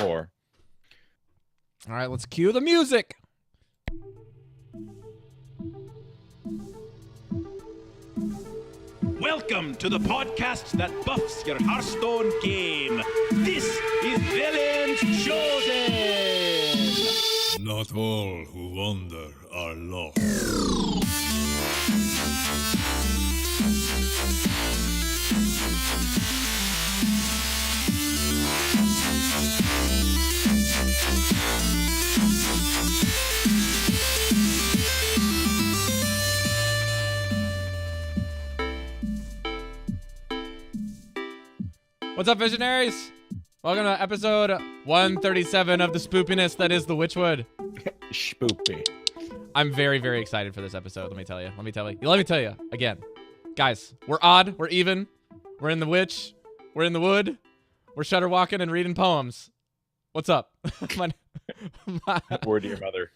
4. All right, let's cue the music. Welcome to the podcast that buffs your Hearthstone game. This is Velen's Chosen. Not all who wander are lost. What's up, visionaries? Welcome to episode 137 of the spoopiness that is the Witchwood. Spoopy. I'm very, very excited for this episode. Let me tell you again. Guys, we're odd. We're even. We're in the witch. We're in the wood. We're shutter walking and reading poems. What's up? Word to your mother.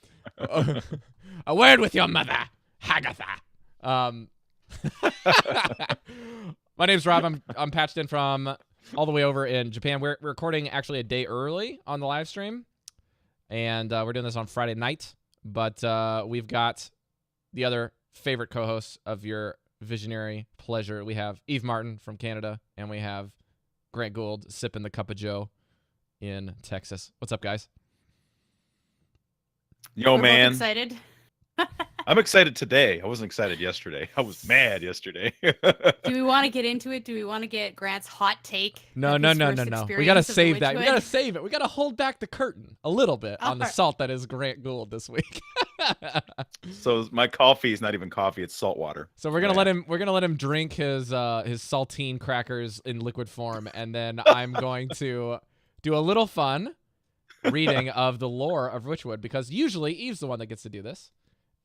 A word with your mother, Hagatha. My name's Rob. I'm patched in from all the way over in Japan. We're recording actually a day early on the live stream, and we're doing this on Friday night. But we've got the other favorite co-hosts of your visionary pleasure. We have Eve Martin from Canada, and we have Grant Gould sipping the cup of Joe in Texas. What's up, guys? Yo, We're man. both excited. I'm excited today. I wasn't excited yesterday. I was mad yesterday. Do we want to get into it? Do we want to get Grant's hot take? No. We gotta save that. We gotta save it. We gotta hold back the curtain a little bit on the salt that is Grant Gould this week. So my coffee is not even coffee; it's salt water. So we're gonna let him. We're gonna let him drink his saltine crackers in liquid form, and then I'm going to do a little fun reading of the lore of Witchwood, because usually Eve's the one that gets to do this.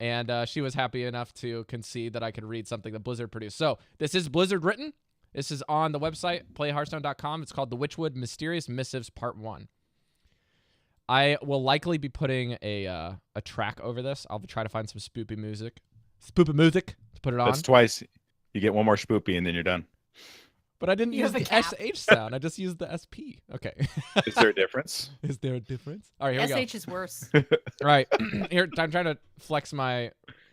And she was happy enough to concede that I could read something that Blizzard produced. So this is Blizzard written. This is on the website, playhearthstone.com. It's called The Witchwood Mysterious Missives Part 1. I will likely be putting a track over this. I'll try to find some spoopy music to put it on. That's twice. You get one more spoopy and then you're done. But I didn't use the SH sound. I just used the SP. Okay. Is there a difference? Is there a difference? All right, here we go. SH is worse. All right. Here, I'm trying to flex my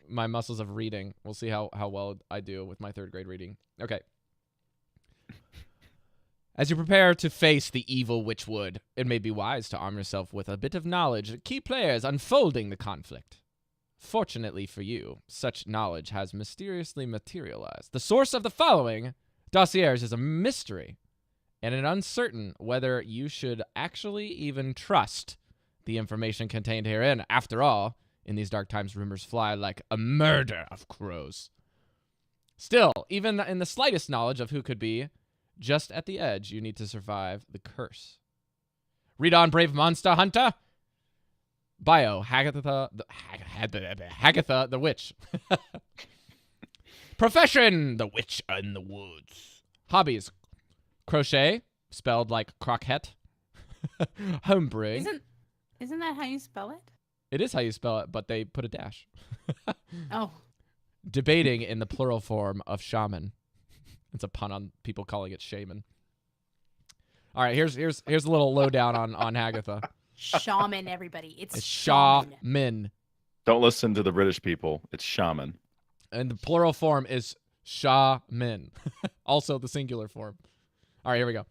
muscles of reading. We'll see how well I do with my 3rd grade reading. Okay. As you prepare to face the evil Witchwood, it may be wise to arm yourself with a bit of knowledge of key players unfolding the conflict. Fortunately for you, such knowledge has mysteriously materialized. The source of the following dossiers is a mystery, and it's uncertain whether you should actually even trust the information contained herein. After all, in these dark times, rumors fly like a murder of crows. Still, even in the slightest knowledge of who could be just at the edge, you need to survive the curse. Read on, brave monster hunter. Bio, Hagatha the witch. Profession, the witch in the woods. Hobbies, crochet, spelled like croquette. Homebrewing. Isn't that how you spell it? It is how you spell it, but they put a dash. Oh. Debating in the plural form of shaman. It's a pun on people calling it shaman. All right, here's a little lowdown on Hagatha. Shaman, everybody. It's shaman. Don't listen to the British people. It's shaman. And the plural form is shaman. Also the singular form. All right, here we go.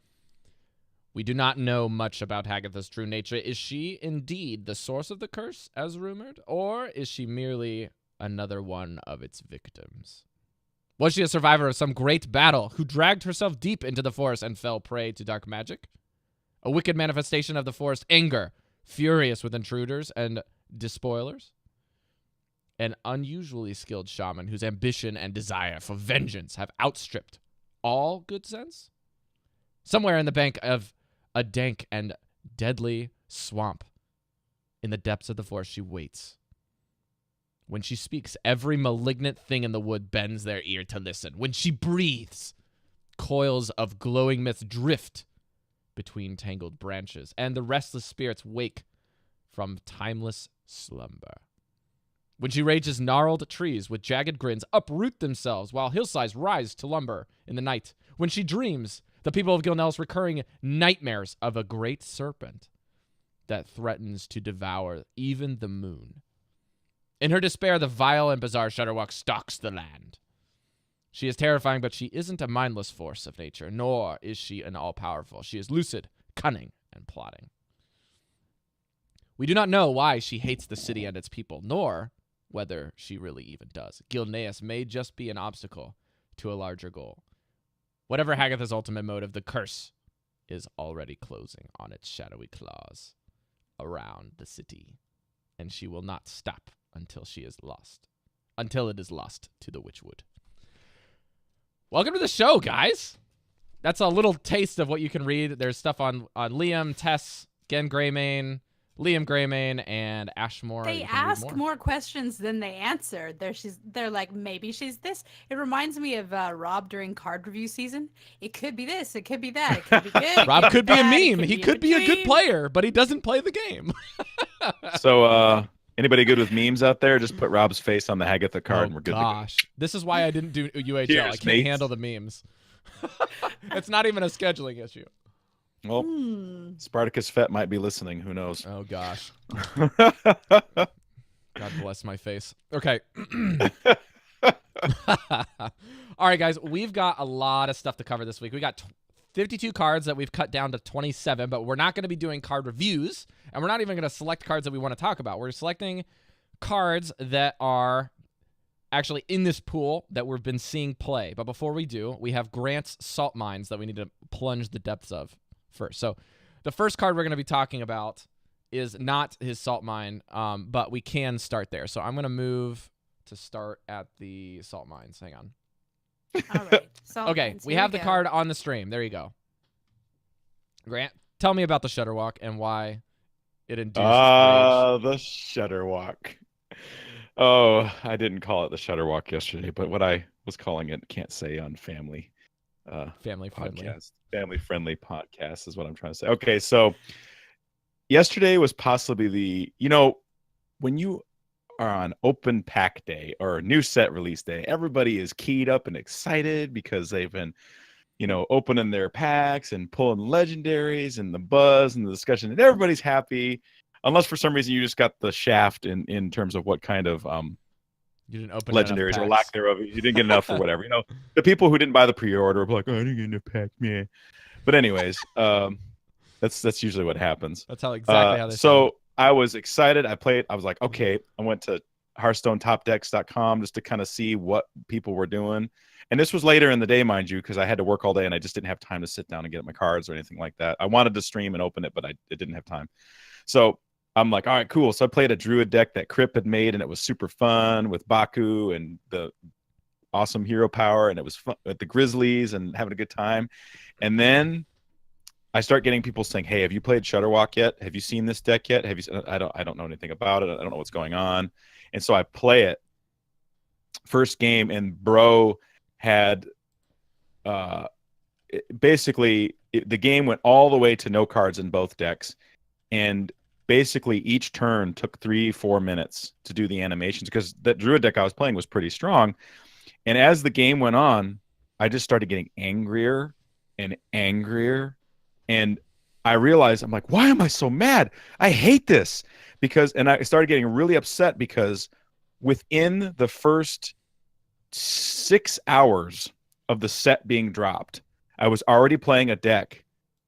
We do not know much about Hagatha's true nature. Is she indeed the source of the curse, as rumored? Or is she merely another one of its victims? Was she a survivor of some great battle who dragged herself deep into the forest and fell prey to dark magic? A wicked manifestation of the forest anger, furious with intruders and despoilers? An unusually skilled shaman whose ambition and desire for vengeance have outstripped all good sense? Somewhere in the bank of a dank and deadly swamp, in the depths of the forest, she waits. When she speaks, every malignant thing in the wood bends their ear to listen. When she breathes, coils of glowing mist drift between tangled branches, and the restless spirits wake from timeless slumber. When she rages, gnarled trees with jagged grins uproot themselves while hillsides rise to lumber in the night. When she dreams, the people of Gilnell's recurring nightmares of a great serpent that threatens to devour even the moon. In her despair, the vile and bizarre Shudderwock stalks the land. She is terrifying, but she isn't a mindless force of nature, nor is she an all-powerful. She is lucid, cunning, and plotting. We do not know why she hates the city and its people, nor whether she really even does. Gilneas may just be an obstacle to a larger goal. Whatever Hagatha's ultimate motive, the curse is already closing on its shadowy claws around the city, and she will not stop until it is lost to the Witchwood. Welcome to the show, guys. That's a little taste of what you can read. There's stuff on Liam, Tess, Gen Greymane, Liam Greymane, and Ashmore. They ask more questions than they answer. They're like, maybe she's this. It reminds me of Rob during card review season. It could be this. It could be that. It could be good. Rob could be a meme. He could be a good player, but he doesn't play the game. So, anybody good with memes out there? Just put Rob's face on the Hagatha card and we're good Gosh. to go. This is why I didn't do UHL. Cheers, I can't mates. handle the memes. It's not even a scheduling issue. Well, Spartacus Fett might be listening. Who knows? Oh, gosh. God bless my face. Okay. All right, guys. We've got a lot of stuff to cover this week. We got 52 cards that we've cut down to 27, but we're not going to be doing card reviews, and we're not even going to select cards that we want to talk about. We're selecting cards that are actually in this pool that we've been seeing play. But before we do, we have Grant's Salt Mines that we need to plunge the depths of first. So the first card we're going to be talking about is not his Salt Mine, but we can start there. So I'm going to move to start at the Salt Mines. Hang on. All right. Okay, we have the card on the stream. There you go. Grant, tell me about the Shudderwock and why it induced rage. The Shudderwock. Oh, I didn't call it the Shudderwock yesterday, but what I was calling it can't say on family Family podcast. friendly. Family friendly podcast is what I'm trying to say. Okay, so yesterday was possibly when you are on open pack day or new set release day, everybody is keyed up and excited because they've been, opening their packs and pulling legendaries and the buzz and the discussion, and everybody's happy. Unless for some reason you just got the shaft in terms of what kind of You didn't open legendaries or lack thereof. You didn't get enough or whatever. The people who didn't buy the pre-order were like, oh, I didn't get enough pack, man. But anyways, that's usually what happens. That's exactly how they So I was excited. I played. I was like, okay. I went to HearthstoneTopDecks.com just to kind of see what people were doing. And this was later in the day, mind you, because I had to work all day and I just didn't have time to sit down and get my cards or anything like that. I wanted to stream and open it, but it didn't have time. So I'm like, all right, cool. So I played a Druid deck that Crip had made, and it was super fun with Baku and the awesome hero power, and it was fun with the Grizzlies and having a good time. And then I start getting people saying, hey, have you played Shudderwock yet? Have you seen this deck yet? I don't know anything about it. I don't know what's going on. And so I play it first game, and bro had the game went all the way to no cards in both decks. And basically each turn took 3-4 minutes to do the animations because that Druid deck I was playing was pretty strong. And as the game went on, I just started getting angrier and angrier. And I realized, I'm like, why am I so mad? I hate this. And I started getting really upset because within the first 6 hours of the set being dropped, I was already playing a deck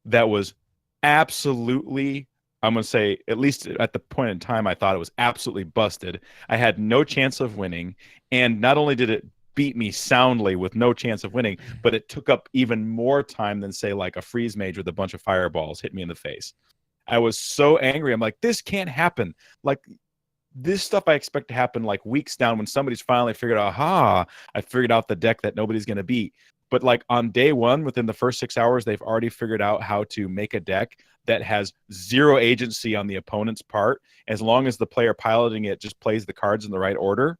that was absolutely, I'm going to say, at least at the point in time, I thought it was absolutely busted. I had no chance of winning. And not only did it beat me soundly with no chance of winning, but it took up even more time than, say, like a freeze mage with a bunch of fireballs hit me in the face. I was so angry. I'm like, this can't happen. Like, this stuff I expect to happen like weeks down when somebody's finally figured out, I figured out the deck that nobody's going to beat. But like on day one, within the first 6 hours, they've already figured out how to make a deck that has zero agency on the opponent's part. As long as the player piloting it just plays the cards in the right order.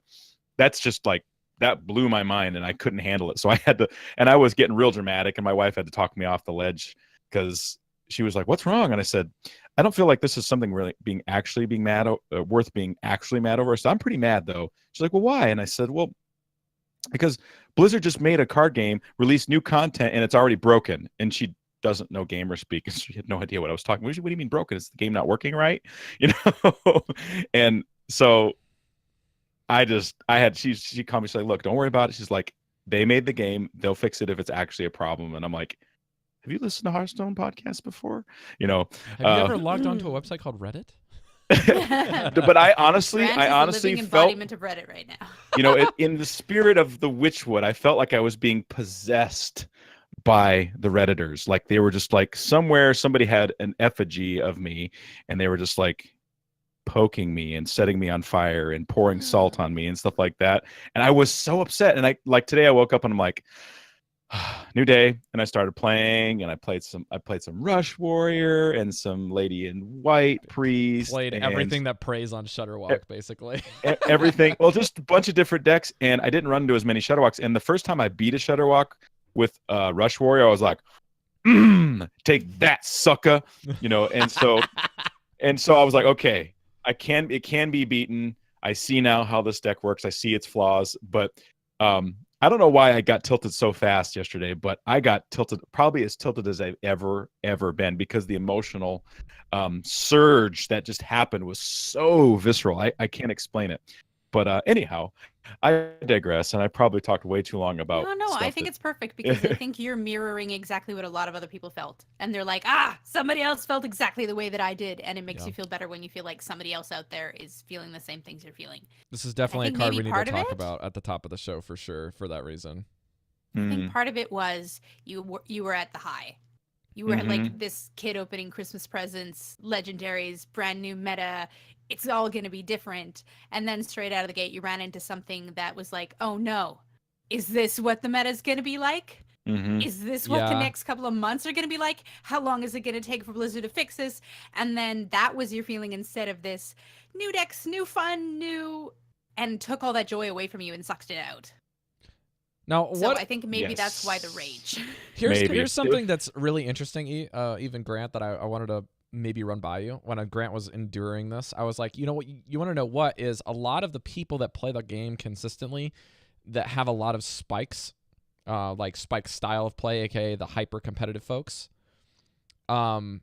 That's just like, that blew my mind and I couldn't handle it. So I had to, and I was getting real dramatic, and my wife had to talk me off the ledge because she was like, what's wrong? And I said, I don't feel like this is something really worth being actually mad over. So I'm pretty mad though. She's like, well, why? And I said, well, because Blizzard just made a card game, released new content, and it's already broken. And she doesn't know gamer speak, and she had no idea what I was talking. What do you mean broken? Is the game not working right? You know, and so she called me. She's like, look, don't worry about it. She's like, they made the game. They'll fix it if it's actually a problem. And I'm like, have you listened to Hearthstone podcast before? You know, Have you ever logged onto a website called Reddit? but I honestly Grant is the honestly living felt, embodiment of Reddit right now. you know, in the spirit of the Witchwood, I felt like I was being possessed by the Redditors. Like they were just like somewhere somebody had an effigy of me, and they were just like poking me and setting me on fire and pouring salt on me and stuff like that. And I was so upset. And I like today I woke up and I'm like, new day, and I started playing, and I played some Rush Warrior and some Lady in White Priest. Played and everything that preys on Shutterwalk, basically. everything. Well, just a bunch of different decks, and I didn't run into as many Shutterwalks. And the first time I beat a Shutterwalk with Rush Warrior, I was like, take that, sucker. You know, and so I was like, okay, it can be beaten. I see now how this deck works. I see its flaws, but I don't know why I got tilted so fast yesterday, but I got tilted, probably as tilted as I've ever been, because the emotional surge that just happened was so visceral. I can't explain it. But anyhow, I digress, and I probably talked way too long about. No, I stuff think that- it's perfect because I think you're mirroring exactly what a lot of other people felt. And they're like, somebody else felt exactly the way that I did. And it makes you feel better when you feel like somebody else out there is feeling the same things you're feeling. This is definitely a think card maybe we need part to of talk it- about at the top of the show for sure, for that reason. I think part of it was you were at the high. You were like this kid opening Christmas presents, legendaries, brand new meta. It's all going to be different. And then straight out of the gate, you ran into something that was like, oh no, is this what the meta is going to be like? Is this what the next couple of months are going to be like? How long is it going to take for Blizzard to fix this? And then that was your feeling instead of this new decks, new fun, new, and took all that joy away from you and sucked it out. Now, So what I think maybe that's why the rage. Maybe. here's something that's really interesting, even Grant, that I wanted to maybe run by you. When Grant was enduring this, I was like, you know what, you want to know what is a lot of the people that play the game consistently that have a lot of spikes, like spike style of play, aka the hyper competitive folks, they're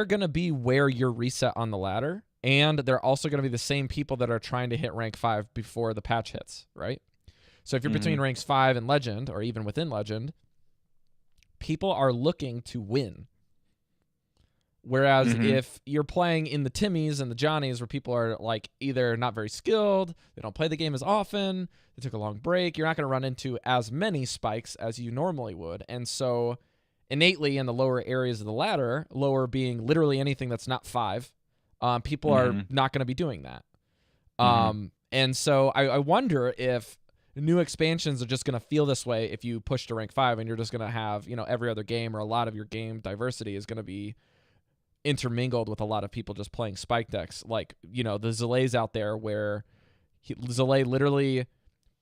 gonna be where you're reset on the ladder, and they're also gonna be the same people that are trying to hit rank 5 before the patch hits, right? So if you're between ranks 5 and Legend, or even within Legend, people are looking to win. Whereas if you're playing in the Timmies and the Johnnies, where people are like either not very skilled, they don't play the game as often, they took a long break, you're not going to run into as many spikes as you normally would. And so innately in the lower areas of the ladder, lower being literally anything that's not 5, people are not going to be doing that. And so I wonder if new expansions are just going to feel this way if you push to rank 5, and you're just going to have, you know, every other game, or a lot of your game diversity is going to be intermingled with a lot of people just playing spike decks. Like, you know, the Zalays out there where Zalay literally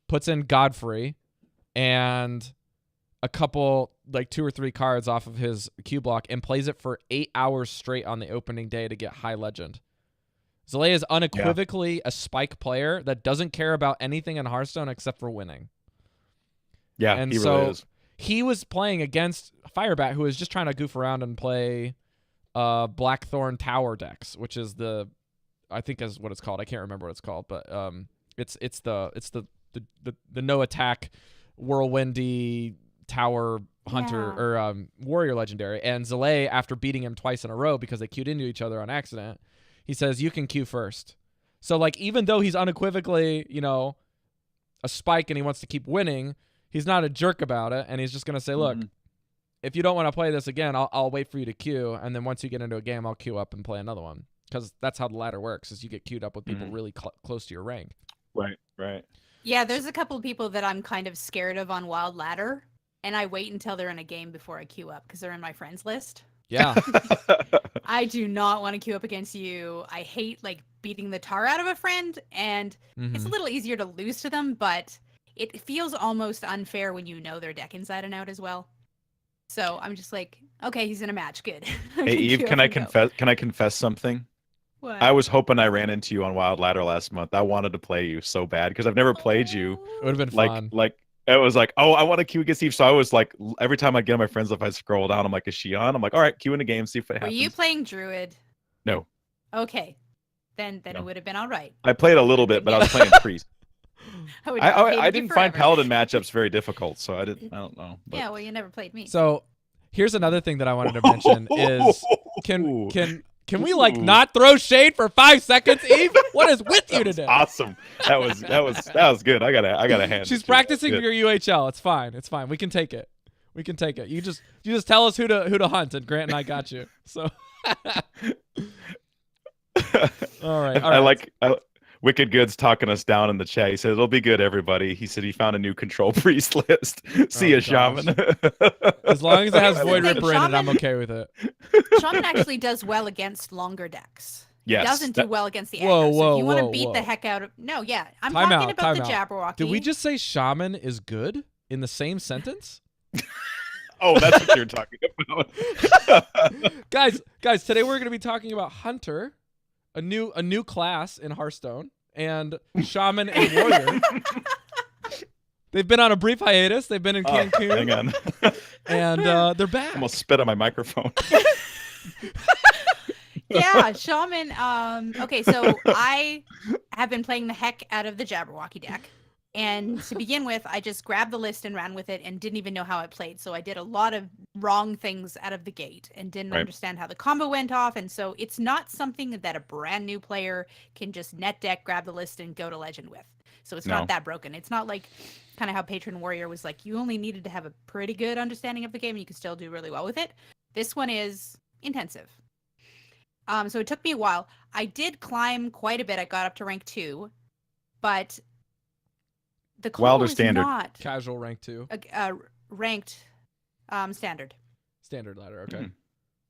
puts in Godfrey and a couple, like 2 or 3 cards off of his Q block, and plays it for 8 hours straight on the opening day to get high legend. Zalay is unequivocally a spike player that doesn't care about anything in Hearthstone except for winning. Yeah, and he so really is. he was playing against Firebat, who was just trying to goof around and play Blackthorn Tower decks, which is I think is what it's called. I can't remember what it's called, but it's the no attack whirlwindy tower hunter or warrior legendary. And Zalay, after beating him twice in a row because they queued into each other on accident, he says, you can queue first. So, like, even though he's unequivocally, you know, a spike and he wants to keep winning, he's not a jerk about it. And he's just going to say, look, if you don't want to play this again, I'll wait for you to queue. And then once you get into a game, I'll queue up and play another one. Because that's how the ladder works, is you get queued up with people really close to your rank. Right. Yeah, there's a couple of people that I'm kind of scared of on Wild Ladder, and I wait until they're in a game before I queue up because they're in my friends list. Yeah. I do not want to queue up against you. I hate like beating the tar out of a friend, and it's a little easier to lose to them, but it feels almost unfair when you know their deck inside and out as well. So I'm just like, okay, he's in a match, good. Hey Eve, can I confess? Can I confess something? What? I was hoping I ran into you on Wild Ladder last month. I wanted to play you so bad because I've never played you It would have been fun. like it was like, oh, I want to queue against Eve. So I was like, every time I get on my friends, if I scroll down, I'm like, is she on? I'm like, all right, queue in the game, see if it Were happens. you playing Druid? No. Okay. Then No. it would have been all right. I played a little bit, but I was playing Priest. I didn't find Paladin matchups very difficult, so I don't know. But... Yeah, well, you never played me. So here's another thing that I wanted to mention is can we like not throw shade for 5 seconds, Eve? What is with you today? Awesome. That was good. I gotta hand. She's practicing for your UHL. It's fine. It's fine. We can take it. We can take it. You just tell us who to hunt, and Grant and I got you. So all right. I like Wicked Goods talking us down in the chat. He said it'll be good, everybody. He said he found a new control priest list. See ya, Shaman. As long as it has Void Ripper in it, I'm okay with it. Shaman actually does well against longer decks. Yes, He doesn't do well against the Whoa, aggro. So whoa, if you want to whoa, beat whoa. the heck out of I'm Time talking out, about the time out. Jabberwocky. Did we just say Shaman is good in the same sentence? Oh, that's what you're talking about. Guys, today we're going to be talking about Hunter, a new class in Hearthstone, and Shaman and Warrior. They've been on a brief hiatus. They've been in Cancun. Hang on. And they're back. I almost spit on my microphone. Yeah, Shaman. Okay, so I have been playing the heck out of the Jabberwocky deck. And to begin with, I just grabbed the list and ran with it and didn't even know how it played. So I did a lot of wrong things out of the gate and didn't understand how the combo went off. And so it's not something that a brand new player can just net deck, grab the list, and go to Legend with. So it's not that broken. It's not like kind of how Patron Warrior was like, you only needed to have a pretty good understanding of the game and you could still do really well with it. This one is intensive. So it took me a while. I did climb quite a bit. I got up to rank 2, but the combo Wild or is standard? not Casual rank 2. ranked standard. Standard ladder, okay. Mhm.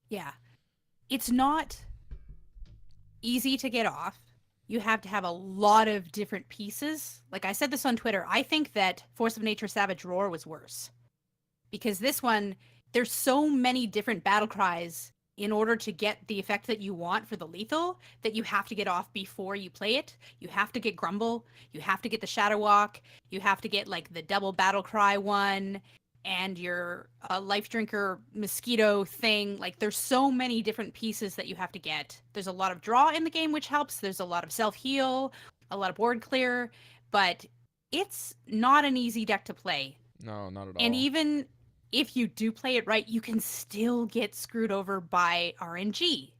Yeah. It's not easy to get off. You have to have a lot of different pieces. Like I said this on Twitter, I think that Force of Nature Savage Roar was worse. Because this one, there's so many different battle cries in order to get the effect that you want for the lethal that you have to get off before you play it. You have to get Grumble, you have to get the Shadow Walk, you have to get like the double battle cry one and your Life Drinker Mosquito thing. Like there's so many different pieces that you have to get. There's a lot of draw in the game, which helps. There's a lot of self-heal, a lot of board clear, but it's not an easy deck to play. No, not at all. And even if you do play it right, you can still get screwed over by RNG.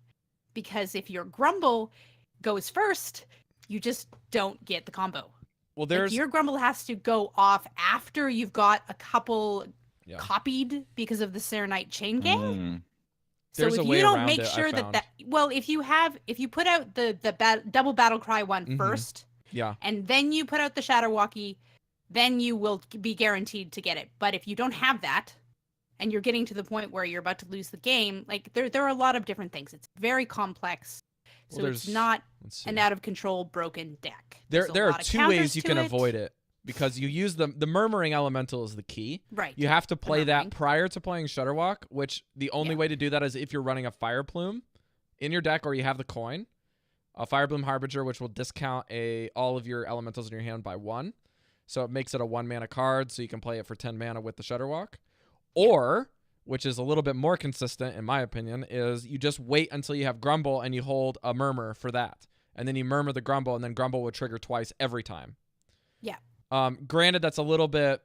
Because if your Grumble goes first, you just don't get the combo. Well, Like, your Grumble has to go off after you've got a couple copied because of the Serenite Chain Gang. Mm. So There's a if way you don't around make it, I sure found. that well, if you put out the double battle cry one first, Yeah. and then you put out the Shadow Walkie, then you will be guaranteed to get it. But if you don't have that, and you're getting to the point where you're about to lose the game, like there are a lot of different things. It's very complex. So Well, it's not let's see. an out of control broken deck. There There's a are lot of 2 counters ways you to can it. avoid it, because you use the Murmuring Elemental is the key. Right. You have to play that Murmuring. prior to playing Shutterwalk, which the only way to do that is if you're running a Fire Plume in your deck or you have the coin. A Fire Plume Harbinger, which will discount all of your elementals in your hand by 1. So it makes it a 1 mana card, so you can play it for 10 mana with the Shutterwalk. Or, which is a little bit more consistent in my opinion, is you just wait until you have Grumble and you hold a Murmur for that. And then you Murmur the Grumble, and then Grumble will trigger twice every time. Yeah. Granted, that's a little bit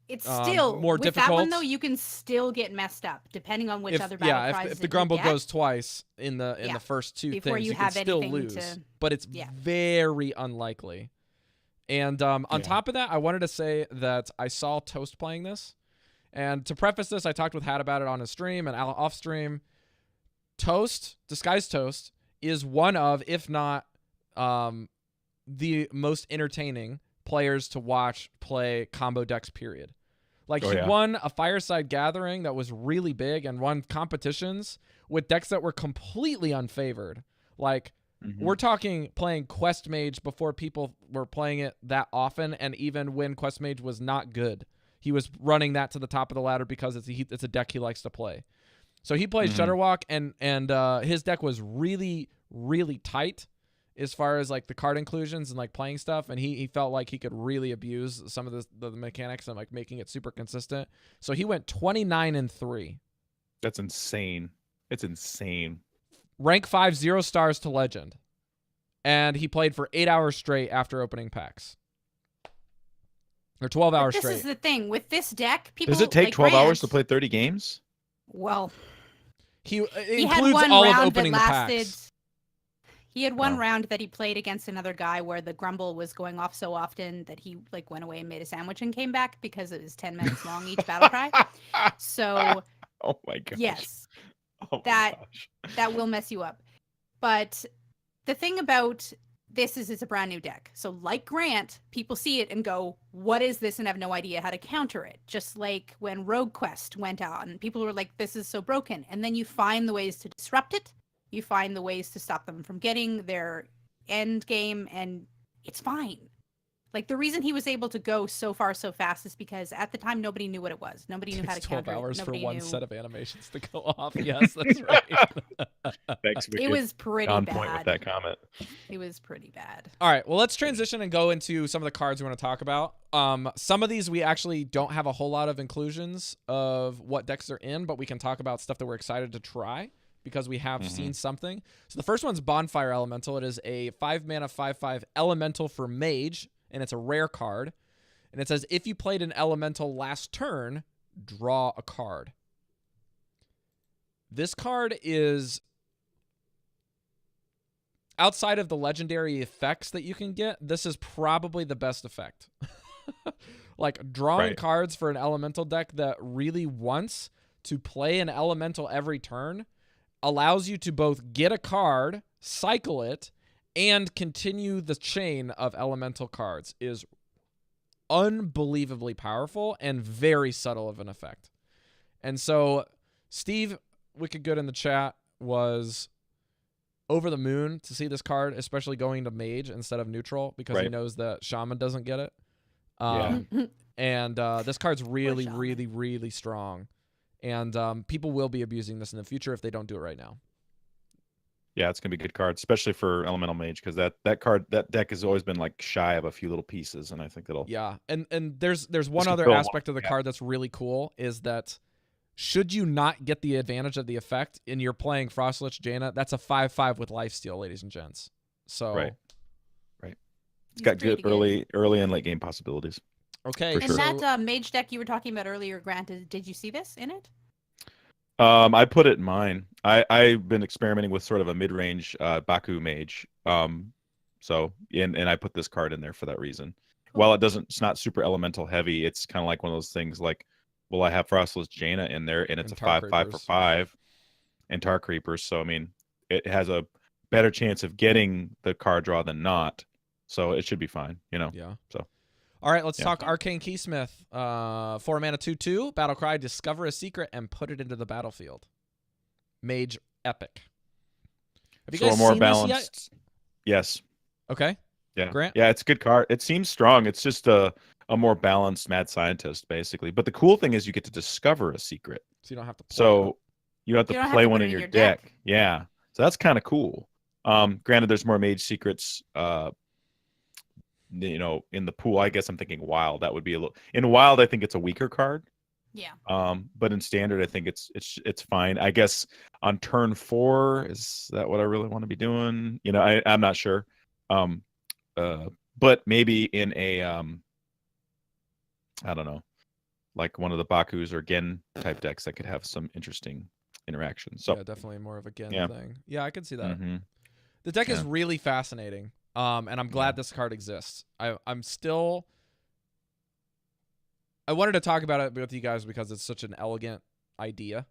It's still more with difficult. that one though. You can still get messed up depending on which other battle cries if that the you Grumble get. goes twice in the first 2 Before things, you you can have still anything lose, to- but it's very unlikely. And on top of that, I wanted to say that I saw Toast playing this, and to preface this, I talked with Hat about it on his stream and off stream. Toast, Disguised Toast, is one of, if not the most entertaining players to watch play combo decks, period. Like, he won a Fireside Gathering that was really big and won competitions with decks that were completely unfavored. Like, we're talking playing Quest Mage before people were playing it that often, and even when Quest Mage was not good, he was running that to the top of the ladder because it's a deck he likes to play. So he plays Shutterwalk, and his deck was really, really tight. as far as like the card inclusions and like playing stuff, and he felt like he could really abuse some of the mechanics and like making it super consistent. So he went 29-3. That's insane. It's insane. Rank 5, 0 stars to legend. And he played for 8 hours straight after opening packs. Or 12 hours This straight. is the thing with this deck. People Does it take like 12 hours to Grant- play 30 games? Well, He he had includes one all of round opening that the lasted. packs. He had one Oh. round that he played against another guy where the grumble was going off so often that he like went away and made a sandwich and came back because it was 10 minutes long each battle cry. So Oh my gosh. yes, Oh my that- gosh. that will mess you up. But the thing about this is it's a brand new deck. So like Grant, people see it and go, what is this? And have no idea how to counter it. Just like when Rogue Quest went on, people were like, this is so broken. And then you find the ways to disrupt it. You find the ways to stop them from getting their end game, and it's fine. Like the reason he was able to go so far so fast is because at the time nobody knew what it was. Nobody knew how to Takes 12 counter hours it. for Nobody one knew. set of animations to go off. Yes, that's right. Thanks, Vicky. It was pretty on bad. point with that comment. It was pretty bad. All right, well, let's transition and go into some of the cards we want to talk about. Some of these we actually don't have a whole lot of inclusions of what decks are in, but we can talk about stuff that we're excited to try because we have seen something. So the first one's Bonfire Elemental. It is a 5-mana 5/5 elemental for Mage, and it's a rare card. And it says, if you played an elemental last turn, draw a card. This card is outside of the legendary effects that you can get, this is probably the best effect. Like drawing Right. cards for an elemental deck that really wants to play an elemental every turn allows you to both get a card, cycle it, and continue the chain of elemental cards is unbelievably powerful and very subtle of an effect. And so Steve Wicked Good in the chat was over the moon to see this card, especially going to Mage instead of neutral because he Right. knows that Shaman doesn't get it. Yeah. And this card's really, Shaman. really, really strong. And people will be abusing this in the future if they don't do it right now. Yeah, it's gonna be a good card, especially for Elemental Mage, because that deck has always been like shy of a few little pieces, and I think it'll. Yeah, and there's one can other fill a aspect of the yeah. card that's really cool is that should you not get the advantage of the effect and you're playing Frostlich Jaina, that's a 5/5 with lifesteal, ladies and gents. So Right. It's He's got pretty good early and late game possibilities. okay, For And sure. that mage deck you were talking about earlier, Grant, did you see this in it? I put it in mine. I've been experimenting with sort of a mid-range Baku Mage. So and I put this card in there for that reason. While it's not super elemental heavy, it's kind of like one of those things like, well, I have Frostless Jaina in there, and it's And a Tar 5/5 for Creepers. 5, and Tar Creepers. So I mean, it has a better chance of getting the card draw than not. So it should be fine, you know. yeah. So. All right, let's Yeah. talk Arcane Keysmith. 4 mana 2/2, battle cry, discover a secret and put it into the battlefield. Mage epic. Have you So guys a more seen this yet? balanced. Yes. Okay. Yeah. Grant? Yeah, it's a good card. It seems strong. It's just a more balanced mad scientist, basically. But the cool thing is you get to discover a secret. So you don't have to play So you don't have You to don't have play to one put it in in your your deck. deck. Yeah. So that's kind of cool. Granted, there's more mage secrets in the pool. I guess I'm thinking wild. That would be a little in wild, I think it's a weaker card. Yeah. But in standard, I think it's fine. I guess on turn 4, is that what I really want to be doing? I'm not sure. But maybe in a I don't know, like one of the Bakus or Gen type decks that could have some interesting interactions. So yeah, definitely more of a Gen Yeah. thing. Yeah, I could see that. mhm. The deck is Yeah. really fascinating, and I'm glad this card exists. I'm still. I wanted to talk about it with you guys because it's such an elegant idea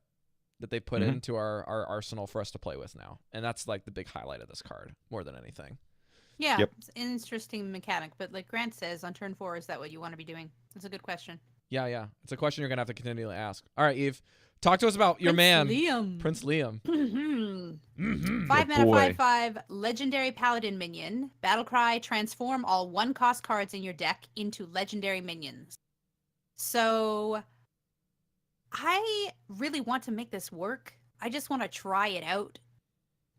that they put Mhm. into our arsenal for us to play with now, and that's like the big highlight of this card more than anything. Yeah, Yep. it's an interesting mechanic, but like Grant says, on turn 4, is that what you want to be doing? That's a good question. Yeah. It's a question you're gonna have to continually ask. All right, Eve, talk to us about your Prince man, Liam. Prince Liam. Mm-hmm. 5 mana, boy. 5/5, legendary paladin minion. Battle cry, transform all 1-cost cards in your deck into legendary minions. So I really want to make this work. I just want to try it out.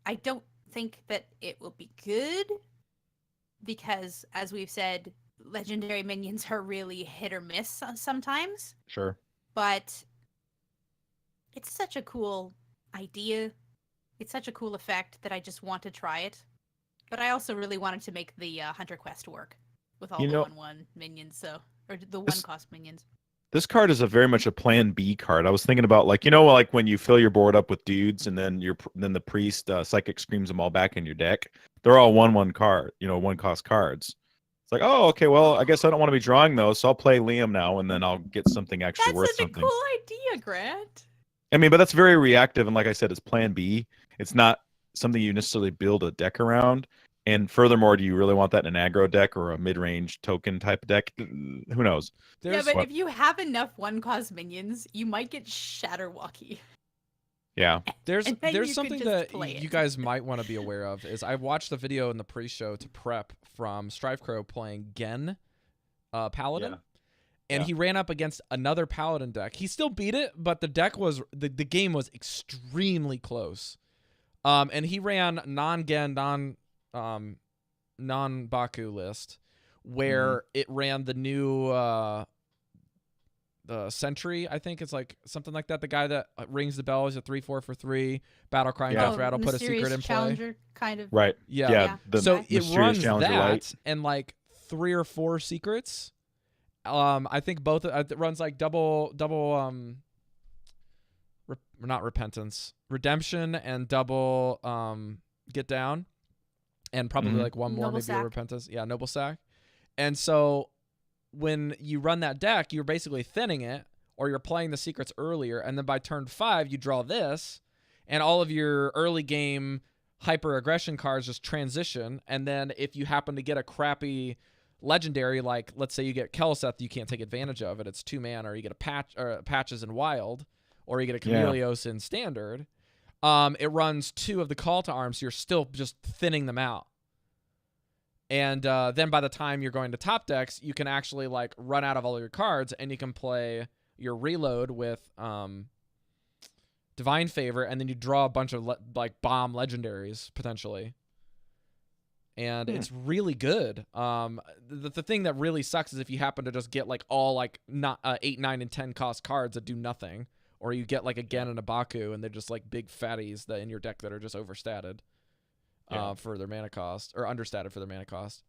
I don't think that it will be good because, as we've said, legendary minions are really hit or miss sometimes. Sure. But it's such a cool idea. It's such a cool effect that I just want to try it. But I also really wanted to make the Hunter Quest work with all the 1/1 minions, or the 1-cost minions. This card is very much a plan B card. I was thinking about like when you fill your board up with dudes and then the priest psychic screams them all back in your deck. They're all 1/1 card, 1-cost cards. It's like, oh, okay, well, I guess I don't want to be drawing those, so I'll play Liam now, and then I'll get something actually worth something. That's such a cool idea, Grant. I mean, but that's very reactive, and like I said, it's plan B. It's not something you necessarily build a deck around. And furthermore, do you really want that in an aggro deck or a mid-range token type deck? Who knows? But if you have enough 1-cost minions, you might get Shatterwalky. Yeah. There's something that you guys might want to be aware of is I watched the video in the pre-show to prep from Strifecrow playing Gen Paladin. Yeah. And he ran up against another Paladin deck. He still beat it, but the deck was the game was extremely close. And he ran non-Gen, non-Baku list where it ran the new the Sentry, I think it's like something like that. The guy that rings the bell is a 3/4 for 3 battle cry and death rattle, put a secret in play. Kind of. Right. Yeah. So it runs that light. and like 3 or 4 secrets. I think both it runs like double not repentance, redemption, and double get down, and probably like one more, maybe a repentance. Yeah, noble sack. And so when you run that deck, you're basically thinning it, or you're playing the secrets earlier, and then by turn 5 you draw this, and all of your early game hyper aggression cards just transition. And then if you happen to get a crappy legendary, like let's say you get Keleseth, you can't take advantage of it. It's 2-mana, or you get a patches in wild, or you get a Chameleos in standard. It runs 2 of the call to arms, so you're still just thinning them out. And then by the time you're going to top decks, you can actually like run out of all your cards, and you can play your reload with Divine Favor, and then you draw a bunch of like bomb legendaries potentially. And it's really good. The thing that really sucks is if you happen to just get like all like 8, 9, and 10 cost cards that do nothing, or you get like a Gen and a Baku, and they're just like big fatties that in your deck that are just overstated. For their mana cost, or understated for their mana cost.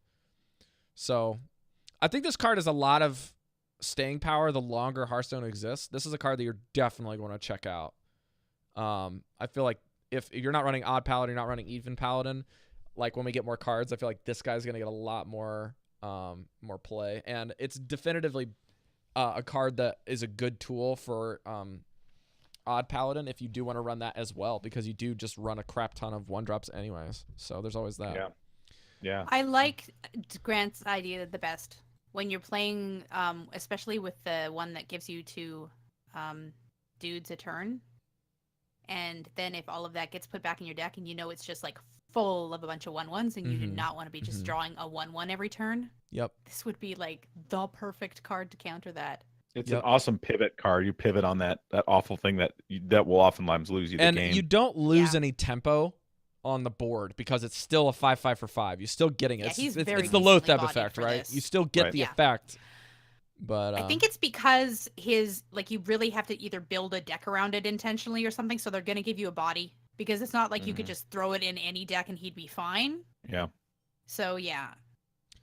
So I think this card has a lot of staying power the longer Hearthstone exists. This is a card that you're definitely going to check out. I feel like if you're not running Odd Paladin, you're not running Even Paladin, like when we get more cards, I feel like this guy's going to get a lot more play. And it's definitively a card that is a good tool for Odd Paladin if you do want to run that as well, because you do just run a crap ton of 1-drops anyways. So there's always that. Yeah. I like Grant's idea the best when you're playing, especially with the one that gives you 2 dudes a turn. And then if all of that gets put back in your deck, and it's just like full of a bunch of 1/1s, and you do not want to be just drawing a 1/1 every turn. Yep. This would be like the perfect card to counter that. It's an awesome pivot card. You pivot on that awful thing that will oftentimes lose you the game. And you don't lose any tempo on the board because it's still a 5/5 for 5. You're still getting it. Yeah, it's the Lotheb effect, right? You still get the effect. But I think it's because you really have to either build a deck around it intentionally or something, so they're going to give you a body, because it's not like you could just throw it in any deck and he'd be fine. Yeah. So yeah.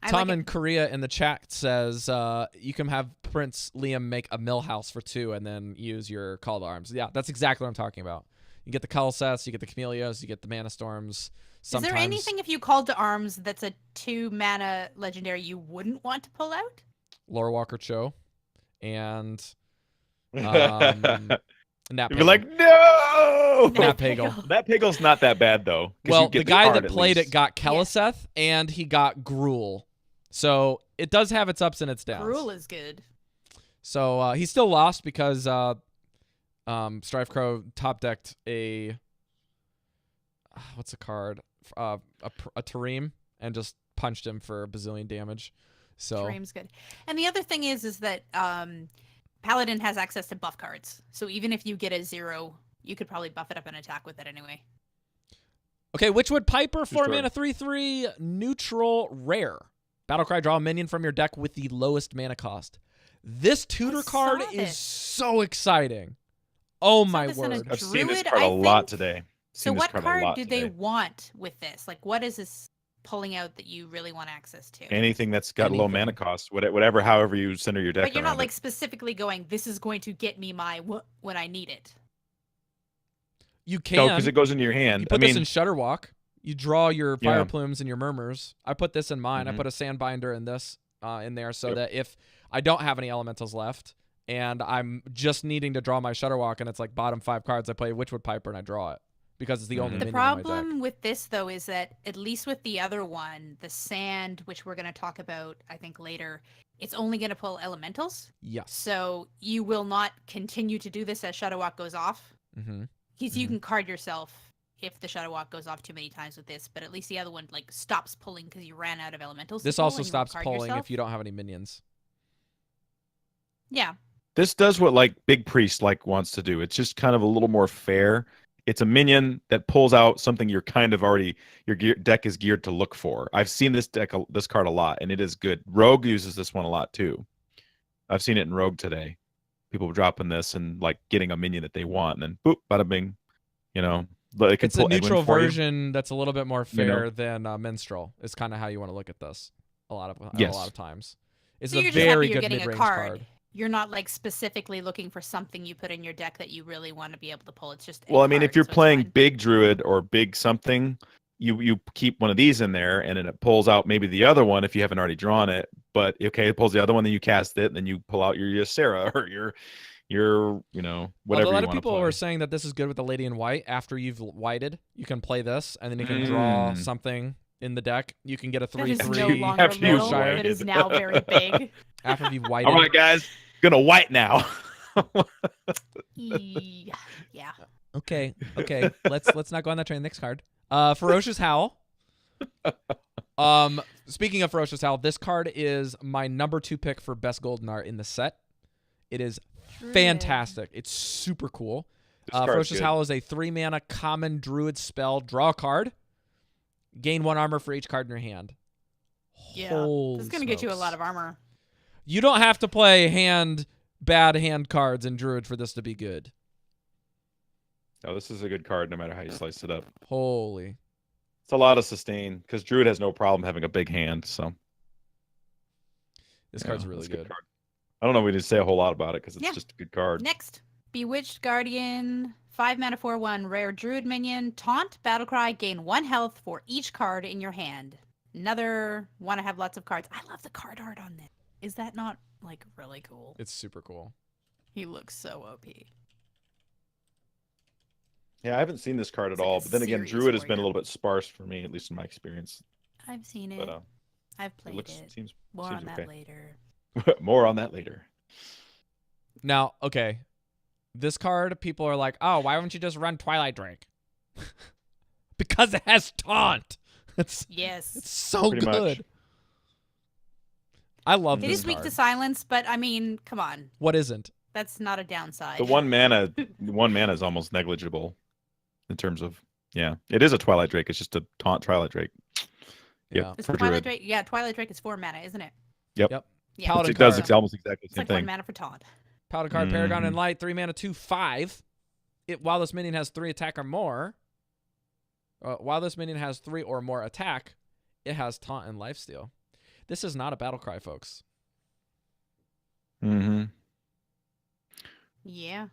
Tom in Korea in the chat says you can have Prince Liam make a Millhouse for 2 and then use your Call to Arms. Yeah, that's exactly what I'm talking about. You get the Keleseths, you get the Chameleos, you get the Mana Storms. Sometimes... Is there anything, if you called to arms, that's a 2-mana legendary you wouldn't want to pull out? Lore Walker Cho and Nat You'd be like, no! Nat Pagel. That Pagel's not that bad, though. Well, the guy that played it got Keleseth, and he got Gruul. So it does have its ups and its downs. Gruul is good. So he still lost because Strifecrow top decked a what's a card? A Tareem, and just punched him for a bazillion damage. So Tareem's good. And the other thing is that Paladin has access to buff cards. So even if you get a 0, you could probably buff it up and attack with it anyway. Okay, Witchwood Piper, 4 story. mana, 3/3, neutral, rare. Battlecry, draw a minion from your deck with the lowest mana cost. This tutor card saw is this. so exciting. Oh Saw my this in a word. I've seen this Druid, card a I lot think. today. So Seen this what card a card lot do they today. want with this? Like, what is this pulling out that you really want access to? Anything that's got low mana Anything. cost, whatever, however you center your deck. But you're not around like it. specifically going, this is going to get me my when I need it. You can. No, because it goes into your hand. You put this in Shutterwalk. You draw your fire Yeah. plumes and your murmurs. I put this in mine. I Mhm. put a Sandbinder in this in there so Yep. that if I don't have any elementals left and I'm just needing to draw my Shutterwalk and it's like bottom 5 cards, I play Witchwood Piper and I draw it because it's the only Mhm. The minion in my deck. problem with this, though, is that at least with the other one, the sand, which we're going to talk about, I think, later, it's only going to pull elementals. Yes. So you will not continue to do this as Shadowwalk goes off. Mm-hmm. Because you Mhm. can card yourself if the Shadowwalk goes off too many times with this, but at least the other one like stops pulling because you ran out of elementals. This to pull also and you won't stops card pulling yourself. if you don't have any minions. Yeah. This does what like Big Priest like wants to do. It's just kind of a little more fair. It's a minion that pulls out something you're kind of already deck is geared to look for. I've seen this card a lot, and it is good. Rogue uses this one a lot too. I've seen it in Rogue today. People dropping this and like getting a minion that they want, and then boop, bada bing. You know, it can It's a pull Edwin neutral for you. version that's a little bit more You know? fair than Minstrel. Is kind of how you want to look at this. A lot Yes. of times. It's So a you're just very happy you're good getting mid-range a card. card. You're not like specifically looking for something you put in your deck that you really want to be able to pull. It's just a Well, I mean, card, if you're so it's playing fine. big druid or big something, you keep one of these in there, and then it pulls out maybe the other one if you haven't already drawn it. But okay, it pulls the other one, then you cast it, and then you pull out your Ysera or your whatever Although a lot you of want to people play. are saying that this is good with the Lady in White. After you've whited, you can play this, and then you can draw Mm. something in the deck. You can get a That is 3/3 no you longer have to little. Shire. That is now very big. after you've whited. All right, guys, gonna white now. Yeah. Okay. Let's not go on that train. Next card. Ferocious Howl. Speaking of Ferocious Howl, this card is my number 2 pick for best golden art in the set. It is fantastic. It's super cool. This card's Ferocious good. Howl is a 3 mana common druid spell. Draw a card. Gain 1 armor for each card in your hand. Yeah. Holy This is going to get you a smokes. lot of armor. You don't have to play bad hand cards in druid for this to be good. No, this is a good card no matter how you slice it up. Holy. It's a lot of sustain because druid has no problem having a big hand. So This yeah, card's really it's a good. card. I don't know if we need to say a whole lot about it because it's Yeah. just a good card. Next, Bewitched Guardian, 5 mana 4/1, rare druid minion, taunt, battlecry, gain 1 health for each card in your hand. Another want to have lots of cards. I love the card art on this. Is that not like really cool? It's super cool. He looks so OP. Yeah, I haven't seen this card at It's like all. a But then again, serious druid has been a warrior. little bit sparse for me, at least in my experience. I've seen it. But I've it played looks it. seems More seems on that okay. later. More on that later. Now, okay. This card, people are like, oh, why wouldn't you just run Twilight Drake? Because it has taunt. It's Yes. so Pretty good. much. I love It this is weak card. to silence, but I mean, come on. What isn't? That's not a downside. The one mana is almost negligible in terms of it is a Twilight Drake. It's just a taunt Twilight Drake. Yeah. Is for Twilight druid. Drake, yeah, Twilight Drake is 4 mana, isn't it? Yep. Yep. Yeah. Paladin It does. card. It's almost exactly It's the same like thing. 1 mana for taunt. Powder card, Paragon and Mhm. Light, 3 mana, 2/5. While this minion has 3 attack or more, while this minion has 3 or more attack, it has taunt and lifesteal. This is not a battle cry, folks. Mm-hmm. Yeah.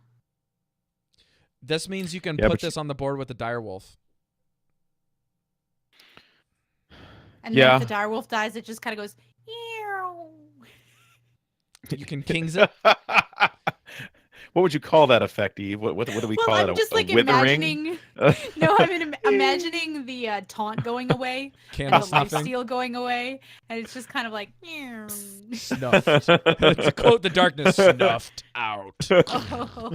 This means you can Yeah, put but this on the board with the Direwolf. And Yeah. then if the direwolf dies, it just kind of goes, "Ew." You can kings it. What would you call that effect, Eve? What do we Well, call I'm it? just A like withering? imagining. No, I'm imagining the taunt going away Candle and the snuffing. lifesteal going away, and it's just kind of like, "Ew." Snuffed. To quote the darkness, snuffed out. Oh.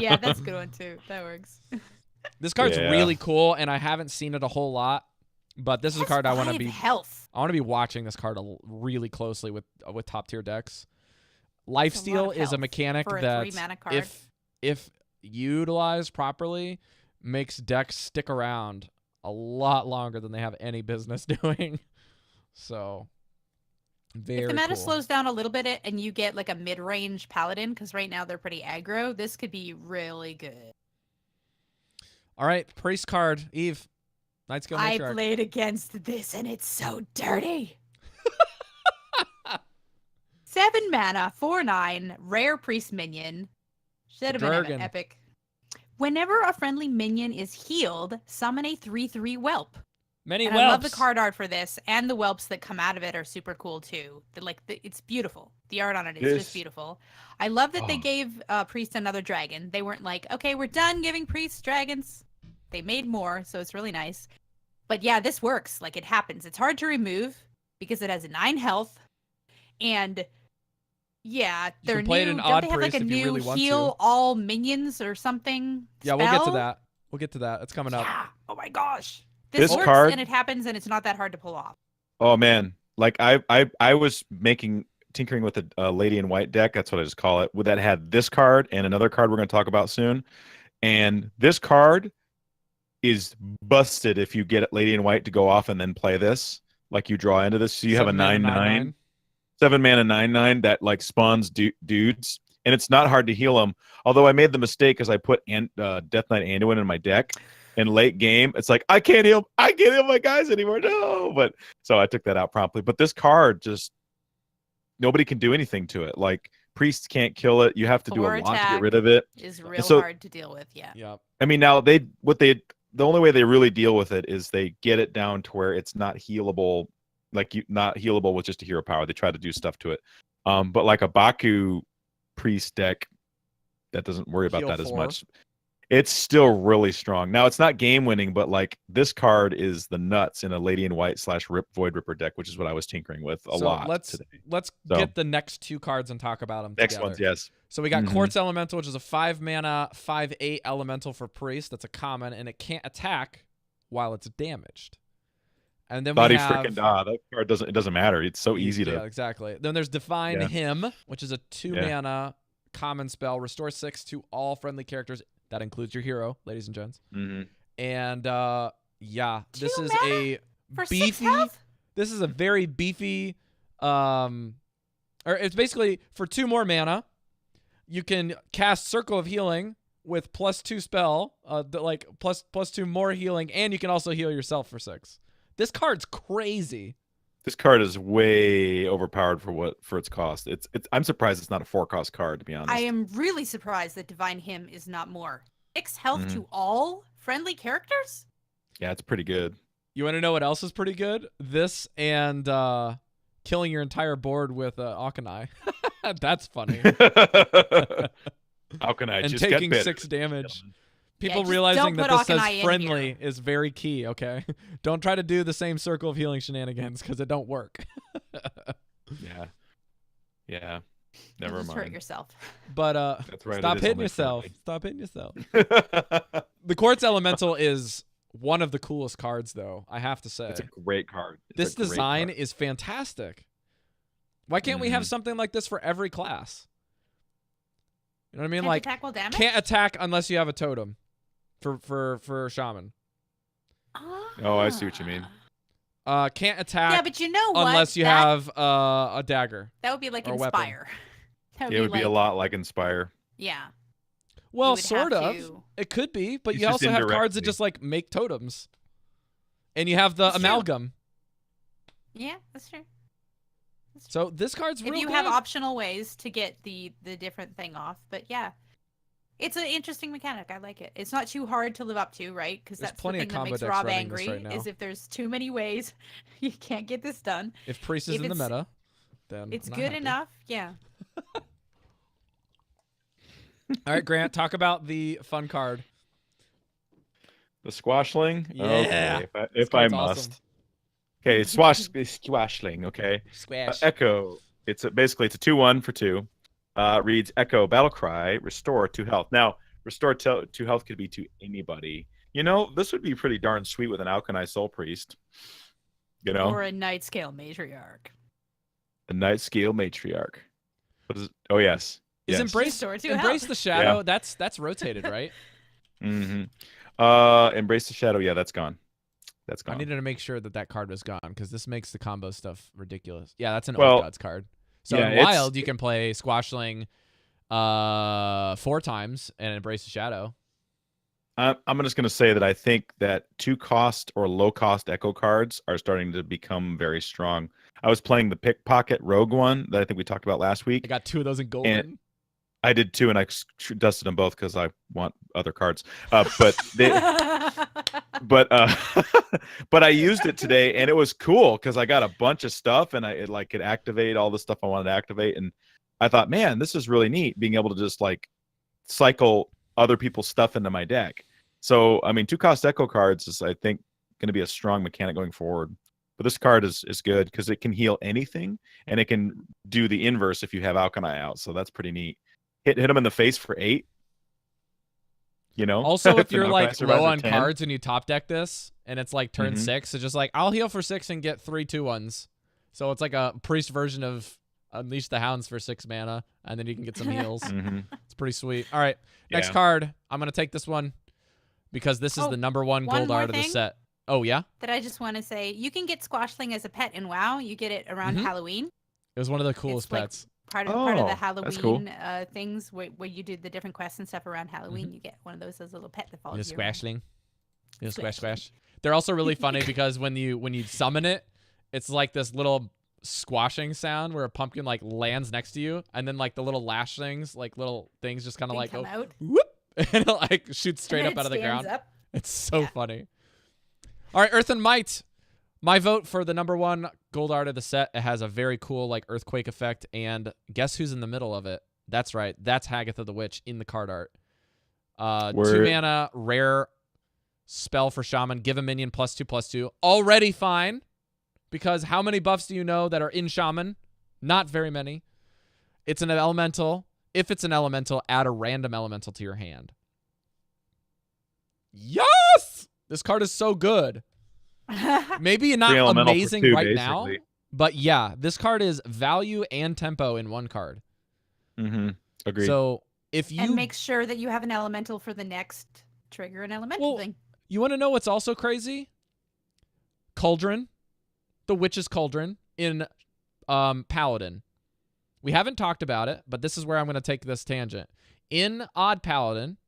Yeah, that's a good one too. That works. This card's Yeah. really cool, and I haven't seen it a whole lot. But this is a Has card I want to 5 be. health. I want to be watching this card really closely with top tier decks. It's a lot Lifesteal of is a health mechanic for a that 3 mana card. if utilized properly makes decks stick around a lot longer than they have any business doing. So, very If the meta cool. slows down a little bit and you get like a mid-range paladin, because right now they're pretty aggro, this could be really good. All right, priest card, Eve. Night Skill I Matriarch. played against this and it's so dirty. 7 mana, 4/9, rare priest minion. Should have been Worgen. an epic. Whenever a friendly minion is healed, summon a 3/3 whelp. Many And whelps. I love the card art for this, and the whelps that come out of it are super cool too. It's beautiful. The art on it is just beautiful. I love that they gave Priest another dragon. They weren't like, okay, we're done giving Priests dragons. They made more, so it's really nice. But yeah, this works. Like, it happens. It's hard to remove because it has 9 health, and yeah, they're can play it new. in Don't Odd they have like a Priest if you new really want heal to. all minions or something? Yeah, we'll get to spell? that. We'll get to that. It's coming up. Yeah. Oh my gosh. This This works card- and it happens and it's not that hard to pull off. Oh man, like I was tinkering with a lady in white deck. That's what I just call it. That had this card and another card we're going to talk about soon. And this card is busted if you get lady in white to go off and then play this. Like, you draw into this, so you have a 9/9, 7 mana 9/9 that like spawns dudes, and it's not hard to heal them. Although I made the mistake because I put Death Knight Anduin in my deck. In late game, it's like I can't heal my guys anymore. No, but so I took that out promptly. But this card just nobody can do anything to it. Like, priests can't kill it. You have to do a 4 lot to attack get rid of it. Is real So- hard to deal with, yeah. Yep. I mean, now the only way they really deal with it is they get it down to where it's not healable, not healable with just a hero power. They try to do stuff to it. But like a Baku priest deck that doesn't worry about Heal that as 4. much. It's still really strong. Now, it's not game winning, but like, this card is the nuts in a Lady in White / Void Ripper deck, which is what I was tinkering with a lot today. Let's So- get the next 2 cards and talk about them Next together. ones, yes. So we got Mhm. Quartz Elemental, which is a 5 mana, 5/8 elemental for priest. That's a common, and it can't attack while it's damaged. And then Body we have freaking that card doesn't matter. It's so easy to. Yeah, exactly. Then there's Divine Yeah. Hymn, which is a 2 Yeah. mana common spell. Restore 6 to all friendly characters. That includes your hero, ladies and gents. Mhm. And yeah, this 2 is mana a For 6 beefy. health? This is a very beefy. Or it's basically for 2 more mana, you can cast Circle of Healing with +2 spell, like plus 2 more healing, and you can also heal yourself for 6. This card's crazy. This card is way overpowered for its cost. I'm surprised it's not a 4-cost card, to be honest. I am really surprised that Divine Hymn is not more. 6 health Mhm. to all friendly characters? Yeah, it's pretty good. You want to know what else is pretty good? This and killing your entire board with Akanai. That's funny. How can I And just taking get bit? 6 damage. People just realizing don't that put this says Akanai in friendly here. is very key, okay? Don't try to do the same Circle of Healing shenanigans because it don't work. Yeah. Yeah. You'll Never just hurt mind. yourself. But That's right. stop it is hitting only yourself. friendly. Stop hitting yourself. The Quartz Elemental is one of the coolest cards, though, I have to say. It's a great card. It's This a great design card. is fantastic. Why can't we have Mhm. something like this for every class? You know what I mean? Can't Like, attack while damaged? can't attack unless you have a totem for shaman. Oh, I see what you mean. Can't attack Yeah, but you know what? unless you have a dagger. That would be like or a weapon. Inspire. That It would be a like- lot like Inspire. Yeah. Well, would have sort of. to- It could be, but It's you just also have cards that indirectly. just like make totems. And you have the That's true. amalgam. Yeah, that's true. So this card's If real you good. have optional ways to get the different thing off, but yeah. It's an interesting mechanic. I like it. It's not too hard to live up to, right? Because There's that's the plenty of thing that combo makes decks Rob running this angry. right now. Is if there's too many ways, you can't get this done. If priest is if in the it's- meta, then It's I'm not good happy. enough. Yeah. All right, Grant, talk about the fun card. The Squashling? Yeah. Okay, This if I card's must. awesome. Okay, Squashling, okay. Squash. Echo. Basically it's a 2/1 for 2. Reads Echo Battlecry, restore 2 health. Now, restore 2 health could be to anybody. You know, this would be pretty darn sweet with an Alkanai Soul Priest. You know? Or a Night Scale Matriarch. A Night Scale Matriarch. What is it? Oh, yes. Is yes. embrace Restore 2 embrace health. the shadow? That's rotated, right? Mm-hmm. Embrace the Shadow. Yeah, that's gone. That's I gone. needed to make sure that card was gone because this makes the combo stuff ridiculous. Yeah, that's an Old Well, Gods card. So yeah, in Wild, you can play Squashling 4 times and Embrace the Shadow. I'm just going to say that I think that 2-cost or low-cost Echo cards are starting to become very strong. I was playing the Pickpocket Rogue one that I think we talked about last I week. got 2 of those in Golden. I did too, and I dusted them both because I want other cards. But but I used it today, and it was cool because I got a bunch of stuff, and it could activate all the stuff I wanted to activate, and I thought, man, this is really neat, being able to just like cycle other people's stuff into my deck. So I mean, 2-cost Echo cards is, I think, going to be a strong mechanic going forward. But this card is good because it can heal anything, and it can do the inverse if you have Alkani out. So that's pretty neat. Hit him in the face for 8. You know. Also, if an you're Alkani like Survivor low on 10. cards and you top deck this, and it's like turn Mhm. 6, it's just like I'll heal for 6 and get 3 2-1s. So it's like a priest version of Unleash the Hounds for 6 mana, and then you can get some heals. Mhm. It's pretty sweet. All right, next Yeah. card. I'm gonna take this one because this is Oh, the #1 one gold more art of the thing? set. Oh yeah, That I just want to say, you can get Squashling as a pet in WoW. You get it around Mhm. Halloween. it was one of the coolest like pets. Part of Oh, the that's cool. Halloween things where you do the different quests and stuff around Halloween. You get one of those as a little pet that You know, follows you around. Squashling. You know, squash, Squashling. squash. They're also really funny because when you summon it, it's like this little squashing sound where a pumpkin like lands next to you, and then like the little lash things, like little things, just kind of They like come go out. whoop, and it like shoots straight and up out of the stands ground. up. It's so Yeah. funny. All right, Earth and Might. My vote for the #1 gold art of the set. It has a very cool like earthquake effect, and guess who's in the middle of it? That's right. That's Hagatha the Witch in the card art. 2 mana rare spell for Shaman. Give a minion +2/+2. Already fine, because how many buffs do you know that are in Shaman? Not very many. It's an elemental. If it's an elemental, add a random elemental to your hand. Yes! This card is so good. Maybe not Free elemental for amazing 2, right now, basically. but yeah, this card is value and tempo in one card. Agreed. So if you And make sure that you have an elemental for the next trigger and elemental thing. You want to know what's also crazy? Cauldron, the Witch's Cauldron in Paladin. We haven't talked about it, but this is where I'm going to take this tangent. In Odd Paladin,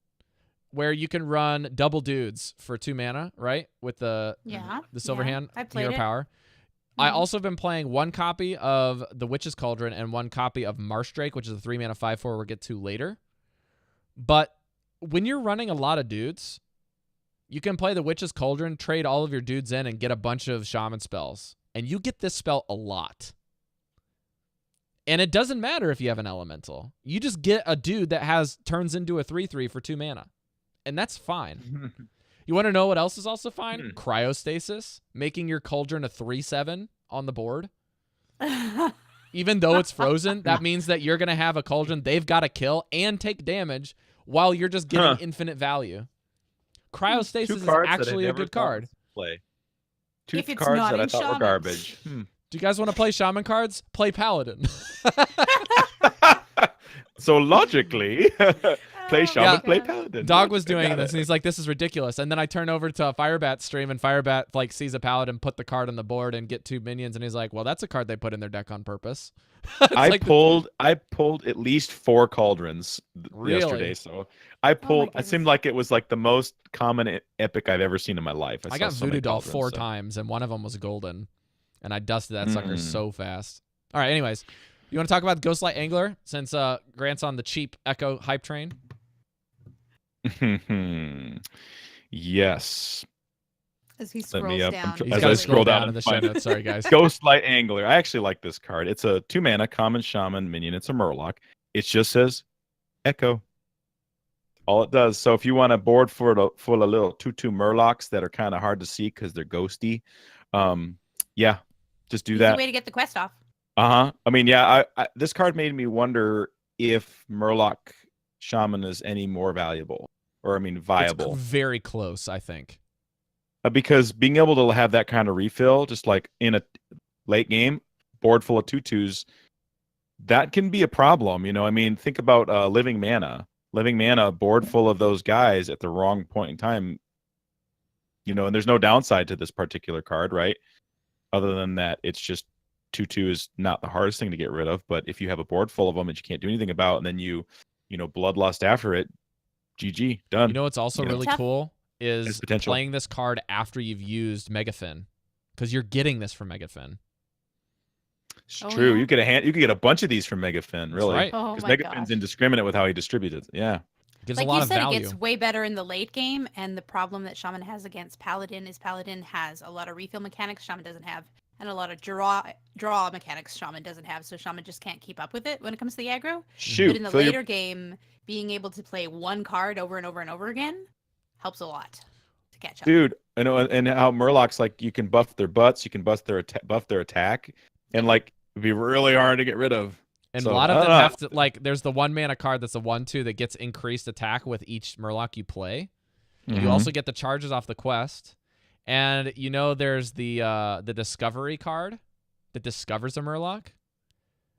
where you can run double dudes for 2 mana, right? With the silver hand I played hero it. power. I also have been playing 1 copy of the Witch's Cauldron and 1 copy of Marshdrake, which is a 3 mana 5/4 we'll get to later. But when you're running a lot of dudes, you can play the Witch's Cauldron, trade all of your dudes in, and get a bunch of shaman spells. And you get this spell a lot. And it doesn't matter if you have an elemental. You just get a dude that turns into a 3/3 for 2 mana. And that's fine. You want to know what else is also fine? Cryostasis, making your Cauldron a 3/7 on the board. Even though it's frozen, that means that you're going to have a Cauldron they've got to kill and take damage while you're just getting infinite value. Cryostasis is actually a good card. Play. If it's cards not that I in thought were Shaman. garbage. Do you guys want to play Shaman cards? Play Paladin. So logically, play Shaman, Yeah. play Paladin. Dog was I doing got this, and he's like, this is ridiculous. And then I turn over to a Firebat stream, and Firebat like sees a Paladin put the card on the board and get 2 minions, and he's like, well, that's a card they put in their deck on purpose. I pulled at least 4 cauldrons Really? yesterday. So I pulled. It goodness. seemed like it was like the most common epic I've ever seen in my life. I saw got so Voodoo many Doll cauldrons, 4 so- times, and one of them was golden. And I dusted that sucker so fast. All right, anyways. You want to talk about Ghostlight Angler, since Grant's on the cheap Echo hype train? Yes. As he Let me scrolls up. down. He's As got I to scroll scroll down down in and the show find- notes. Sorry, guys. Ghostlight Angler. I actually like this card. It's a 2 mana common shaman minion. It's a Murloc. It just says Echo. All it does. So if you want a board full of little 2/2 Murlocs that are kind of hard to see because they're ghosty, yeah, just do Easy that. way to get the quest off. I mean, yeah, this card made me wonder if Murloc Shaman is any more valuable, or I mean, viable. It's very close, I think. Because being able to have that kind of refill, just like in a late game, board full of 2/2s, that can be a problem. You know, I mean, think about Living Mana. Living Mana, board full of those guys at the wrong point in time And there's no downside to this particular card, right? Other than that, it's just 2/2 is not the hardest thing to get rid of. But if you have a board full of them that you can't do anything about, and then you bloodlust after it, GG, done. You know what's also really Tough. cool is There's potential. playing this card after you've used Megafin, because you're getting this from Megafin. It's Oh, true. yeah. You could get a bunch of these from Megafin, really. right. Oh Because my Megafin's gosh. indiscriminate with how he distributes it. Yeah. Gives Like a lot you of said, value. it gets way better in the late game, and the problem that Shaman has against Paladin is Paladin has a lot of refill mechanics Shaman doesn't have, and a lot of draw mechanics Shaman doesn't have, so Shaman just can't keep up with it when it comes to the aggro. Shoot. But in the fill your- later game, being able to play one card over and over and over again helps a lot to catch up. Dude, and how Murloc's like you can buff their butts, you can buff their attack, and like it'd be really hard to get rid of. And So, a lot of I them don't know. have to, like, there's the 1-mana card that's a 1/2 that gets increased attack with each Murloc you play. Mhm. You also get the charges off the quest. And there's the discovery card that discovers a Murloc.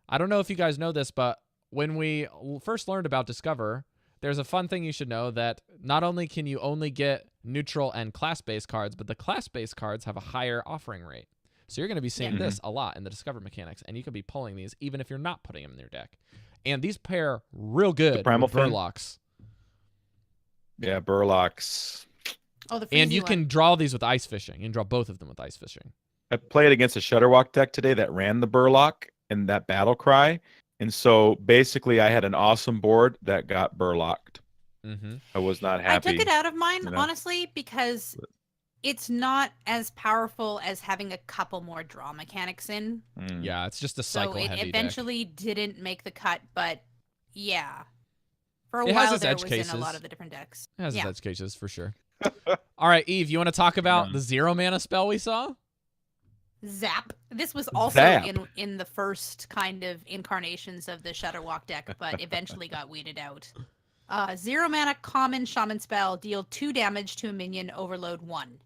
I don't know if you guys know this, but when we first learned about Discover, there's a fun thing you should know, that not only can you only get neutral and class-based cards, but the class-based cards have a higher offering rate. So you're going to be seeing Yeah. this a lot in the Discover mechanics, and you can be pulling these even if you're not putting them in your deck. And these pair real good Primal with Fin? Murlocs. Yeah, Burlocks. Oh, the And freezy you one. can draw these with Ice Fishing. You can draw both of them with Ice Fishing. I played against a Shutterwalk deck today that ran the Burlock and that Battle Cry. And so basically I had an awesome board that got Burlocked. Mm-hmm. I was not I happy. took it out of mine, you know? honestly, because it's not as powerful as having a couple more draw mechanics in. Mm. Yeah, it's just a So cycle it heavy deck. eventually didn't make the cut, but yeah. For a It has while its there edge was in a cases. lot of the different decks. It has yeah. its edge cases for sure. All right, Eve, you want to talk about Yeah. the 0-mana spell we saw? Zap. This was also Zap. in the first kind of incarnations of the Shutterwalk deck, but eventually got weeded out. 0 mana common shaman spell, deal 2 damage to a minion, overload 1.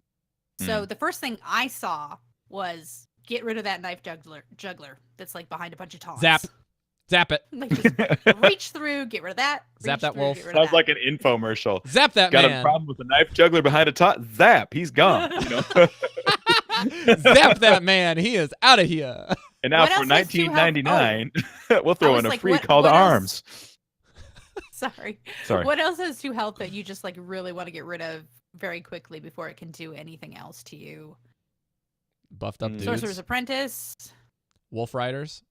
So the first thing I saw was get rid of that knife juggler that's like behind a bunch of taunts. Zap it. Like just reach through, get rid of that. Zap reach that through, wolf. get rid of Sounds that. like an infomercial. Zap that Got man. a problem with the knife juggler behind a top? Zap, he's gone. Zap that man. He is out of here. And now What for else has to help- $19.99, we'll throw was in a like, free what- call to what else? arms. Sorry. Sorry. What else has to help that you just like really want to get rid of very quickly before it can do anything else to you? Buffed up dudes. Sorcerer's Apprentice. Wolf Riders.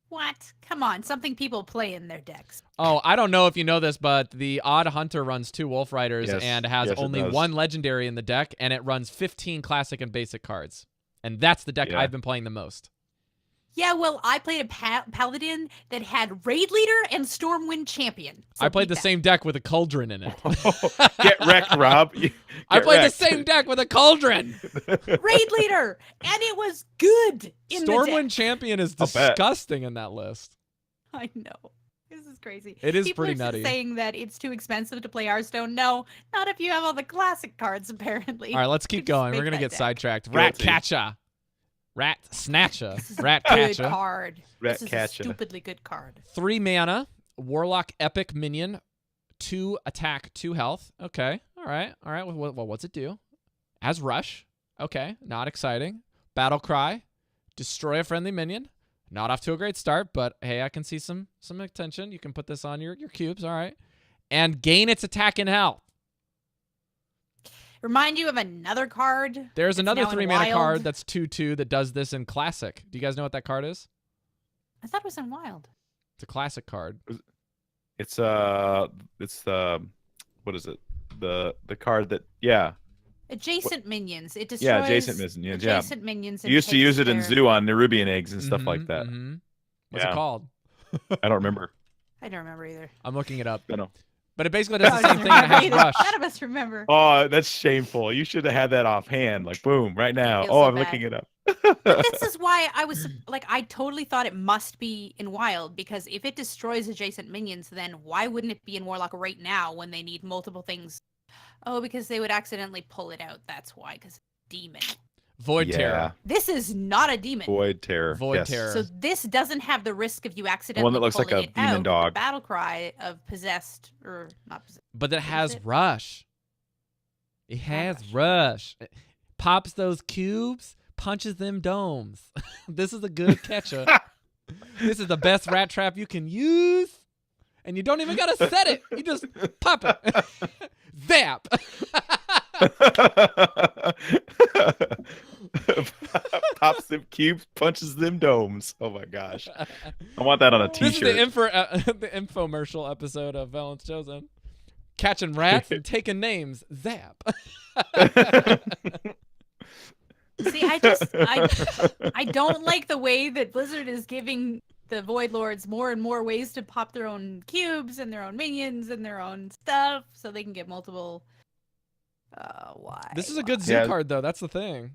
What? Come on, something people play in their decks. Oh, I don't know if you know this, but the Odd Hunter runs 2 Wolf Riders Yes. and has Yes, it only does. 1 legendary in the deck, and it runs 15 classic and basic cards. And that's the deck Yeah. I've been playing the most. Yeah, well, I played a paladin that had Raid Leader and Stormwind Champion. So I played beat the that. same deck with a Cauldron in it. Get wrecked, Rob. I played wrecked. the same deck with a Cauldron. Raid Leader, and it was good in the Stormwind deck. Champion is I'll bet. disgusting in that list. I know. This is crazy. It is People pretty are nutty. saying that it's too expensive to play Hearthstone. No, not if you have all the classic cards, apparently. All right, let's keep Just going. make We're going to that get deck. sidetracked. Rat Guilty. Catcher. Rat Snatcher. This is a Rat good Catcher. card. Rat This is Catcher. a stupidly good card. 3 mana. Warlock Epic Minion. 2 attack, 2 health. Okay. All right. Well, what's it do? As Rush. Okay. Not exciting. Battle Cry. Destroy a friendly minion. Not off to a great start, but hey, I can see some attention. You can put this on your cubes. All right. And gain its attack and health. Remind you of another card. There's that's another now in 3 mana Wild. card that's 2/2 that does this in Classic. Do you guys know what that card is? I thought it was in Wild. It's a Classic card. It's what is it? The card that Adjacent minions. It destroys Yeah, adjacent minions, yeah. adjacent minions. you and used to takes use it in their- Zoo on Nerubian eggs and stuff like Mhm, that. mhm. What's it Yeah. called? I don't remember. I don't remember either. I'm looking it up. I don't know. But it basically does the I same don't thing. It remember has either. Rush. None of us remember. Oh, that's shameful. You should have had that offhand. Like, boom, right now. Feels Oh, so I'm bad. looking it up. But this is why I was like, I totally thought it must be in Wild, because if it destroys adjacent minions, then why wouldn't it be in Warlock right now when they need multiple things? Oh, because they would accidentally pull it out. That's why, because demon. Void Yeah. Terror. This is not a demon. Void Terror. Void yes. Terror. So this doesn't have the risk of you accidentally that looks like pulling a it demon out with the dog. battle cry of possessed or not possessed. But it has it? Rush. It has rush. It pops those cubes, punches them domes. This is a good catcher. This is the best rat trap you can use. And you don't even got to set it. You just pop it. Zap. Pops them cubes, punches them domes. Oh my gosh. I want that on a This is t-shirt. the infomercial episode of Velen's Chosen. Catching rats and taking names. Zap. See, I don't like the way that Blizzard is giving the Void Lords more and more ways to pop their own cubes and their own minions and their own stuff, so they can get multiple. Why? This is a good zoo card, though. That's the thing.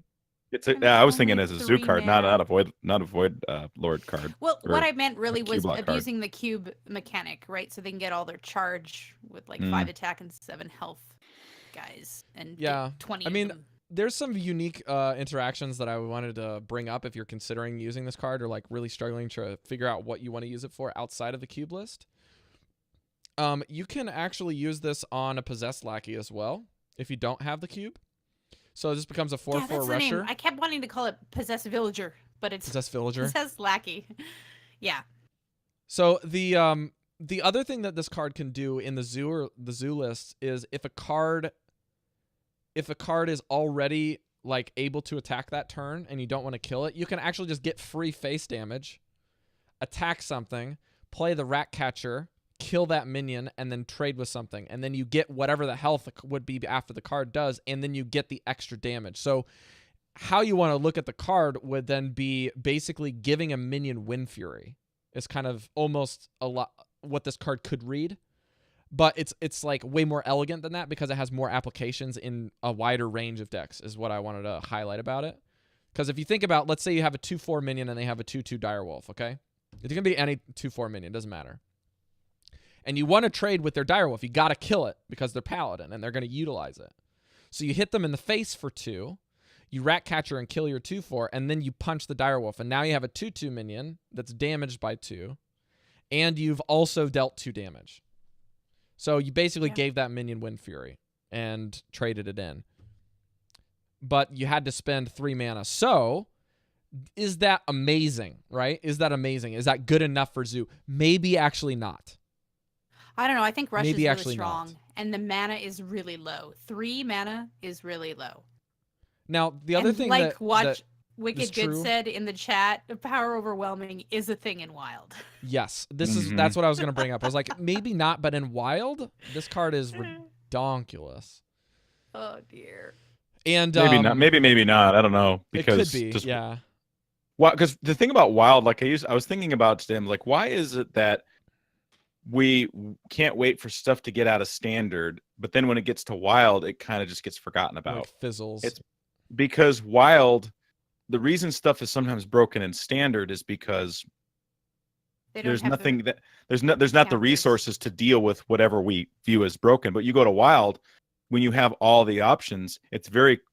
I was thinking as a zoo three card, mana. not a void Lord card. Well, or what I meant really a was cube lock card. abusing the cube mechanic, right? So they can get all their charge with like 5 attack and 7 health guys, and Yeah. get 20. I of mean, them. there's some unique interactions that I wanted to bring up if you're considering using this card or like really struggling to figure out what you want to use it for outside of the cube list. You can actually use this on a possessed lackey as well if you don't have the cube. So this becomes a 4/4 that's the rusher. name. I kept wanting to call it Possessed Villager, but it's Possessed villager. Possessed Lackey. Yeah. So the other thing that this card can do in the zoo list is if a card is already like able to attack that turn and you don't want to kill it, you can actually just get free face damage, attack something, play the rat catcher, kill that minion, and then trade with something. And then you get whatever the health would be after the card does, and then you get the extra damage. So how you want to look at the card would then be basically giving a minion Wind Fury. It's kind of almost a lot what this card could read. But it's like way more elegant than that because it has more applications in a wider range of decks is what I wanted to highlight about it. Because if you think about, let's say you have a 2/4 minion and they have a 2/2 Direwolf, okay? It can be any 2/4 minion, doesn't matter. And you want to trade with their Direwolf. You got to kill it because they're Paladin and they're going to utilize it. So you hit them in the face for 2. You rat catcher and kill your 2/4, and then you punch the Direwolf. And now you have a 2/2 minion that's damaged by 2. And you've also dealt 2 damage. So you basically gave that minion Wind Fury and traded it in. But you had to spend 3 mana. So is that amazing, right? Is that amazing? Is that good enough for Zoo? Maybe actually not. I don't know. I think Rush Maybe is really actually strong, not. and the mana is really low. 3 mana is really low. Now, the other and thing like that Wicked is Good true. said in the chat, power overwhelming is a thing in Wild. Yes, that's what I was going to bring up. I was like, maybe not, but in Wild, this card is redonkulous. Oh dear. And Maybe not. Maybe not. I don't know. Because it could be, yeah. Well, because the thing about Wild, like I was thinking about them, like why is it that we can't wait for stuff to get out of Standard, but then when it gets to Wild, it kind of just gets forgotten about. Like fizzles. It's because Wild, the reason stuff is sometimes broken in Standard is because there's nothing there's not the counters. resources to deal with whatever we view as broken. But you go to Wild, when you have all the options,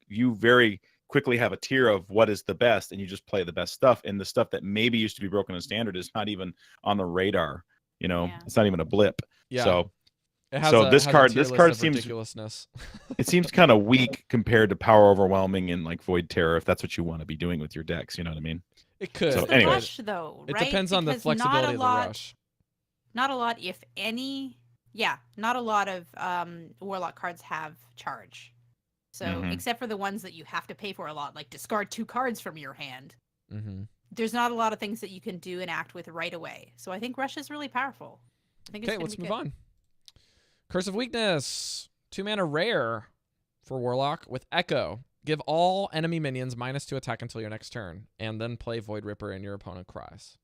you very quickly have a tier of what is the best, and you just play the best stuff. And the stuff that maybe used to be broken in Standard is not even on the radar. It's not even a blip. Yeah. So It has this has card tier this list card of seems ridiculousness. it seems kind of weak compared to Power Overwhelming and like Void Terror, if that's what you want to be doing with your decks. You know what I mean? It could. So It's the anyway. rush, though, It right? depends on the Because flexibility of the rush. Not a lot, if any. Yeah, not a lot of Warlock cards have charge. So, Mhm. except for the ones that you have to pay for a lot, like discard 2 cards from your hand, Mm-hmm. there's not a lot of things that you can do and act with right away. So I think Rush is really powerful. I think it's Okay, gonna let's be move good. on. Curse of Weakness. 2 mana rare for Warlock with Echo. Give all enemy minions -2 attack until your next turn, and then play Void Ripper and your opponent cries.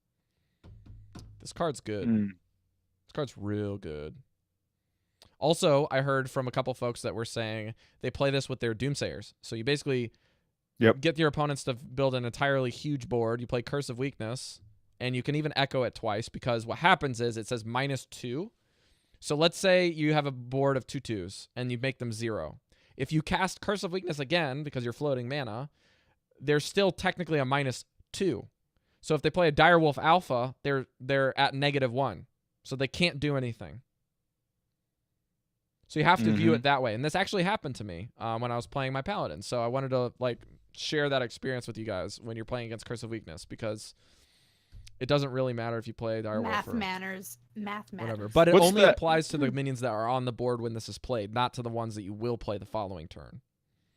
This card's good. This card's real good. Also, I heard from a couple folks that were saying they play this with their Doomsayers. So you basically get your opponents to build an entirely huge board. You play Curse of Weakness, and you can even echo it twice because what happens is it says -2. So let's say you have a board of 2/2s, and you make them 0. If you cast Curse of Weakness again, because you're floating mana, there's still technically a -2. So if they play a Direwolf Alpha, they're at -1. So they can't do anything. So you have to view it that way. And this actually happened to me when I was playing my paladin. So I wanted to like share that experience with you guys when you're playing against Curse of Weakness, because it doesn't really matter if you play Direwolf Math or matters. whatever. But it What's only that? applies to the minions that are on the board when this is played, not to the ones that you will play the following turn.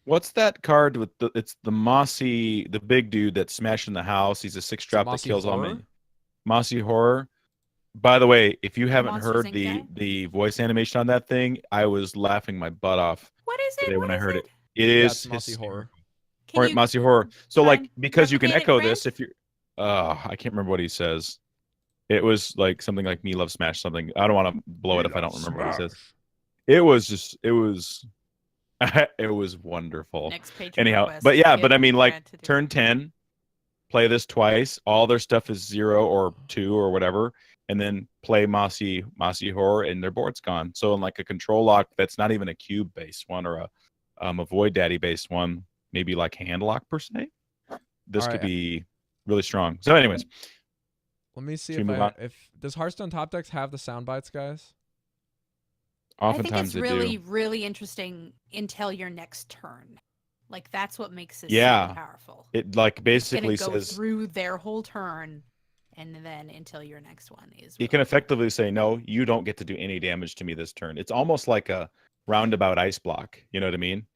What's that card with it's the mossy, the big dude that's smashing the house? He's a 6-drop that Mossy kills all Horror? men. Mossy Horror. By the way, if you haven't Monsters, heard Inc. the guy? the voice animation on that thing, I was laughing my butt off What is it? today when What I is heard it? it. It Yeah, is it's Mossy Horror. Can Or you Mossy Horror. So try like and because you can replicate it, echo Brent? this if you're I can't remember what he says. It was like something like "Me Love Smash" something. I don't want to blow it if I don't remember what he says. It was it was wonderful. Next Patreon Anyhow, request, but yeah, get but I mean, like Brad to do it. turn 10, play this twice. All their stuff is 0 or 2 or whatever, and then play Mossy Horror, and their board's gone. So in like a control lock that's not even a cube based one or a Void Daddy based one, maybe like hand lock per se. This All could right. be really strong. So, anyways, Let me see Should we if move on? if does Hearthstone top decks have the sound bites, guys? I think oftentimes it's they really, do. really interesting until your next turn. Like that's what makes this Yeah. so powerful. It like It's basically gonna go says through their whole turn, and then until your next one is. he really can cool. effectively say, "No, you don't get to do any damage to me this turn." It's almost like a roundabout ice block. You know what I mean?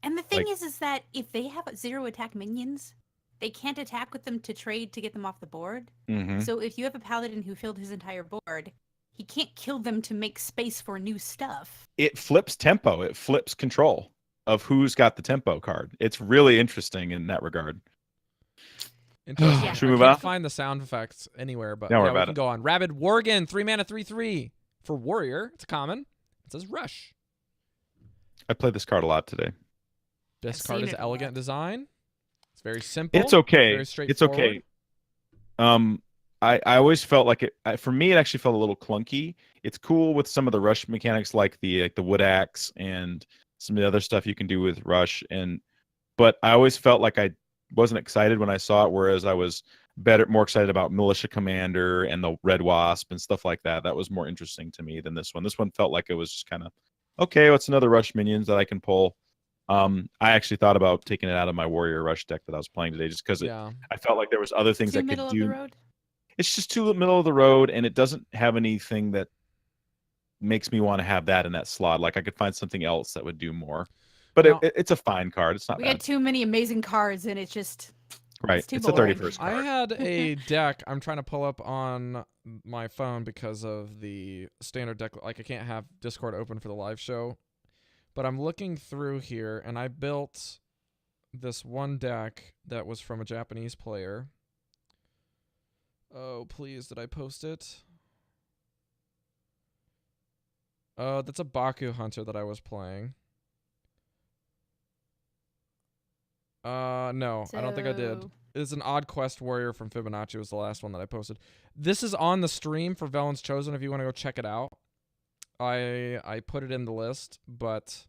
And the thing like- is that if they have 0 attack minions, they can't attack with them to trade to get them off the board. Mm-hmm. So if you have a paladin who filled his entire board, he can't kill them to make space for new stuff. It flips tempo. It flips control of who's got the tempo card. It's really interesting in that regard. Interesting. Yeah. Should we move I can't on? find the sound effects anywhere, but Don't worry yeah, we about can it. go on. Rabid Worgen, 3-mana, 3/3 for warrior. It's common. It says rush. I played this card a lot today. This I've card seen is it a elegant lot. design. It's very simple. It's okay. Very It's straightforward. okay. I always felt like it. For me, it actually felt a little clunky. It's cool with some of the rush mechanics, like the wood axe and some of the other stuff you can do with rush. But I always felt like I wasn't excited when I saw it, whereas I was more excited about Militia Commander and the Red Wasp and stuff like that. That was more interesting to me than this one. This one felt like it was just kind of okay. What's another rush minions that I can pull? I actually thought about taking it out of my Warrior Rush deck that I was playing today, just because Yeah. I felt like there was other things Too I could middle of do. the road. It's just too middle of the road, and it doesn't have anything that makes me want to have that in that slot. Like I could find something else that would do more. But Now- it's a fine card. It's not We bad. got too many amazing cards, and it's just Right. too It's a boring. 31st I card. had a deck I'm trying to pull up on my phone because of the standard deck. Like, I can't have Discord open for the live show. But I'm looking through here, and I built this one deck that was from a Japanese player. Oh, please, did I post it? That's a Baku Hunter that I was playing. No, I don't think I did. So- It's an Odd Quest Warrior from Fibonacci was the last one that I posted. This is on the stream for Velen's Chosen if you want to go check it out. I put it in the list, but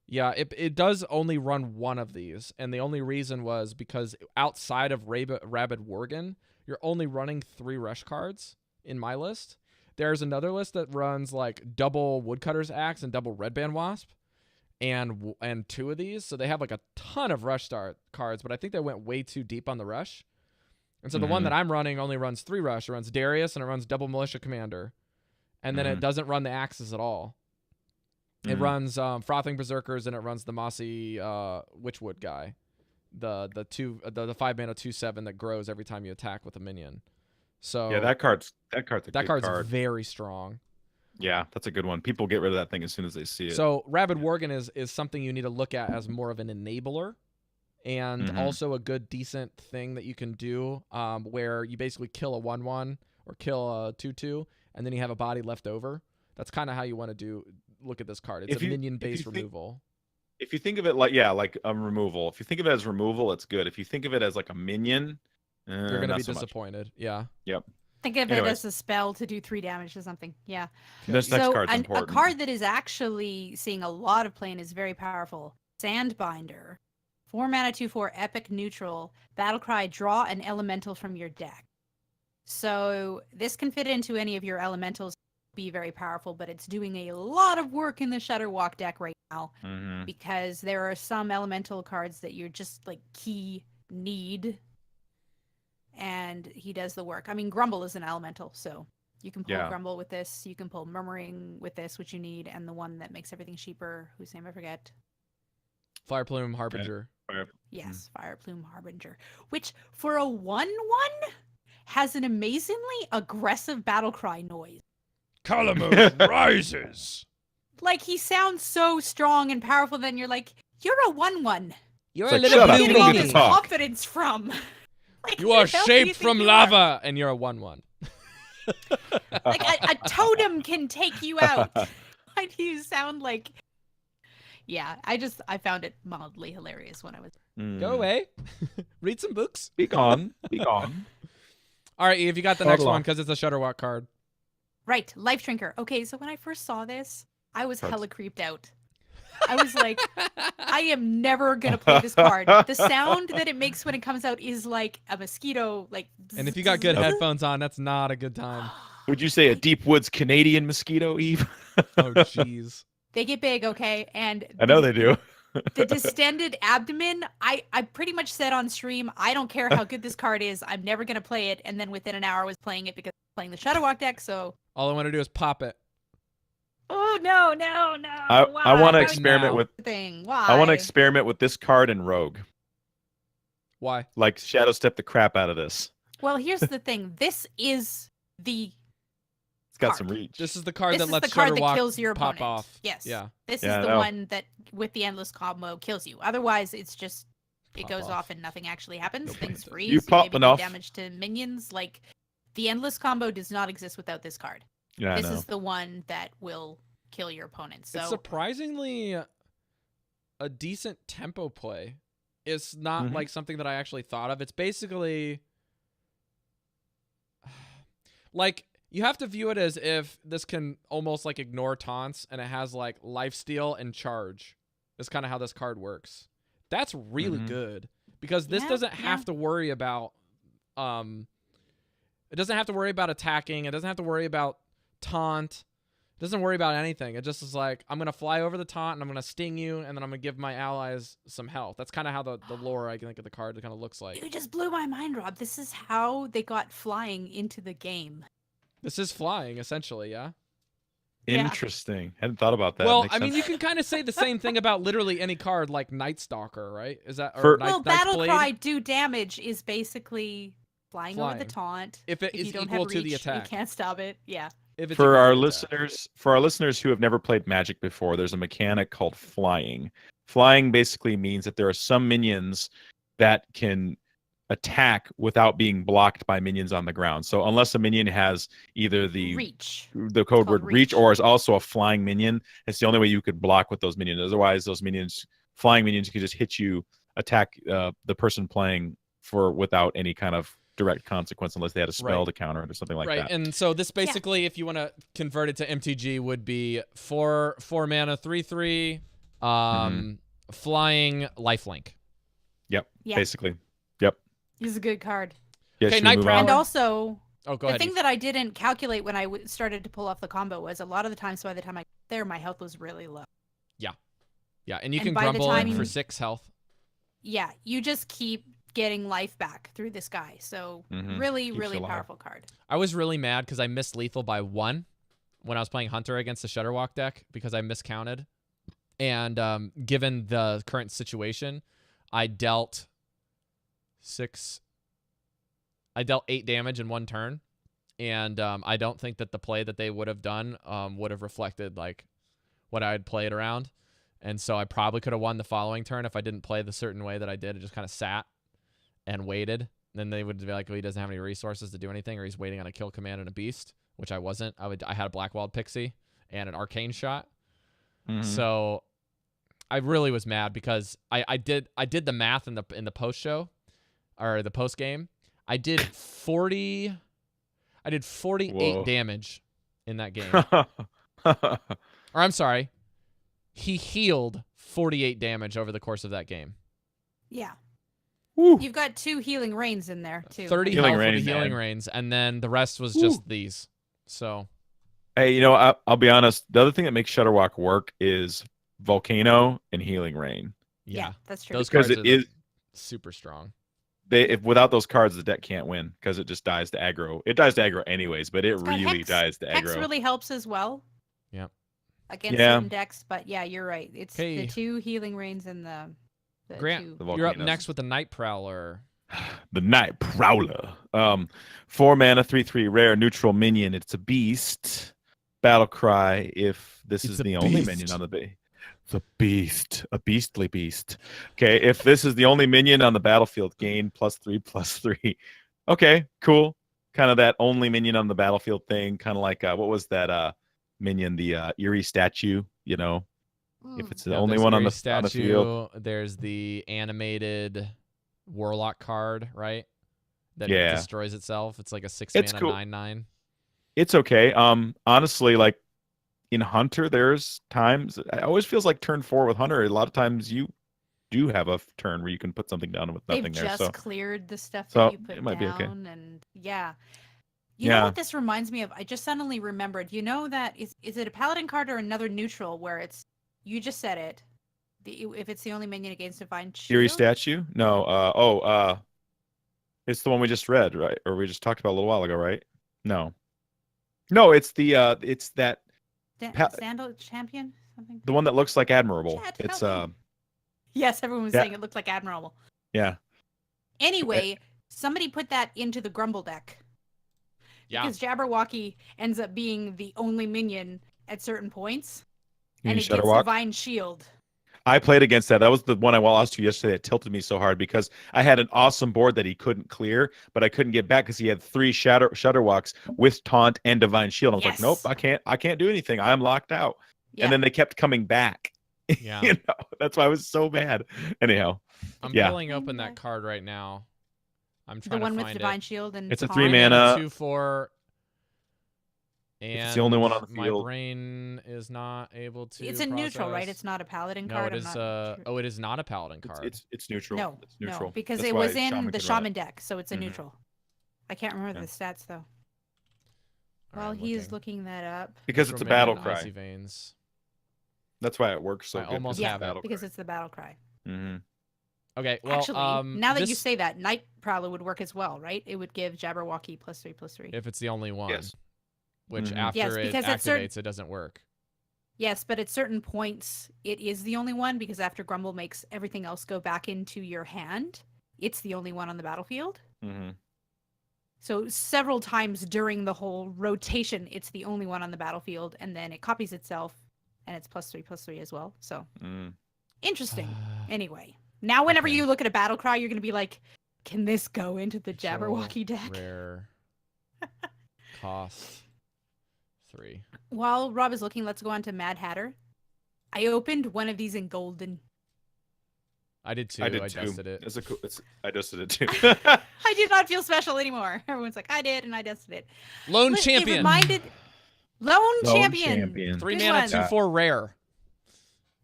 yeah, it does only run one of these, and the only reason was because outside of Rabid Worgen, you're only running 3 rush cards in my list. There's another list that runs like double Woodcutter's Axe and double Red Band Wasp, and 2 of these, so they have like a ton of rush start cards, but I think they went way too deep on the rush. And so the one that I'm running only runs 3 rush. It runs Darius and it runs double Militia Commander, and then it doesn't run the axes at all. It runs Frothing Berserkers, and it runs the Mossy Witchwood guy, the 5-mana 2/7 that grows every time you attack with a minion. So Yeah, that card's a that good card's card. very strong. Yeah, that's a good one. People get rid of that thing as soon as they see it. So Rabid Worgen is something you need to look at as more of an enabler, and also a good decent thing that you can do, where you basically kill a 1/1 or kill a 2/2, and then you have a body left over. That's kind of how you want to look at this card. It's a minion-based removal. If you think of it like removal. If you think of it as removal, it's good. If you think of it as like a minion, You're gonna not be so much. disappointed. Yeah. Yep. Think of it Anyways. as a spell to do 3 damage to something. Yeah. This next So card's a important. card that is actually seeing a lot of play and is very powerful. Sandbinder. 4-mana 2/4 epic neutral. Battlecry, draw an elemental from your deck. So this can fit into any of your elementals be very powerful, but it's doing a lot of work in the Shudderwock deck right now because there are some elemental cards that you're just like key need, and he does the work. I mean, Grumble is an elemental, so you can pull Grumble with this. You can pull Murmuring with this, which you need, and the one that makes everything cheaper, whose name I forget. Fireplume Harbinger. Yes, Fireplume Harbinger, which for a 1/1 has an amazingly aggressive battle cry noise. Calamose rises. Like, he sounds so strong and powerful, then you're like, you're a 1/1. You're It's a like, little shut up, Where you are you don't getting get all to this talk. confidence from? Like, You who are the hell do you shaped think from you are? lava, and you're a 1/1. Like, a totem can take you out. Why do you sound like... Yeah, I found it mildly hilarious when I was... Go away. Read some books. Be gone. Be gone. All right, Eve, you got the next one because it's a Shudderwock card. Right, Life Drinker. Okay, so when I first saw this, I was hella creeped out. I was like, I am never going to play this card. The sound that it makes when it comes out is like a mosquito. Like, And if you got good headphones on, that's not a good time. Would you say a deep woods Canadian mosquito, Eve? Oh, jeez. They get big, okay? And I know they do. the distended abdomen, I pretty much said on stream, I don't care how good this card is. I'm never going to play it. And then within an hour, I was playing it because I was playing the Shudderwock deck, so... All I want to do is pop it. Oh, no. I want to experiment now? with... Thing. Why? I want to experiment with this card in Rogue. Why? Like, shadow step the crap out of this. Well, here's the thing. This is the... It's got card. some reach. This is the card This that is lets the card that Shudderwock kills your pop opponent. off. Yes. Yeah. This Yeah, I is the know. one that, with the endless combo, kills you. Otherwise, it's just... It Pop goes off. off and nothing actually happens. No Things point. freeze. You pop maybe do enough. damage to minions. Like, the endless combo does not exist without this card. Yeah, I This know. is the one that will kill your opponent. So It's surprisingly a decent tempo play. It's not like something that I actually thought of. It's basically like you have to view it as if this can almost like ignore taunts and it has like lifesteal and charge. That's kind of how this card works. That's really good because this doesn't have to worry about it doesn't have to worry about attacking. It doesn't have to worry about taunt. It doesn't worry about anything. It just is like, I'm going to fly over the taunt and I'm going to sting you and then I'm going to give my allies some health. That's kind of how the lore, I think, of the card kind of looks like. you just blew my mind, Rob. This is how they got flying into the game. This is flying, essentially, yeah? Interesting. Hadn't thought about that. Well, Makes I mean, sense. you can kind of say the same thing about literally any card like Night Stalker, right? Is that For- or Well, Knight's Battle Blade? Cry do damage is basically flying over the Flying. taunt. If it is you don't equal have to the reach, attack. you can't stop it. Yeah. If it's For equal our to the attack. listeners who have never played Magic before, there's a mechanic called flying. Flying basically means that there are some minions that can attack without being blocked by minions on the ground. So unless a minion has either the Reach. the code word called reach reach. or is also a flying minion, it's the only way you could block with those minions. Otherwise, those minions, flying minions, could just hit you, attack the person playing for without any kind of direct consequence unless they had a spell Right. to counter it or something like right, that. and so this basically, if you want to convert it to MTG, would be 4 mana, 3/3, flying lifelink. Yep. Yeah. Basically. Yep. He's a good card. Yeah, Okay, should we Night move Prowler. on? And also, Oh, go the ahead. thing Eve. that I didn't calculate when I started to pull off the combo was a lot of the times by the time I got there, my health was really low. Yeah, and you and can by the grumble time in for you- 6 health. Yeah, you just keep getting life back through this guy. So really, Keeps really you alive. powerful card. I was really mad because I missed lethal by 1 when I was playing Hunter against the Shudderwock deck because I miscounted. And given the current situation, I dealt 8 damage in 1 turn. And I don't think that the play that they would have done would have reflected like what I had played around. And so I probably could have won the following turn if I didn't play the certain way that I did. It just kind of sat and waited. Then they would be like, well, he doesn't have any resources to do anything, or he's waiting on a kill command and a beast, which I wasn't. I had a Blackwald Pixie and an Arcane Shot. So I really was mad because I did the math in the post show or the post game. I did 48 Whoa. damage in that game. Or I'm sorry, he healed 48 damage over the course of that game. Yeah. Woo. You've got 2 healing rains in there, too. 30 Healing health with rains, the healing man. rains, and then the rest was just these. So Hey, I'll be honest. The other thing that makes Shudderwock work is Volcano and Healing Rain. Yeah, that's true. those Because cards are super strong. if without those cards, the deck can't win because it just dies to aggro. It dies to aggro anyways, but it It's got really Hex. dies to Hex aggro. really helps as well. Yep. Against Yeah. certain decks, but yeah, you're right. It's the Okay. 2 healing rains and the Grant, 2. you're up volcanoes. next with the Night Prowler. The Night Prowler. 4 mana, 3/3 rare neutral minion. It's a beast. Battle cry. If this It's is a the only beast. minion on the base. It's a beast. A beastly beast. Okay, if this is the only minion on the battlefield, gain +3/+3. Okay, cool. Kind of that only minion on the battlefield thing. Kind of like what was that minion? The eerie statue. If it's the Yeah, only there's one on Eerie the field. There's the animated Warlock card, right? That Yeah. destroys itself. It's like a 6 It's mana cool. 9/9. It's okay. Honestly, like in Hunter, there's times it always feels like turn 4 with Hunter. A lot of times you do have a turn where you can put something down with nothing They've there. just So cleared the stuff so that you put it might be okay. down, and yeah. You know Yeah. what this reminds me of? I just suddenly remembered. You know that is it a paladin card or another neutral where it's you just said it. If it's the only minion against divine shield. Eerie statue? No. It's the one we just read, right? Or we just talked about a little while ago, right? No. No, it's it's that Sandal champion something. the one that looks like Admirable. Chat, It's help me. Yes, everyone was yeah. saying it looked like admirable. Yeah. Anyway, somebody put that into the Grumble deck. Yeah. Because Jabberwocky ends up being the only minion at certain points. You And mean it gets Shudderwock? Divine Shield. I played against that. That was the one I lost to yesterday. It tilted me so hard because I had an awesome board that he couldn't clear, but I couldn't get back because he had 3 Shudderwocks with Taunt and Divine Shield. I was like, nope, I can't do anything. I'm locked out. Yeah. And then they kept coming back. Yeah. That's why I was so mad. Anyhow, I'm yeah. pulling open that card right now. I'm The trying one to with find Divine it. Shield and It's a Taunt. 3 mana. 2/4. It's the only one on the my field. brain is not able to. It's a neutral, right? process. It's not a paladin No, card. it is. I'm not sure. Oh, it is not a paladin card. It's neutral. No, it's neutral. no, because That's it why was in the could run Shaman it. deck, so it's a Mhm. neutral. I can't remember the stats though. While I'm he's looking that up. Because it's a battle cry. Icy Veins. That's why it works so I good. almost it's a have it. battle Because cry. it's the battle cry. Mm-hmm. Okay, well, Actually, now that you this- say that, Night Prowler would work as well, right? It would give Jabberwocky +3/+3. if it's the only one, Yes. which Mhm. after Yes, it because activates, at certain- it doesn't work. Yes, but at certain points, it is the only one because after Grumble makes everything else go back into your hand, it's the only one on the battlefield. Mm-hmm. So several times during the whole rotation, it's the only one on the battlefield, and then it copies itself, and it's +3/+3 as well. So interesting. Anyway, now whenever Okay. you look at a battle cry, you're gonna be like, "Can this go into the So Jabberwocky deck?" Rare. Cost 3. While Rob is looking, let's go on to Mad Hatter. I opened one of these in golden. I did too. I did I too. dusted it. I dusted it too. I did not feel special anymore. Everyone's like, I did, and I dusted it. Lone It Champion. reminded Lone Lone Champion. Champion. 3 Good mana, one. 2/4 rare.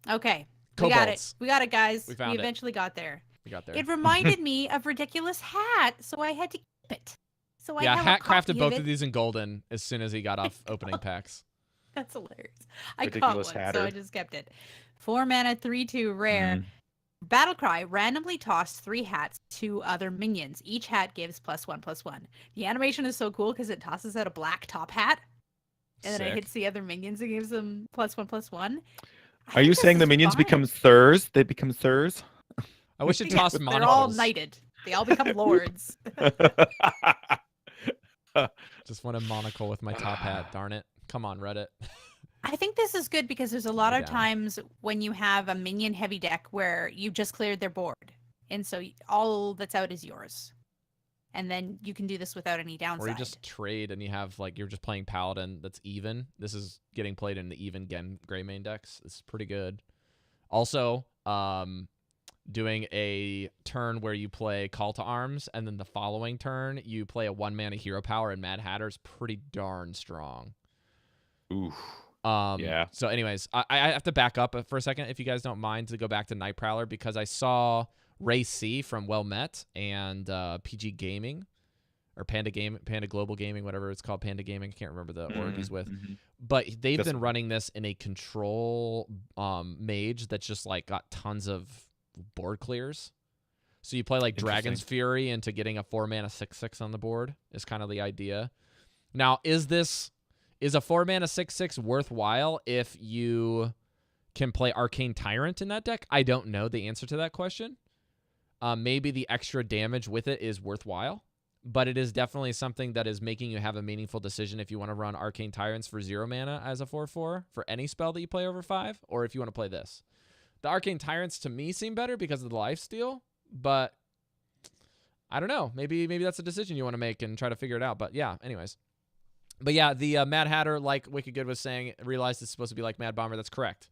Okay, we got it. Kobolds. We got it, guys. We found we it. eventually got there. We got there. It reminded me of Ridiculous Hat, so I had to keep it. So I Yeah, have Hat a crafted copy both of of it. these in golden as soon as he got off opening packs. That's hilarious. I caught Ridiculous one, so Hatter. I just kept it. 4 mana, 3/2 rare. Mhm. Battlecry, randomly toss 3 hats to other minions. Each hat gives +1/+1. The animation is so cool because it tosses out a black top hat, and then it Sick. hits the other minions and gives them +1/+1. Are you saying the minions become thurs? They become thurs? I wish it Yes, tossed they're all monocles. knighted. They all become lords. Just want a monocle with my top hat. Darn it. Come on, Reddit. I think this is good because there's a lot of Yeah. times when you have a minion heavy deck where you just cleared their board, and so all that's out is yours, and then you can do this without any downside. Or you just trade and you have like you're just playing Paladin that's even. This is getting played in the even gray main decks. It's pretty good. Also, doing a turn where you play Call to Arms and then the following turn you play a 1-mana hero power and Mad Hatter is pretty darn strong. Ooh. Yeah. So anyways, I have to back up for a second if you guys don't mind to go back to Night Prowler because I saw Ray C from Well Met and PG Gaming or Panda Global Gaming, whatever it's called, Panda Gaming. I can't remember the org he's with. But they've been running this in a control mage that's just like got tons of board clears. So you play like Dragon's Fury into getting a 4-mana 6/6 on the board is kind of the idea. Now, is a 4-mana 6/6 worthwhile if you can play Arcane Tyrant in that deck? I don't know the answer to that question. Maybe the extra damage with it is worthwhile, but it is definitely something that is making you have a meaningful decision if you want to run Arcane Tyrants for 0 mana as a 4/4 for any spell that you play over 5, or if you want to play this. The Arcane Tyrants to me seem better because of the lifesteal, but I don't know. Maybe that's a decision you want to make and try to figure it out. But yeah, anyways. But yeah, the Mad Hatter, like Wicked Good was saying, realized it's supposed to be like Mad Bomber. That's correct.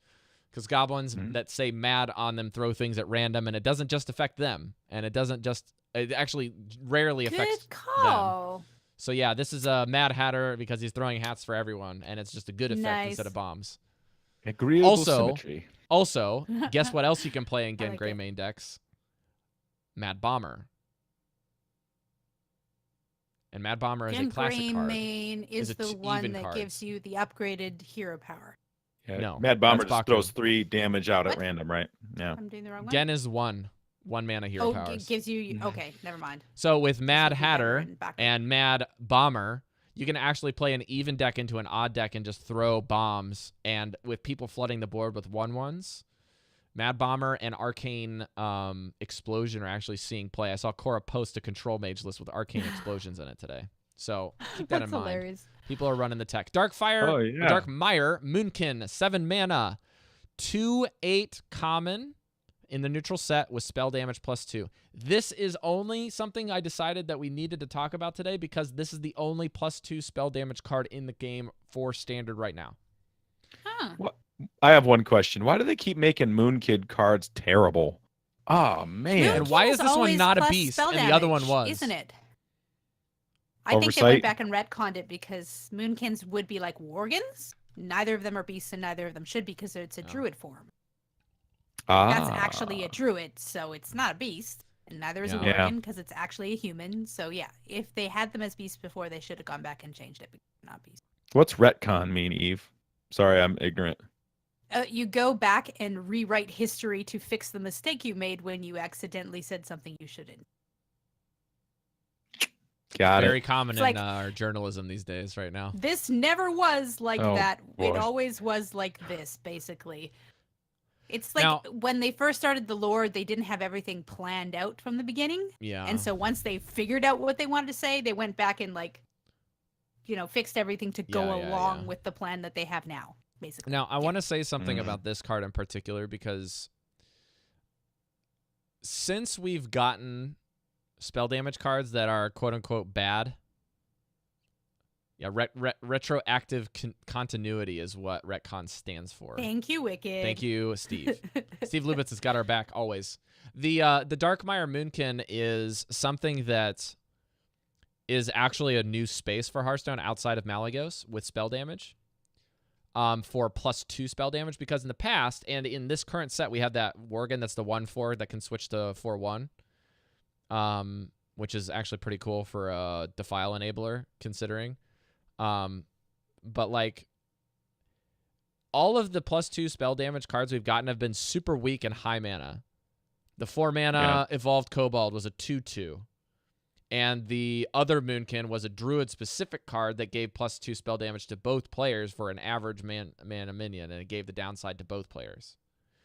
Because goblins that say mad on them throw things at random, and it doesn't just affect them. And it actually rarely affects them. So yeah, this is a Mad Hatter because he's throwing hats for everyone, and it's just a good effect instead of bombs. Agreeable symmetry. Also, guess what else you can play in Gen Grey main decks? Mad Bomber. And Mad Bomber is a classic Gen Grey card. main is the one that gives you the upgraded hero power. Yeah, no, Mad Bomber just throws 3 damage out at random, right? Yeah. I'm doing the wrong one. Gen is 1 mana hero powers. Gives you okay, never mind. So with Mad Hatter and Mad Bomber, you can actually play an even deck into an odd deck and just throw bombs. And with people flooding the board with 1/1s, Mad Bomber and Arcane Explosion are actually seeing play. I saw Cora post a control mage list with Arcane Explosions in it today. So keep that in mind. Hilarious. People are running the tech. Dark Mire, Moonkin, 7 mana, 2/8 common in the neutral set with spell damage +2. This is only something I decided that we needed to talk about today because this is the only +2 spell damage card in the game for standard right now. Huh. What? I have one question. Why do they keep making Moon Kid cards terrible? Oh, man. And why is this one not a beast and the other one was? Isn't it? I think they went back and retconned it because Moonkins would be like Worgens. Neither of them are beasts and neither of them should because it's a druid form. That's actually a druid, so it's not a beast. And neither is a Worgen because it's actually a human. So yeah, if they had them as beasts before, they should have gone back and changed it, but not beasts. What's retcon mean, Eve? Sorry, I'm ignorant. You go back and rewrite history to fix the mistake you made when you accidentally said something you shouldn't. Got Very it. common in our journalism these days right now. This never was like that. Boy. It always was like this, basically. It's like when they first started the lore, they didn't have everything planned out from the beginning. Yeah. And so once they figured out what they wanted to say, they went back and fixed everything to go along with the plan that they have now, basically. Now, I want to say something about this card in particular because since we've gotten spell damage cards that are quote-unquote bad, retroactive continuity is what retcon stands for. Thank you, Wicked. Thank you, Steve. Steve Lubitz has got our back always. The Darkmire Moonkin is something that is actually a new space for Hearthstone outside of Malygos with spell damage. For +2 spell damage, because in the past and in this current set we have that Worgen that's the 1/4 that can switch to 4/1, which is actually pretty cool for a Defile enabler considering. But like all of the +2 spell damage cards we've gotten have been super weak and high mana. The 4 mana Evolved Kobold was a 2/2. And the other Moonkin was a Druid-specific card that gave +2 spell damage to both players for an average mana minion, and it gave the downside to both players.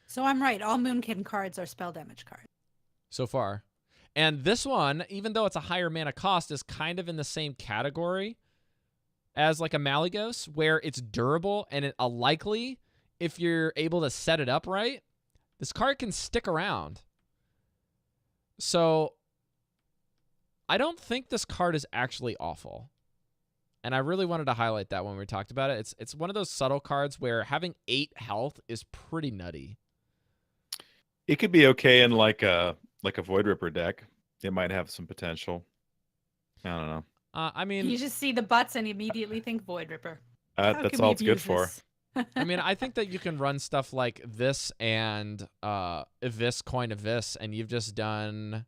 So I'm right. All Moonkin cards are spell damage cards. So far. And this one, even though it's a higher mana cost, is kind of in the same category as like a Malygos, where it's durable and a likely, if you're able to set it up right, this card can stick around. So I don't think this card is actually awful. And I really wanted to highlight that when we talked about it. It's one of those subtle cards where having 8 health is pretty nutty. It could be okay in like a Void Ripper deck. It might have some potential. I don't know. I mean, you just see the butts and immediately think Void Ripper. That's all it's good for. I mean, I think that you can run stuff like this and Avis, Coin Avis, and you've just done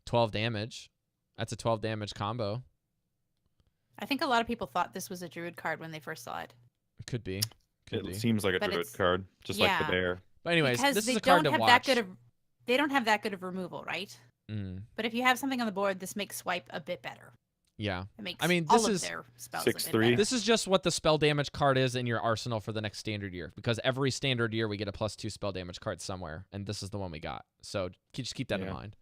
12 damage. That's a 12 damage combo. I think a lot of people thought this was a Druid card when they first saw it. Could be. Could be. It seems like a But druid it's- card, just like the yeah. bear. But anyways, because this they is a card to don't have watch. they don't have that good of removal, right? Mm, But if you have something on the board, this makes swipe a bit better. yeah. It makes I mean, all this of is their spells 6-3. a bit better. This is just what the spell damage card is in your arsenal for the next standard year, because every standard year we get a +2 spell damage card somewhere, and this is the one we got. So just keep that in Yeah. mind.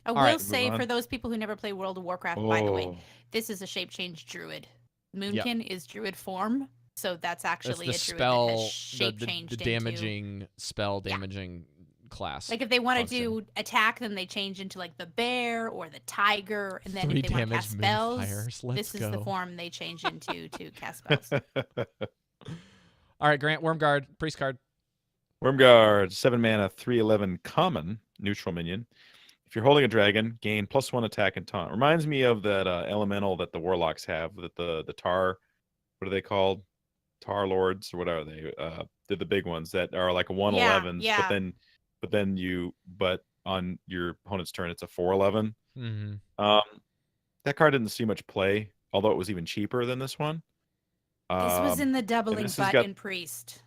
I will All right, say, move on. for those people who never play World of Warcraft, by the way, Oh, this is a shape change druid. Moonkin is druid form, so that's That's actually the a druid that spell, has shape changed the into. damaging spell Yeah. damaging class. Like if they want to function. do attack, then they change into like the bear or the tiger, and then 3 if they want to damage cast spells, moonfires. Let's this is go. the form they change into to cast spells. All right, Grant, Wormguard, priest card. Wormguard, 7 mana, 3/11 common neutral minion. If you're holding a dragon, gain +1 attack and taunt. Reminds me of that elemental that the warlocks have. That the tar, what are they called? Tar lords or what are they? They're the big ones that are like a 1/11. yeah. But on your opponent's turn, it's a 4/11. Mm-hmm. That card didn't see much play, although it was even cheaper than this one. This was in the doubling this has butt got- in priest.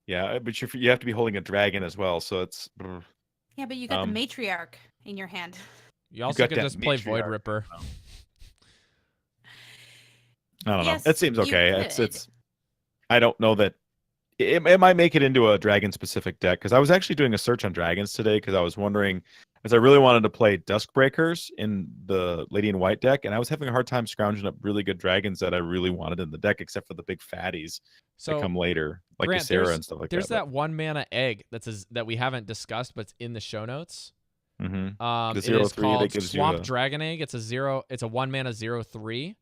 Yeah, but you have to be holding a dragon as well, so it's. Yeah, but you got Um, the matriarch in your hand. You also got could that just play Void matriarch. Ripper. I don't Yes, know. It seems you okay. could. It's. I don't know that it might make it into a dragon specific deck, because I was actually doing a search on dragons today because I was wondering, as I really wanted to play Duskbreakers in the Lady in White deck, and I was having a hard time scrounging up really good dragons that I really wanted in the deck, except for the big fatties that So come later, like Grant, Ysera and stuff like there's that. that 1 mana egg that we haven't discussed, but it's in the show notes. The It is 0/3 that called gives you Swamp a- Dragon Egg. It's a 1 mana 0/3,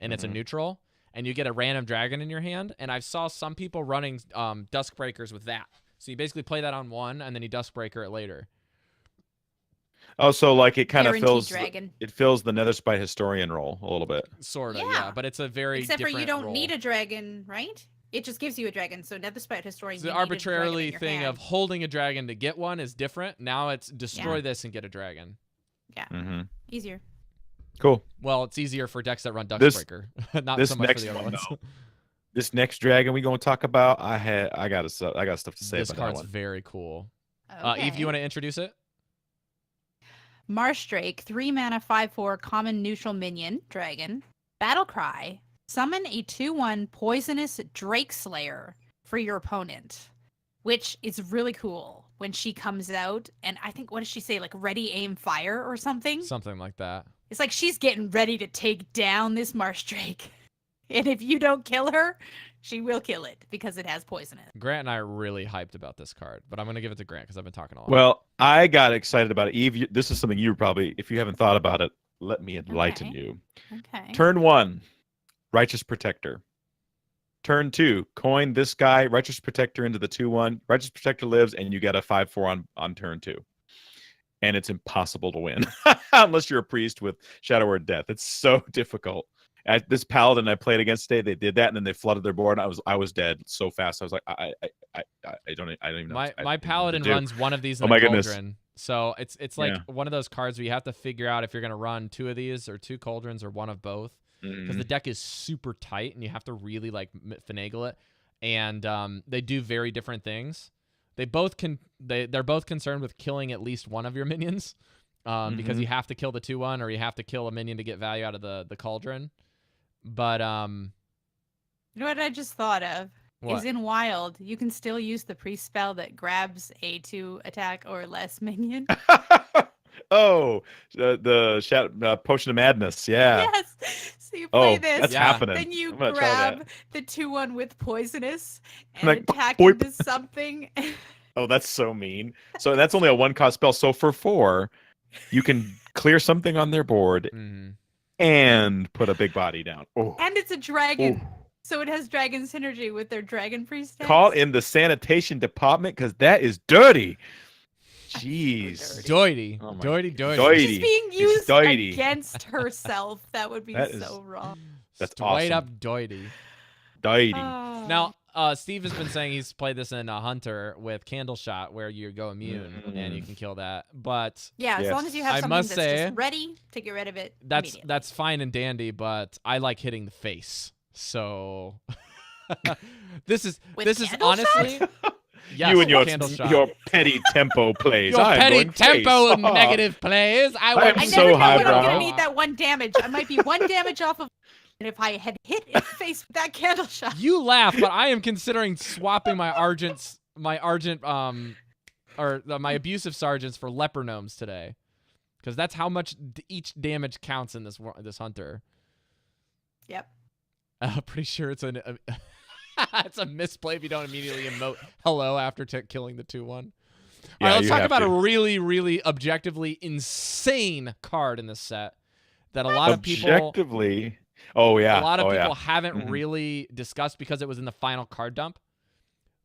and it's a Mhm. neutral, and you get a random dragon in your hand. And I saw some people running Duskbreakers with that. So you basically play that on one, and then you Duskbreaker it later. Oh, so like it kind of Guaranteed fills dragon. it fills the Netherspite historian role a little bit. Sort of, yeah. Yeah. But it's a very Except for different you don't role. need a dragon, right? It just gives you a dragon. So Netherspite historian. It's you the need a dragon arbitrarily in your thing hand. of holding a dragon to get one is different. Now it's destroy Yeah. this and get a dragon. Mm-hmm. Easier. Cool. Well, it's easier for decks that run This- Duskbreaker, not this so much for next the other one, ones. though, This next dragon we gonna talk about, I got stuff to say This about that card's one. very cool. Okay. Eve, you want to introduce it? Marshdrake, 3 mana, 5/4 common neutral minion, dragon. Battlecry, summon a 2/1 poisonous Drake Slayer for your opponent, which is really cool when she comes out. And I think, what does she say? Like, ready, aim, fire or something? Something like that. It's like she's getting ready to take down this Marshdrake. And if you don't kill her, she will kill it because it has poison in it. Grant and I are really hyped about this card, but I'm going to give it to Grant because I've been talking a lot. Well, I got excited about it. Eve, this is something you probably, if you haven't thought about it, let me enlighten Okay. you. Okay. Turn 1, Righteous Protector. Turn 2, coin this guy, Righteous Protector, into the 2/1. Righteous Protector lives, and you get a 5/4 on turn 2. And it's impossible to win unless you're a priest with Shadow Word Death. It's so difficult. At this paladin I played against today, they did that, and then they flooded their board. And I was dead so fast. I was like, I don't even know. my paladin runs one of these in Oh my a goodness. cauldron. So it's like Yeah. one of those cards where you have to figure out if you're going to run 2 of these or 2 cauldrons or one of both. Because the deck is super tight and you have to really like finagle it, and they do very different things. They're both concerned with killing at least one of your minions, because you have to kill the 2/1 or you have to kill a minion to get value out of the cauldron. But You know what I just thought of? what? Is in Wild, you can still use the priest spell that grabs a 2 attack or less minion. Oh, the Potion of Madness. Yeah. Yes. So you play Oh, this, that's Yeah. happening. then you I'm gonna try that. grab the 2/1 with poisonous and Like, attack boip. into something. Oh, that's so mean. So that's only a 1-cost spell. So for 4, you can clear something on their board Mhm. and put a big body down. Oh. And it's a dragon. Oh. So it has dragon synergy with their dragon priest. Call decks. in the sanitation department because that is dirty. Jeez. Doity. Oh my Doity. Doity. She's being It's used doity. against herself. That would be That is- so wrong. That's Straight awesome. up doity. Doity. Oh. Now, Steve has been saying he's played this in Hunter with Candle Shot, where you go immune and you can kill that. But Yeah, as long as you have I something must that's say, just ready to get rid of it. that's immediately. that's fine and dandy. But I like hitting the face, so This is With this is candle shot? honestly yes, you and your candle shot. your petty tempo plays. Your I'm petty going tempo face. negative plays. I want am I you so never know when I'm highbrow. gonna need that 1 damage. I might be 1 damage off of. And if I had hit in the face with that candle shot, You laugh, but I am considering swapping my my abusive sergeants for leper gnomes today, because that's how much each damage counts in this hunter. yep. Pretty sure it's it's a misplay if you don't immediately emote hello after killing the 2-1. All right, let's talk about a really, really objectively insane card in this set that a lot of people Objectively. Oh yeah. a lot of oh, people yeah. haven't really discussed because it was in the final card dump.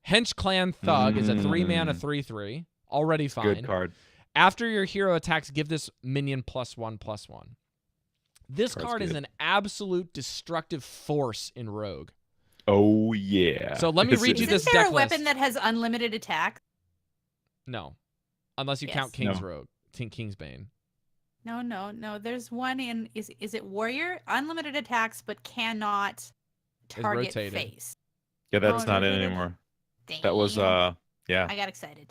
Hench Clan Thug is a 3-mana 3/3. Already fine. Good card. After your hero attacks, give this minion +1/+1. This Card's card is good. an absolute destructive force in Rogue. Oh yeah. So let me read you Isn't this there deck a weapon list. that has unlimited attack? No. Unless you Yes. count King's No. Rogue. Kingsbane. No. There's one in is it Warrior? Unlimited attacks, but cannot target rotated. face. Yeah, that's Oh, not it no. anymore. That was Damn. yeah. I got excited.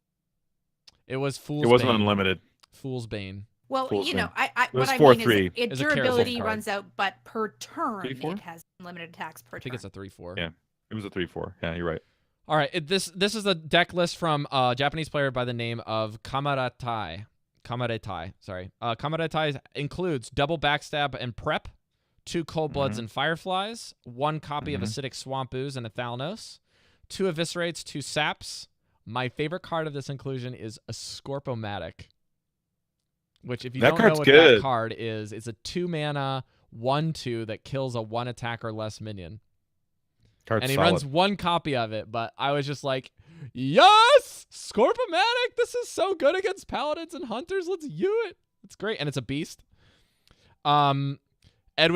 It was Fool's It wasn't Bane. unlimited. Fool's Bane. Well, Full you know, swing. I It was what I 4/3. mean is It's it a carousel durability card. runs out, but per turn 3/4? it has unlimited attacks per I think turn. it's a 3/4. Yeah. It was a 3/4. Yeah, you're right. All right, this is a deck list from a Japanese player by the name of Kamaretai. Kamaretai includes double backstab and prep, 2 cold bloods and fireflies, 1 copy of acidic swamp ooze and a Thalnos, 2 eviscerates, 2 saps. My favorite card of this inclusion is a Scorpomatic, which if you That don't know card's what that good. card is, it's a 2-mana 1/2 that kills a 1 attack or less minion. Card's And he solid. runs 1 copy of it, but I was just like, yes! Scorpomatic! This is so good against paladins and hunters. Let's use it. It's great. And it's a beast. Edwin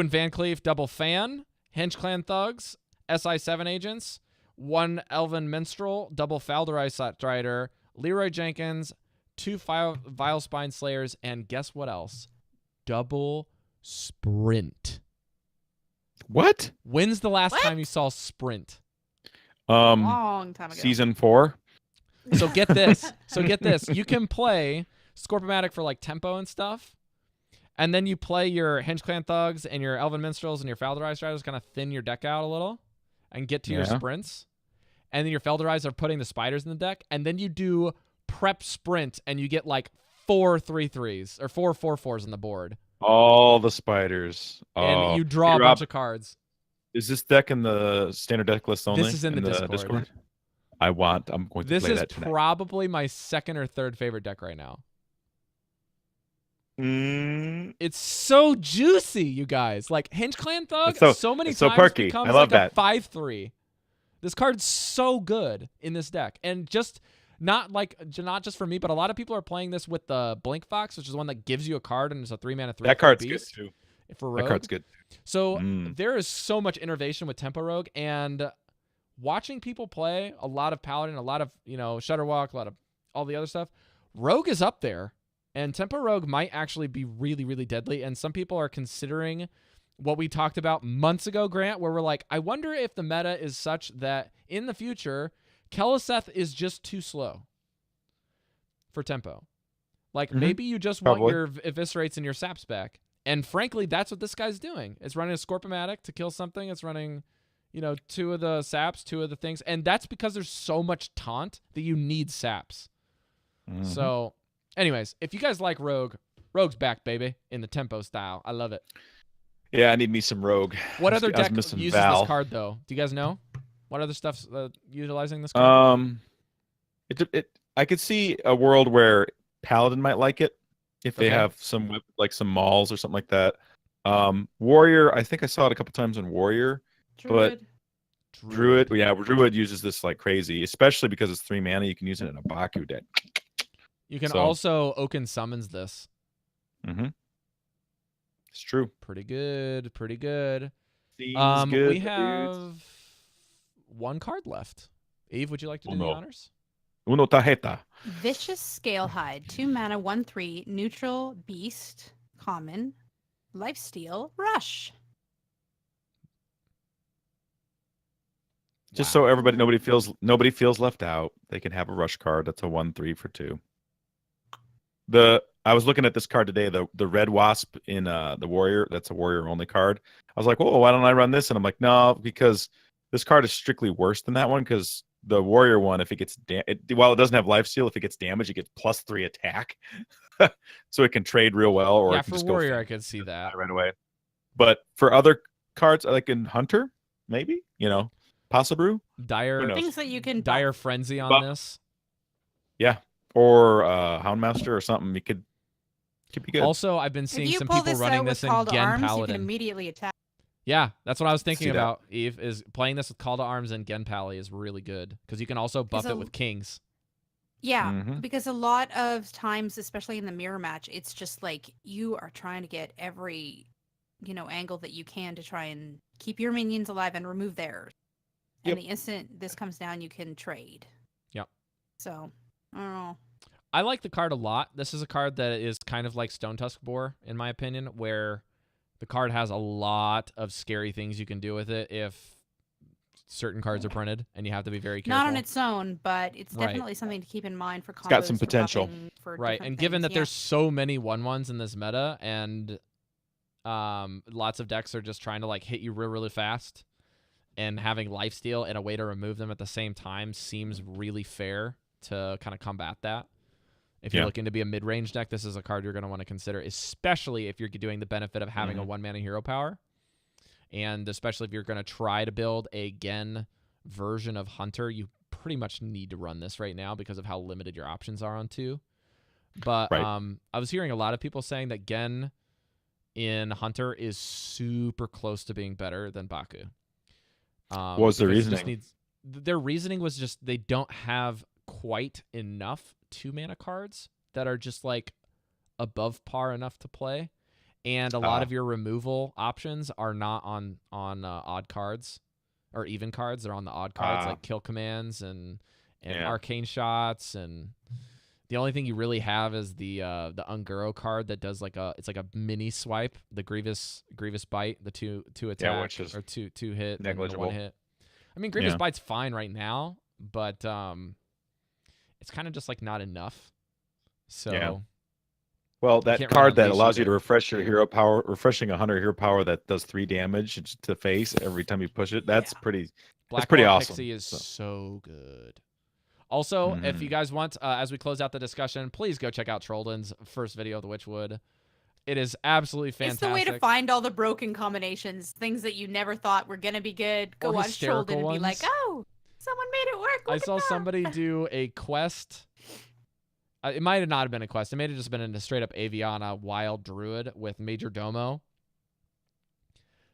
Van Cleef, double fan. Hench Clan Thugs, SI7 agents. 1 Elven Minstrel, double Falderai Strider. Leroy Jenkins, 2 Vile Spine Slayers, and guess what else? Double Sprint. What? When's the last What? time you saw Sprint? Long time ago. Season 4. So get this. You can play Scorpomatic for like tempo and stuff. And then you play your Hench Clan Thugs and your Elven Minstrels and your Falderai Striders, kind of thin your deck out a little and get to your Yeah. sprints. And then your Falderais are putting the spiders in the deck. And then you do prep sprint and you get like 4 3/3s or 4 4/4s on the board. All the spiders. And you draw a Rob, bunch of cards. Is this deck in the standard deck list only? This is in the Discord. I'm going to This play is that tonight. probably my second or third favorite deck right now. It's so juicy, you guys. Like Hench Clan Thug, It's so many it's so times perky. becomes I love like that. a 5/3. This card's so good in this deck, and just not just for me, but a lot of people are playing this with the Blink Fox, which is one that gives you a card and it's a 3-mana 3 That card's beast good too. for Rogue. That card's good. So Mm. there is so much innovation with Tempo Rogue, and watching people play a lot of Paladin, a lot of Shudderwalk, a lot of all the other stuff. Rogue is up there, and Tempo Rogue might actually be really, really deadly. And some people are considering what we talked about months ago, Grant, where we're like, I wonder if the meta is such that in the future, Keleseth is just too slow for tempo. Like maybe you just want Probably. your eviscerates and your saps back. And frankly, that's what this guy's doing. It's running a Scorpomatic to kill something. It's running, 2 of the saps, 2 of the things. And that's because there's so much taunt that you need saps. Mhm. So, anyways, if you guys like Rogue, Rogue's back, baby, in the tempo style. I love it. Yeah, I need me some Rogue. What I was- other I was deck missing uses Val. this card, though? Do you guys know? What other stuff's utilizing this card? I could see a world where Paladin might like it if they Okay. have some like some mauls or something like that. Warrior, I think I saw it a couple times in Warrior. But- Druid. Druid uses this like crazy, especially because it's 3 mana. You can use it in a Baku deck. You can so- also Oaken summons this. Mm-hmm. It's true. Pretty good. Pretty good. Seems We good, have dudes. 1 card left. Eve, would you like to do Uno. the honors? Uno tarjeta. Vicious Scalehide, 2 mana, 1/3, neutral, beast, common, lifesteal, rush. Just Wow. so nobody feels left out. They can have a rush card. That's a 1/3 for 2. I was looking at this card today, the red wasp in the warrior. That's a warrior only card. I was like, oh, why don't I run this? And I'm like, no, because this card is strictly worse than that one. Because the warrior one, if it gets while it doesn't have life steal, if it gets damage, it gets +3 attack, so it can trade real well. Or Yeah, it can for just warrior, go I could see that. right away. But for other cards, like in Hunter, maybe Possibrew, Dire Things that you can dire buff. frenzy on Buff. this. yeah, or Houndmaster or something. It could be good. Also, I've been If seeing you some pull people this running out this with in Call to Gen Arms, you can Paladin. immediately attack. Yeah, that's what I was thinking See that. about, Eve, is playing this with Call to Arms and Gen Pally is really good. Because you can also buff Because it with Kings. Yeah, Mhm. because a lot of times, especially in the mirror match, it's just like you are trying to get every, angle that you can to try and keep your minions alive and remove theirs. Yep. And the instant this comes down, you can trade. Yep. So, I don't know. I like the card a lot. This is a card that is kind of like Stone Tusk Boar, in my opinion, where the card has a lot of scary things you can do with it if certain cards are printed, and you have to be very careful. Not on its own, but it's Right. definitely something to keep in mind for combos. got some for potential. buffing, for Right, different and given things, that yeah. there's so many 1/1s in this meta, and lots of decks are just trying to like hit you really fast, and having lifesteal and a way to remove them at the same time seems really fair to kind of combat that. If you're Yeah. looking to be a mid-range deck, this is a card you're going to want to consider, especially if you're doing the benefit of having a 1-mana hero power, and especially if you're going to try to build a Gen version of Hunter, you pretty much need to run this right now because of how limited your options are on 2. But Right. I was hearing a lot of people saying that Gen in Hunter is super close to being better than Baku. What was the because it just reasoning? their reasoning was just they don't have quite enough 2-mana cards that are just like above par enough to play, and a lot of your removal options are not on odd cards or even cards. They're on the odd cards like kill commands and arcane shots, and the only thing you really have is the Unguro card that does it's like a mini swipe, the Grievous Bite, the two attack which is or two hit, and the negligible. 1 hit. I mean, Grievous Yeah. Bite's fine right now, but it's kind of just like not enough. So Yeah. Well, that can't card run that Unleash allows you either. to refresh your hero power, refreshing a hunter hero power that does 3 damage to face every time you push it. That's pretty. Black pretty Wall awesome, Pixie is so. so good. Also, if you guys want, as we close out the discussion, please go check out Trollden's first video of the Witchwood. It is absolutely fantastic. It's the way to find all the broken combinations, things that you never thought were gonna be good. Go Or watch hysterical Trollden and be like, ones. oh, someone made it work. I Look saw at that." somebody do a quest. It might have not have been a quest. It may have just been a straight up Aviana wild druid with Major Domo.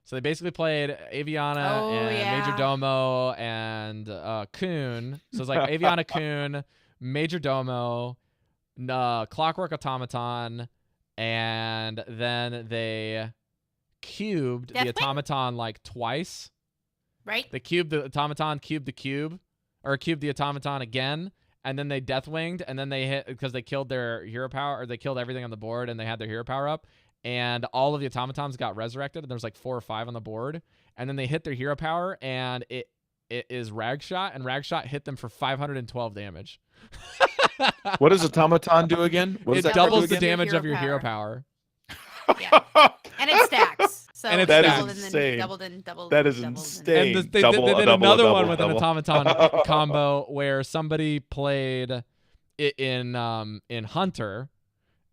So they basically played Aviana Oh, and yeah. Major Domo and Kun. So it's like Aviana, Kun, Major Domo, Clockwork Automaton, and then they cubed the Deathwing? automaton like twice. Right? They cubed the automaton, cubed the cube, or cubed the automaton again, and then they deathwinged, and then they hit because they killed their hero power, or they killed everything on the board, and they had their hero power up, and all of the automatons got resurrected, and there was like 4 or 5 on the board, and then they hit their hero power, and it is Ragshot, and Ragshot hit them for 512 damage. What does automaton do again? What does It that card do doubles the again? damage Hero of your hero power. power. Yeah. And it stacks. So And it it's stacks. doubled and then insane. doubled and doubled. That is doubled and- insane. And they Double, did a double, a another double, one a with an double. automaton combo where somebody played it in Hunter,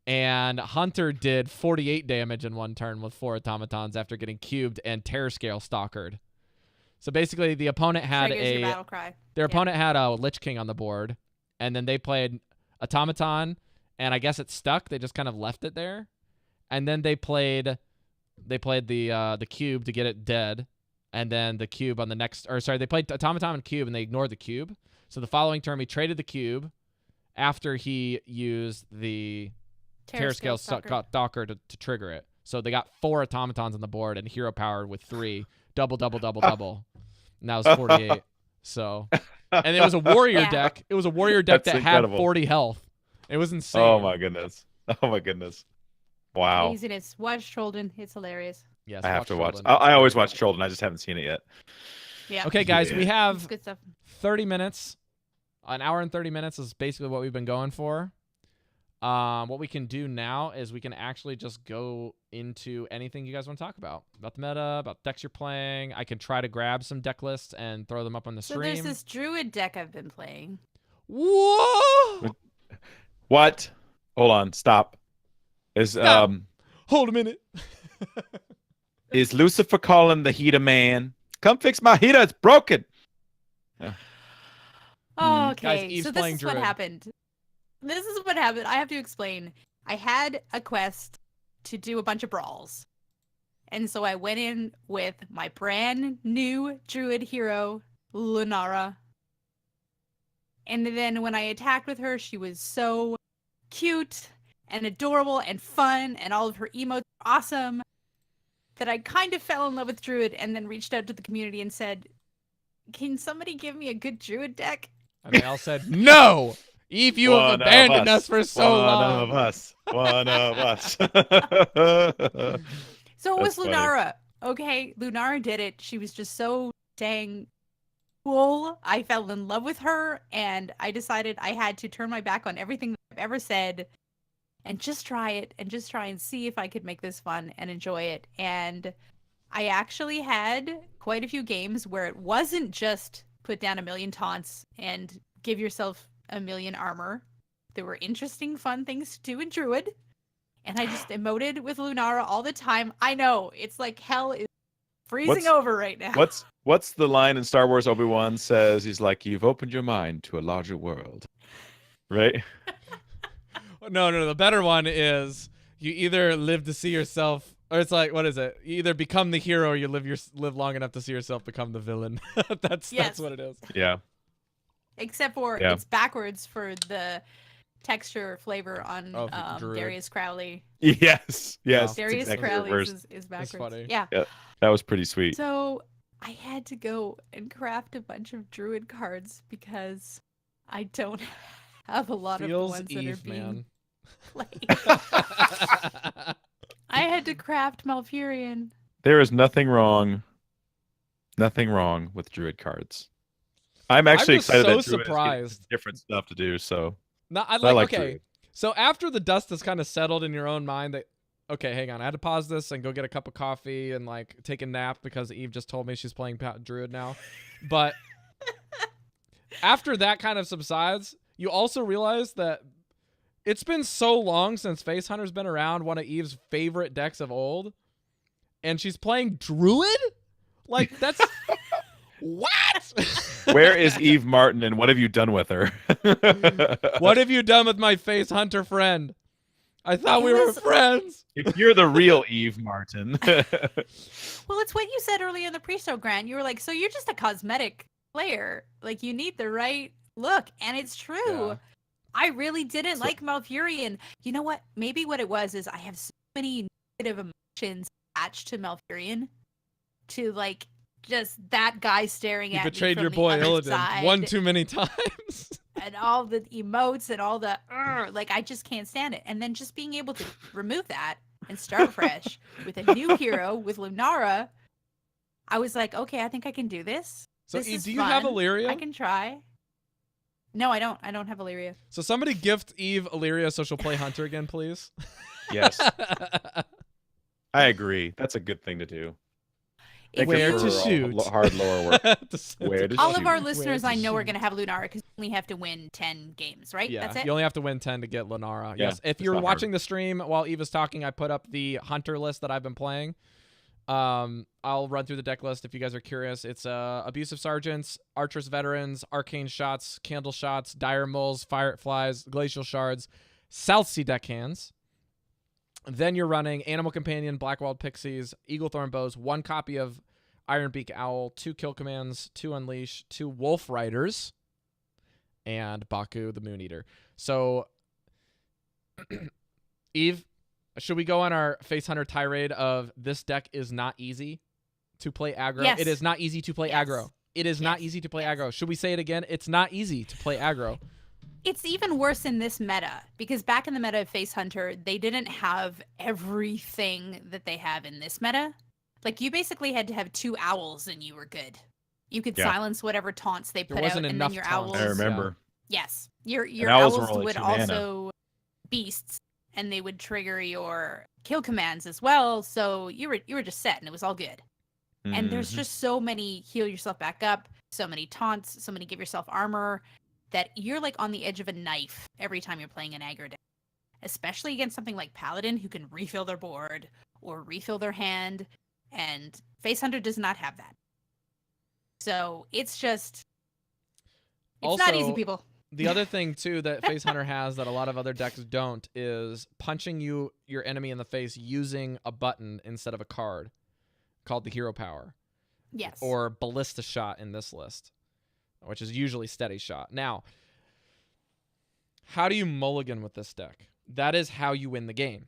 and Hunter did 48 damage in one turn with 4 automatons after getting cubed and Terror Scale stalkered. So basically, the opponent had Triggers your battle cry. their Yeah. opponent had a Lich King on the board, and then they played automaton, and I guess it stuck. They just kind of left it there, and then they played the cube to get it dead, and then the cube on the next, or sorry, they played automaton and cube, and they ignored the cube. So the following turn, he traded the cube after he used the Terror Scale Stalker to trigger it. So they got 4 automatons on the board and hero power with 3. Double. And that was 48. So, and it was a warrior Yeah. deck. It was a warrior deck That's that had incredible. 40 health. It was insane. Oh my goodness. Oh my goodness. Wow. Laziness. Watch Trollden. It's hilarious. Yes, I have to watch. Trollden. I always watch Trollden. I just haven't seen it yet. Yeah. Okay, guys, we It's have good stuff. 30 minutes. An hour and 30 minutes is basically what we've been going for. What we can do now is we can actually just go into anything you guys want to talk about the meta, about decks you're playing. I can try to grab some deck lists and throw them up on the So stream. there's this druid deck I've been playing. Whoa! What? Hold on. Stop. Stop. Hold a minute. Is Lucifer calling the heater man? Come fix my heater. It's broken. Oh, Guys, okay. Eve's So this playing is what druid. happened. This is what happened. I have to explain. I had a quest to do a bunch of brawls. And so I went in with my brand new druid hero, Lunara. And then when I attacked with her, she was so cute and adorable and fun, and all of her emotes were awesome, that I kind of fell in love with druid and then reached out to the community and said, can somebody give me a good druid deck? And they all said, no! Eve, you have One of abandoned us for so One long. of us. One of us. So it was That's funny. Lunara. Okay, Lunara did it. She was just so dang cool. I fell in love with her, and I decided I had to turn my back on everything that I've ever said and just try it and just try and see if I could make this fun and enjoy it. And I actually had quite a few games where it wasn't just put down 1,000,000 taunts and give yourself 1,000,000 armor. There were interesting, fun things to do in Druid. And I just emoted with Lunara all the time. I know, it's like hell is freezing over right now. What's the line in Star Wars Obi-Wan says? He's like, you've opened your mind to a larger world. Right? No. The better one is you either live to see yourself, or it's like, what is it? You either become the hero, or you live long enough to see yourself become the villain. That's what it is. Yeah. Except for Yeah. it's backwards for the texture flavor on Druid. Darius Crowley. Yes. Yes. it's Darius exactly Crowley's reversed. is backwards. funny. Yeah. That was pretty sweet. So I had to go and craft a bunch of druid cards because I don't have a lot Feels of the ones that are being man. played. I had to craft Malfurion. There is nothing wrong with Druid cards. I'm actually just excited so that Druid is getting surprised. different stuff to do. So No, I like okay. Druid. So after the dust has kind of settled in your own mind that, okay, hang on, I had to pause this and go get a cup of coffee and like take a nap because Eve just told me she's playing Druid now. But after that kind of subsides, you also realize that it's been so long since Face Hunter's been around, one of Eve's favorite decks of old, and she's playing Druid? Like, that's... What? Where is Eve Martin and what have you done with her? What have you done with my Face Hunter friend? I thought It we were was- friends. If you're the real Eve Martin. Well, it's what you said earlier in the pre-show, Grant. You were like, so you're just a cosmetic player. Like, you need the right look. And it's true. Yeah. I really didn't like Malfurion. You know what? Maybe what it was is I have so many negative emotions attached to Malfurion. To, like, just that guy staring You at betrayed me your from boy the other Illidan side, one too many times. and all the emotes and all the like, I just can't stand it. And then just being able to remove that and start fresh with a new hero with Lunara, I was like, okay, I think I can do this. So This Eve, is do you have fun. Illyria? I can try. No, I don't. I don't have Illyria. So somebody gift Eve Illyria so she'll play Hunter again, please. Yes, I agree. That's a good thing to do. If Where you- to shoot? Hard lower work. Where to all shoot? of our Where listeners, to I know, are shoot? going to have Lunara because we have to win 10 games, right? Yeah, That's it. you only have to win 10 to get Lenara. Yeah, Yes. If it's you're not hard. watching the stream while Eve is talking, I put up the Hunter list that I've been playing. I'll run through the deck list if you guys are curious. It's Abusive Sergeants, Archers Veterans, Arcane Shots, Candle Shots, Dire Moles, Fireflies, Glacial Shards, South Sea Deckhands. Then you're running Animal Companion, Blackwald Pixies, Eaglethorn Bows, 1 copy of Ironbeak Owl, 2 Kill Commands, 2 Unleash, 2 Wolf Riders, and Baku the Moon Eater. So, Eve, should we go on our Face Hunter tirade of this deck is not easy to play aggro? Yes. It is not easy to play Yes. aggro. It is not Yes. easy to play Yes. aggro. Should we say it again? It's not easy to play aggro. It's even worse in this meta because back in the meta of Face Hunter, they didn't have everything that they have in this meta. Like, you basically had to have 2 owls and you were good. You could Yeah. silence whatever taunts they There put out, wasn't and owls. then your Taunts. owls. I remember. Yes, your owls owls were only would 2 mana. also beasts, and they would trigger your kill commands as well. So you were just set, and it was all good. And there's Mhm. just so many heal yourself back up, so many taunts, so many give yourself armor, that you're like on the edge of a knife every time you're playing an aggro deck. Especially against something like Paladin, who can refill their board or refill their hand, and Face Hunter does not have that. So it's just, it's not easy, Also, people. The other thing too that Face Hunter has that a lot of other decks don't is punching your enemy in the face using a button instead of a card, called the hero power, Yes. or ballista shot in this list, which is usually steady shot. Now, how do you mulligan with this deck? That is how you win the game.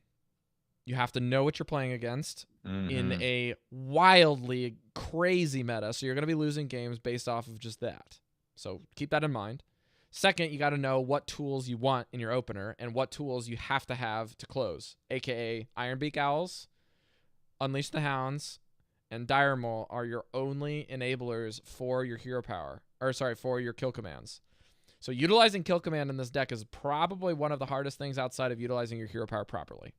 You have to know what you're playing against in Mhm. a wildly crazy meta, so you're going to be losing games based off of just that. So keep that in mind. Second, you got to know what tools you want in your opener and what tools you have to close, aka Ironbeak Owls, Unleash the Hounds, and Dire Maul are your only enablers for your hero power, for your kill commands. So utilizing kill command in this deck is probably one of the hardest things outside of utilizing your hero power properly.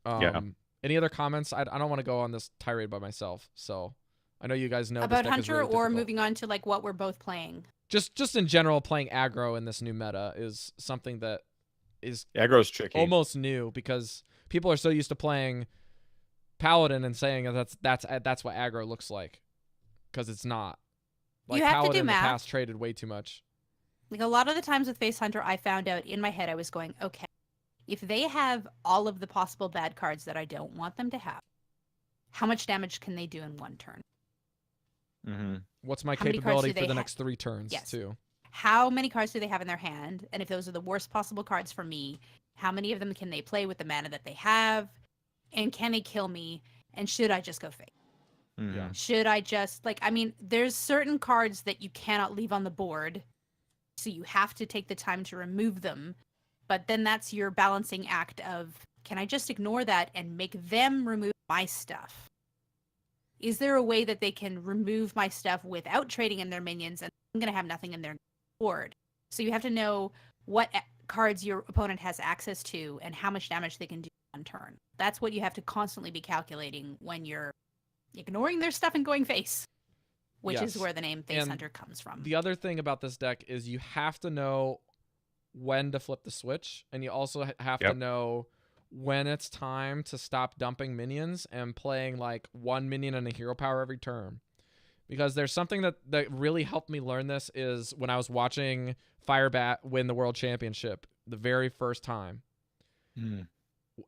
Yeah. Any other comments? I don't want to go on this tirade by myself, so I know you guys know about this deck is Hunter, really or difficult. moving on to like what we're both playing. Just in general, playing aggro in this new meta is something that is Aggro's tricky. almost new because people are so used to playing Paladin and saying that's what aggro looks like, because it's not. Like You have to Paladin do in the math. past traded way too much. Like a lot of the times with Face Hunter, I found out in my head, I was going, okay, if they have all of the possible bad cards that I don't want them to have, how much damage can they do in one turn? Mm-hmm. What's my How many cards capability do for they the ha- next 3 turns Yes. too? How many cards do they have in their hand? And if those are the worst possible cards for me, how many of them can they play with the mana that they have? And can they kill me? And should I just go fake? Mm-hmm. Yeah. Should I just, like, I mean, there's certain cards that you cannot leave on the board, so you have to take the time to remove them. But then that's your balancing act of, can I just ignore that and make them remove my stuff? Is there a way that they can remove my stuff without trading in their minions, and I'm going to have nothing in their board? So you have to know what cards your opponent has access to and how much damage they can do on turn. That's what you have to constantly be calculating when you're ignoring their stuff and going face, which Yes. is where the name Face And Hunter comes from. The other thing about this deck is you have to know when to flip the switch, and you also have to Yep. know when it's time to stop dumping minions and playing like 1 minion and a hero power every turn. Because there's something that really helped me learn this is when I was watching Firebat win the World Championship the very first time. Mm.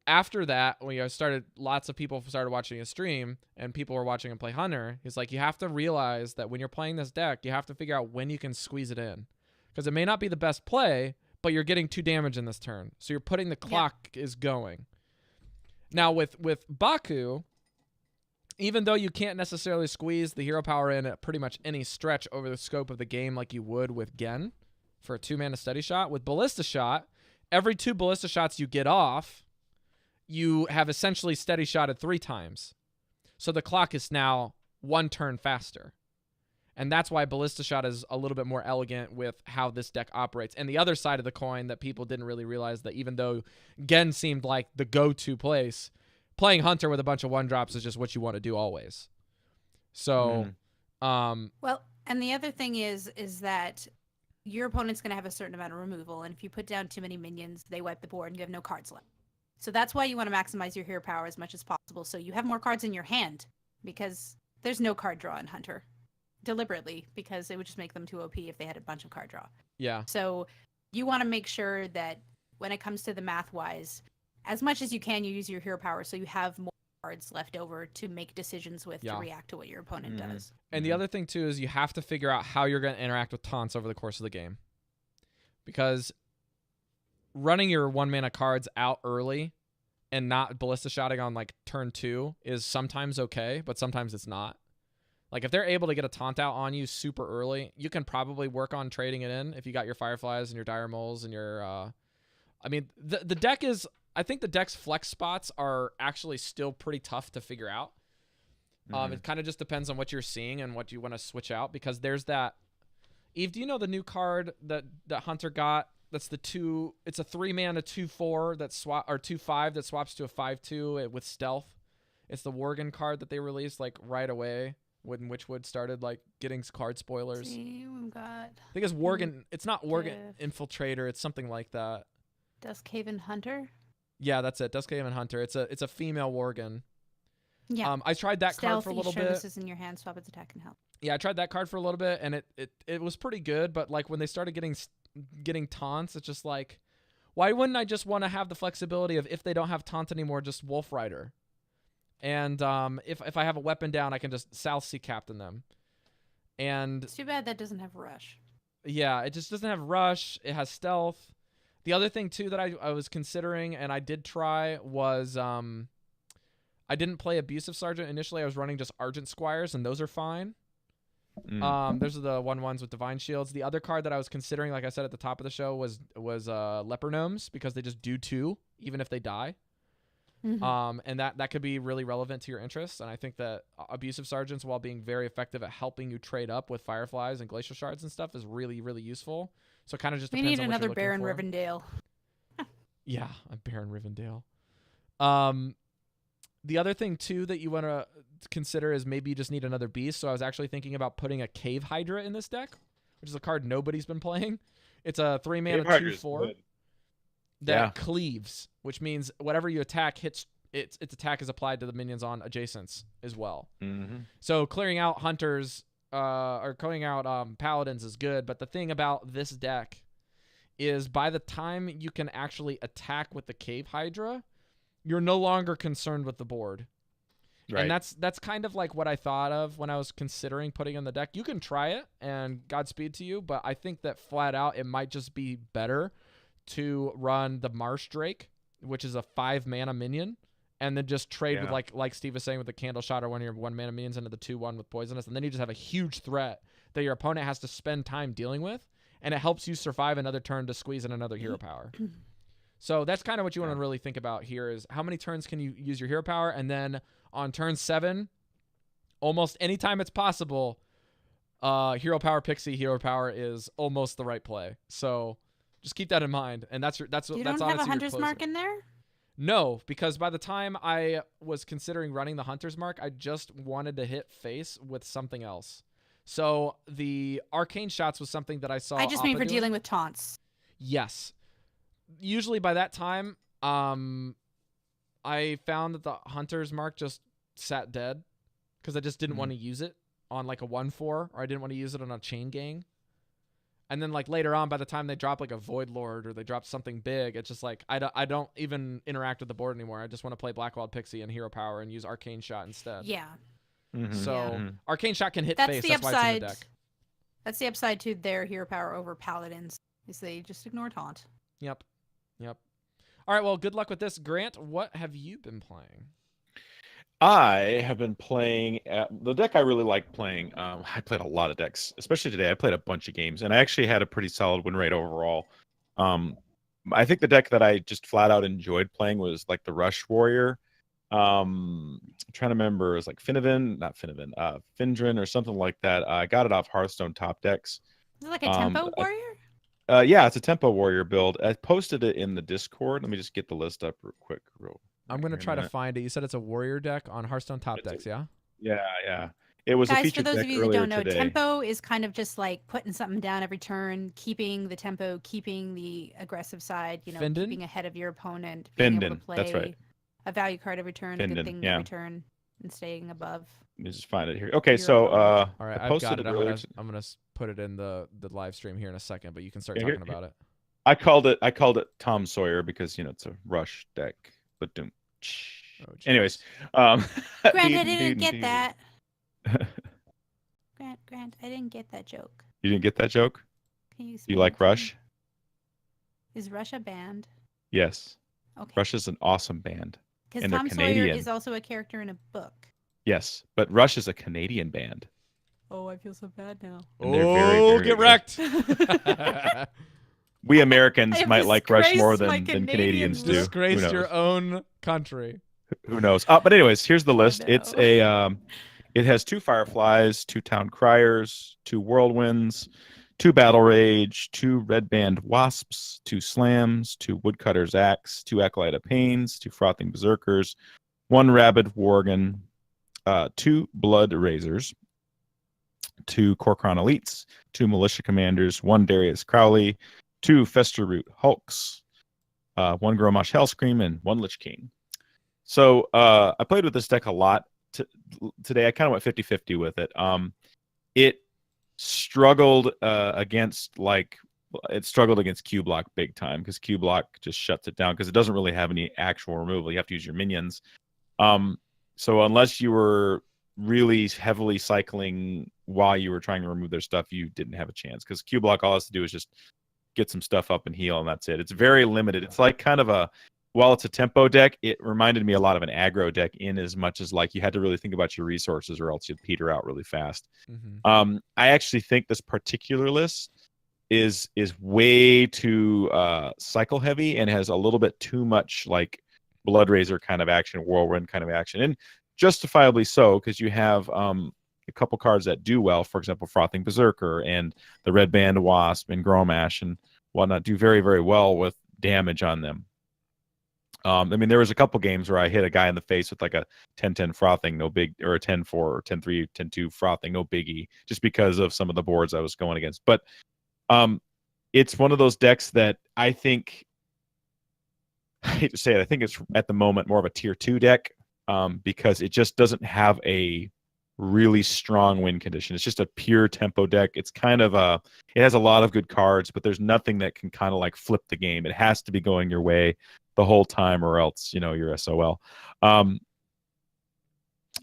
After that, when lots of people started watching his stream and people were watching him play Hunter, he's like, you have to realize that when you're playing this deck, you have to figure out when you can squeeze it in. Because it may not be the best play, but you're getting 2 damage in this turn. So you're putting the clock is going. Now with Baku, even though you can't necessarily squeeze the hero power in at pretty much any stretch over the scope of the game like you would with Gen for a 2-mana steady shot, with Ballista Shot, every 2 Ballista Shots you get off, you have essentially steady shotted 3 times. So the clock is now 1 turn faster. And that's why Ballista Shot is a little bit more elegant with how this deck operates. And the other side of the coin that people didn't really realize, that even though Gen seemed like the go-to place, playing Hunter with a bunch of 1-drops is just what you want to do always. So, Well, and the other thing is that your opponent's going to have a certain amount of removal, and if you put down too many minions, they wipe the board and you have no cards left. So that's why you want to maximize your hero power as much as possible, so you have more cards in your hand, because there's no card draw in Hunter. Deliberately, because it would just make them too OP if they had a bunch of card draw. yeah. So you want to make sure that when it comes to the math-wise, as much as you can, you use your hero power so you have more cards left over to make decisions with to react to what your opponent does. And the other thing, too, is you have to figure out how you're going to interact with taunts over the course of the game. Because running your 1-mana cards out early and not Ballista Shotting on, like, turn 2 is sometimes okay, but sometimes it's not. Like, if they're able to get a taunt out on you super early, you can probably work on trading it in if you got your Fireflies and your Dire Moles and your... I mean, the deck is... I think the deck's flex spots are actually still pretty tough to figure out. It kind of just depends on what you're seeing and what you want to switch out, because there's that. Eve, do you know the new card that Hunter got? That's the 2. It's a 3-mana 2/4 that swap, or 2/5 that swaps to a 5/2 with stealth. It's the Worgen card that they released like right away when Witchwood started like getting card spoilers. See, we've got I think it's Worgen. It's not Worgen Infiltrator. It's something like that. Duskhaven Hunter. Yeah, that's it. Duskhaven Hunter. It's a female Worgen. Yeah. I tried that card for a little bit. This is in your hand. Swap its attack and help. Yeah, I tried that card for a little bit, and it was pretty good. But like when they started getting taunts, it's just like, why wouldn't I just want to have the flexibility of, if they don't have taunt anymore, just Wolf Rider, and if I have a weapon down, I can just South Sea Captain them. And It's too bad that doesn't have rush. yeah, it just doesn't have rush. It has stealth. The other thing too that I was considering, and I did try, was I didn't play Abusive Sergeant initially. I was running just Argent Squires, and those are fine. Those are the 1/1s with Divine Shields. The other card that I was considering, like I said at the top of the show, was Leper Gnomes, because they just do 2 even if they die. And that could be really relevant to your interests. And I think that Abusive Sergeants, while being very effective at helping you trade up with Fireflies and Glacial Shards and stuff, is really, really useful. So it kind of just depends on what you're looking Baron for. Rivendell. Yeah, a Baron Rivendell. The other thing too that you want to consider is maybe you just need another beast. So I was actually thinking about putting a Cave Hydra in this deck, which is a card nobody's been playing. It's a 3-mana 2/4 that cleaves, which means whatever you attack hits, its attack is applied to the minions on adjacents as well. So clearing out hunters or clearing out paladins is good, but the thing about this deck is by the time you can actually attack with the Cave Hydra, you're no longer concerned with the board. Right. And that's kind of like what I thought of when I was considering putting in the deck. You can try it, and Godspeed to you, but I think that flat out it might just be better to run the Marsh Drake, which is a 5-mana minion, and then just trade with like Steve was saying with the Candle Shot or one of your 1-mana minions into the 2/1 with Poisonous, and then you just have a huge threat that your opponent has to spend time dealing with, and it helps you survive another turn to squeeze in another hero power. So that's kind of what you want to really think about here, is how many turns can you use your hero power, and then on turn 7, almost anytime it's possible, hero power Pixie hero power is almost the right play. So just keep that in mind, and that's You honestly don't have a Hunter's your Mark closer. in there? No, because by the time I was considering running the Hunter's Mark, I just wanted to hit face with something else. So the Arcane Shots was something that I saw. I just mean Appa for doing. dealing with taunts. Yes. Usually by that time, I found that the Hunter's Mark just sat dead because I just didn't want to use it on like a 1/4, or I didn't want to use it on a Chain Gang. And then like later on, by the time they drop like a Void Lord or they drop something big, it's just like I don't even interact with the board anymore. I just want to play Blackwald Pixie and Hero Power and use Arcane Shot instead. Yeah. So Arcane Shot can hit That's face. the That's upside. why it's in the deck. That's the upside to their hero power over paladins, is they just ignore taunt. Yep. All right, well, good luck with this. Grant, what have you been playing? I have been playing the deck I really like playing. I played a lot of decks, especially today. I played a bunch of games, and I actually had a pretty solid win rate overall. I think the deck that I just flat out enjoyed playing was like the Rush Warrior. I'm trying to remember, it was like Findrin or something like that. I got it off Hearthstone Top Decks. Is it like a tempo warrior? Yeah, it's a Tempo Warrior build. I posted it in the Discord. Let me just get the list up real quick. I'm going to try to find it. You said it's a warrior deck on Hearthstone Top Decks, yeah? Yeah. It was a Guys, for featured those deck of you that earlier don't know, today. tempo is kind of just like putting something down every turn, keeping the tempo, keeping the aggressive side, Findrin? keeping ahead of your opponent, being able to Findrin, play that's right. a value card every turn, a Findrin, good thing yeah. every turn, and staying above. Let me just find it here. Okay, Your so opponent. All right, I I've posted got it. earlier I'm gonna put it in the live stream here in a second, but you can start Yeah, talking about it. I called it Tom Sawyer because it's a Rush deck. But Oh, geez. anyways, Grant, I didn't get that. Grant, I didn't get that joke. You didn't get that joke? Can you You explain like it to me? Rush? Is Rush a band? Yes. Okay. Rush is an awesome band. Because and they're Tom Sawyer Canadian. is also a character in a book. Yes, but Rush is a Canadian band. Oh, I feel so bad now. And they're very, Oh, very get good. wrecked! We Americans I might like Rush more disgraced my than Canadian Canadians do. roots. Who Disgraced knows? your own country. Who knows? But anyways, here's the list. no. It's a It has 2 Fireflies, 2 Town Criers, 2 Whirlwinds, 2 Battle Rage, 2 Red Band Wasps, 2 Slams, 2 Woodcutter's Axe, 2 Acolyte of Pains, 2 Frothing Berserkers, 1 Rabid Worgen, 2 Blood Razors, 2 Corcron Elites, 2 Militia Commanders, 1 Darius Crowley, 2 Fester Root Hulks, 1 Gromash Hellscream, and 1 Lich King. So I played with this deck a lot today. I kind of went 50-50 with it. It struggled against Q Block big time because Q Block just shuts it down because it doesn't really have any actual removal. You have to use your minions. So unless you were really heavily cycling while you were trying to remove their stuff, you didn't have a chance because Q Block all it has to do is just get some stuff up and heal, and that's it. It's very limited. It's like kind of while it's a tempo deck, it reminded me a lot of an aggro deck in as much as like you had to really think about your resources or else you'd peter out really fast. I actually think this particular list is way too cycle heavy and has a little bit too much like Blood Razor kind of action, Whirlwind kind of action, and justifiably so because you have a couple cards that do well. For example, Frothing Berserker and the Red Band Wasp and Gromash and whatnot do very, very well with damage on them. I mean, there was a couple games where I hit a guy in the face with like a 10-10 Frothing, no big, or a 10-4 or 10-3, 10-2 Frothing, no biggie, just because of some of the boards I was going against. But it's one of those decks that I think, I hate to say it, I think it's at the moment more of a tier 2 deck because it just doesn't have a really strong win condition. It's just a pure tempo deck. It's kind of it has a lot of good cards, but there's nothing that can kind of like flip the game. It has to be going your way the whole time or else, you're SOL. I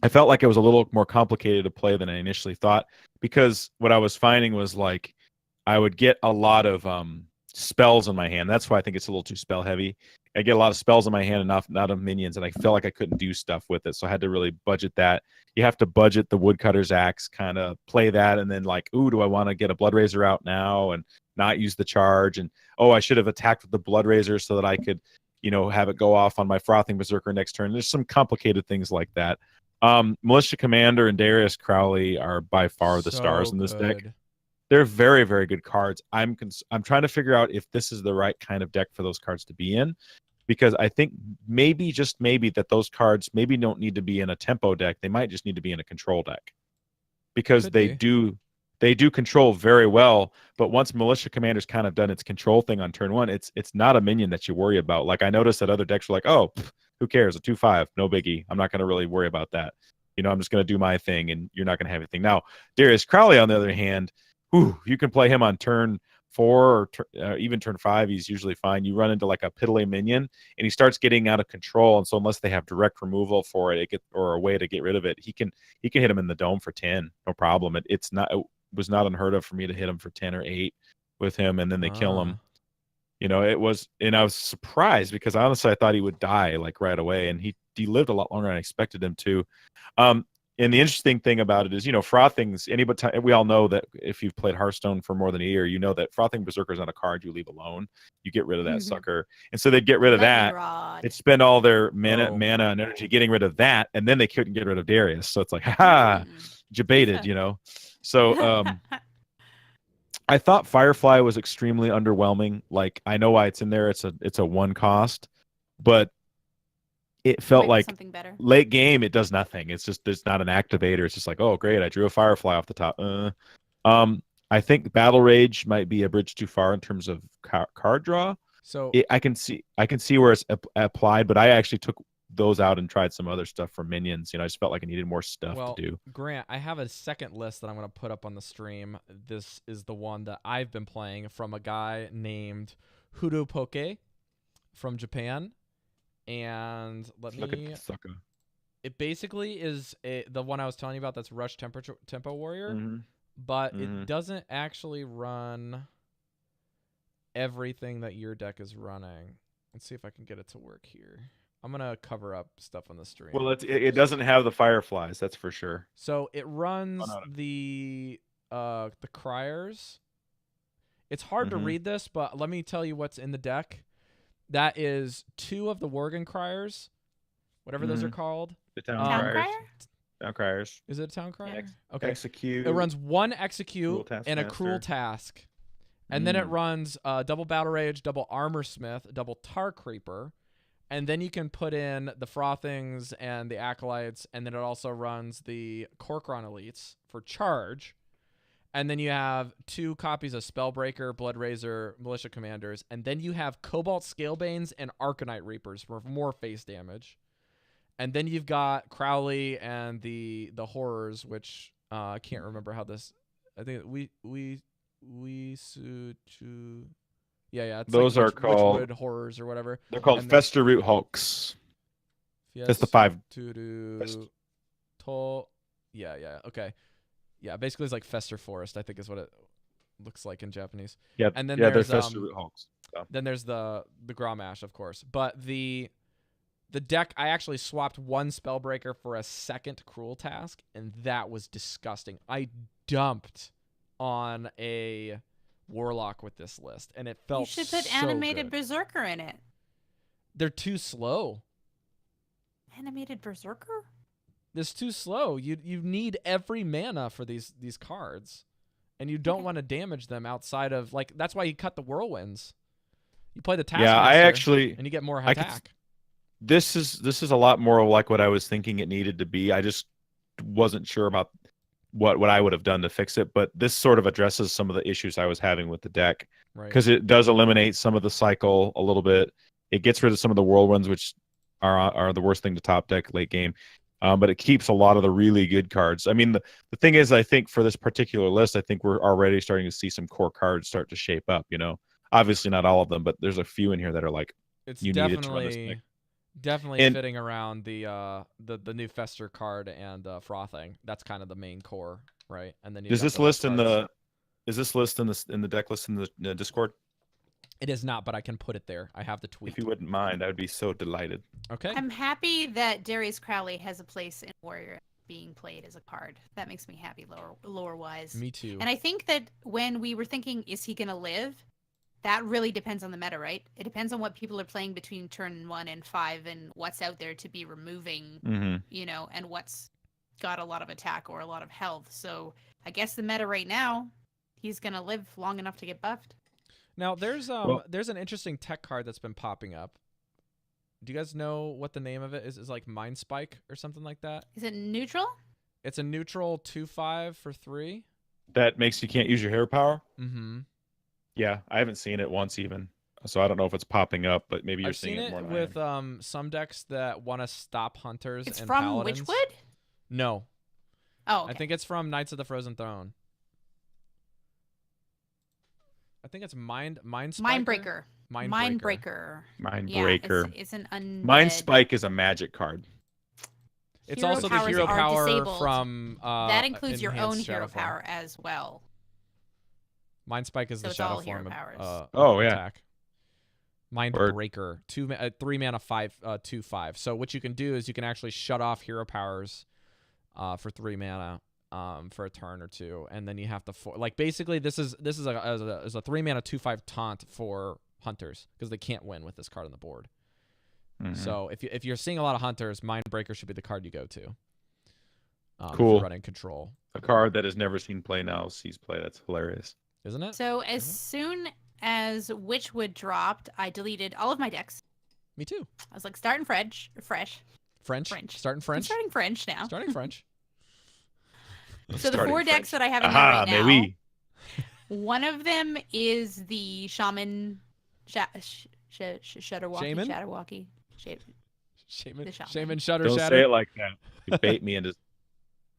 felt like it was a little more complicated to play than I initially thought because what I was finding was like I would get a lot of spells in my hand. That's why I think it's a little too spell heavy. I get a lot of spells in my hand and not enough minions, and I felt like I couldn't do stuff with it. So I had to really budget that. You have to budget the Woodcutter's Axe, kind of play that, and then like, ooh, do I want to get a Blood Razor out now and not use the charge? And I should have attacked with the Blood Razor so that I could, have it go off on my Frothing Berserker next turn. There's some complicated things like that. Militia Commander and Darius Crowley are by far the stars in this deck. They're very, very good cards. I'm trying to figure out if this is the right kind of deck for those cards to be in, because I think maybe, just maybe, that those cards maybe don't need to be in a tempo deck. They might just need to be in a control deck because they do control very well. But once Militia Commander's kind of done its control thing on turn 1, it's not a minion that you worry about. Like I noticed that other decks were like, oh, who cares? A 2/5, no biggie. I'm not going to really worry about that. I'm just going to do my thing, and you're not going to have anything. Now, Darius Crowley, on the other hand, you can play him on turn 4 or even turn 5. He's usually fine. You run into like a piddly minion, and he starts getting out of control. And so unless they have direct removal for it, or a way to get rid of it, he can hit him in the dome for 10, no problem. It was not unheard of for me to hit him for 10 or 8 with him, and then they kill him. It was, and I was surprised because honestly I thought he would die like right away, and he lived a lot longer than I expected him to. And the interesting thing about it is, Frothing's, we all know that if you've played Hearthstone for more than a year, you know that Frothing Berserker is not a card you leave alone. You get rid of that sucker. And so they'd get rid of that. They'd spend all their mana and energy getting rid of that, and then they couldn't get rid of Darius. So it's like, debated, So I thought Firefly was extremely underwhelming. Like, I know why it's in there. It's a 1 cost, but it felt like late game it does nothing. It's not an activator. It's just like, oh great, I drew a Firefly off the top. I think Battle Rage might be a bridge too far in terms of card draw. So I can see where it's applied, but I actually took those out and tried some other stuff for minions. I just felt like I needed more stuff to do. Grant, I have a second list that I'm going to put up on the stream. This is the one that I've been playing from a guy named Hudo Poke from Japan. And look at the sucker. It basically is the one I was telling you about. That's Rush Tempo Warrior, but it doesn't actually run everything that your deck is running. Let's see if I can get it to work here. I'm gonna cover up stuff on the stream. Well, it doesn't have the Fireflies, that's for sure. So it runs the Criers. It's hard to read this, but let me tell you what's in the deck. That is 2 of the Worgen Criers, whatever those are called. The Town Criers. Town criers. Is it a town crier? Ex- Okay. Execute. It runs one Cruel execute Taskmaster. and a cruel task. And then it runs double battle rage, double armor smith, double tar creeper. And then you can put in the frothings and the acolytes. And then it also runs the Corcoran elites for charge. And then you have 2 copies of Spellbreaker, Bloodrazor, Militia Commanders. And then you have Cobalt Scalebanes and Arcanite Reapers for more face damage. And then you've got Crowley and the horrors, which I can't remember how this. I think it's Those like are called Witchwood horrors or whatever. They're called And then- Fester Root Hulks. That's the 5. Okay. Yeah, basically it's like Fester Forest, I think is what it looks like in Japanese. Yeah, And then they're there's Fester Root Hulks. So. then there's the Grommash, of course. But the deck, I actually swapped one Spellbreaker for a second Cruel Task, and that was disgusting. I dumped on a Warlock with this list, and it felt You should put so animated good. berserker in it. They're too slow. Animated berserker? It's too slow. You need every mana for these cards, and you don't Okay. want to damage them outside of like. That's why you cut the whirlwinds. You play the Taskmaster, Yeah, I actually. and you get more I could- attack. This is a lot more like what I was thinking it needed to be. I just wasn't sure about what I would have done to fix it, but this sort of addresses some of the issues I was having with the deck Right. because it does eliminate some of the cycle a little bit. It gets rid of some of the whirlwinds, which are the worst thing to top deck late game. But it keeps a lot of the really good cards. I mean, the thing is, I think for this particular list, I think we're already starting to see some core cards start to shape up. Obviously not all of them, but there's a few in here that are like It's you needed to run this deck. definitely And- fitting around the new Fester card and frothing. That's kind of the main core, right? And then Is this list in the deck list in the Discord? It is not, but I can put it there. I have the tweet. If you wouldn't mind, I would be so delighted. Okay. I'm happy that Darius Crowley has a place in Warrior being played as a card. That makes me happy lore wise. Me too. And I think that when we were thinking, is he going to live? That really depends on the meta, right? It depends on what people are playing between turn 1 and 5 and what's out there to be removing, Mm-hmm. and what's got a lot of attack or a lot of health. So I guess the meta right now, he's going to live long enough to get buffed. Now there's an interesting tech card that's been popping up. Do you guys know what the name of it is? Is like Mind Spike or something like that? Is it neutral? It's a neutral 2/5 for 3. That makes you can't use your hero power. Mm-hmm. Yeah, I haven't seen it once even, so I don't know if it's popping up, but maybe you're I've seeing seen it more it than I with am. some decks that want to stop hunters It's and from paladins. Witchwood? No, Oh, okay. I think it's from Knights of the Frozen Throne. I think it's Mind Mindbreaker. Mindbreaker. Mindbreaker. It's an undead. Mind Spike is a magic card. It's Hero also the powers hero are power disabled. from That includes your own Enhanced hero Shadow Form. power as well. Mind Spike is So the it's all shadow hero form powers. Oh, yeah. attack. Mindbreaker, 3 mana 2/5. So what you can do is you can actually shut off hero powers for 3 mana for a turn or two, and then you have to basically this is a 3 mana 2/5 taunt for hunters because they can't win with this card on the board. Mhm. So if you're seeing a lot of hunters, Mindbreaker should be the card you go to. If Cool. you're running control, A card that has never seen play now sees play. That's hilarious. isn't it? So as soon as Witchwood dropped, I deleted all of my decks. Me too. I was like, starting fresh. French. French. Starting I'm French. starting French now. Starting French. So the 4 decks that I have in Aha, there right mais now, oui. one of them is the Shaman Shutterwalkie. Shaman? Shadowwalkie. Shaman. The shaman. Shaman Shutter Don't Shatter. say it like that. You bait me into.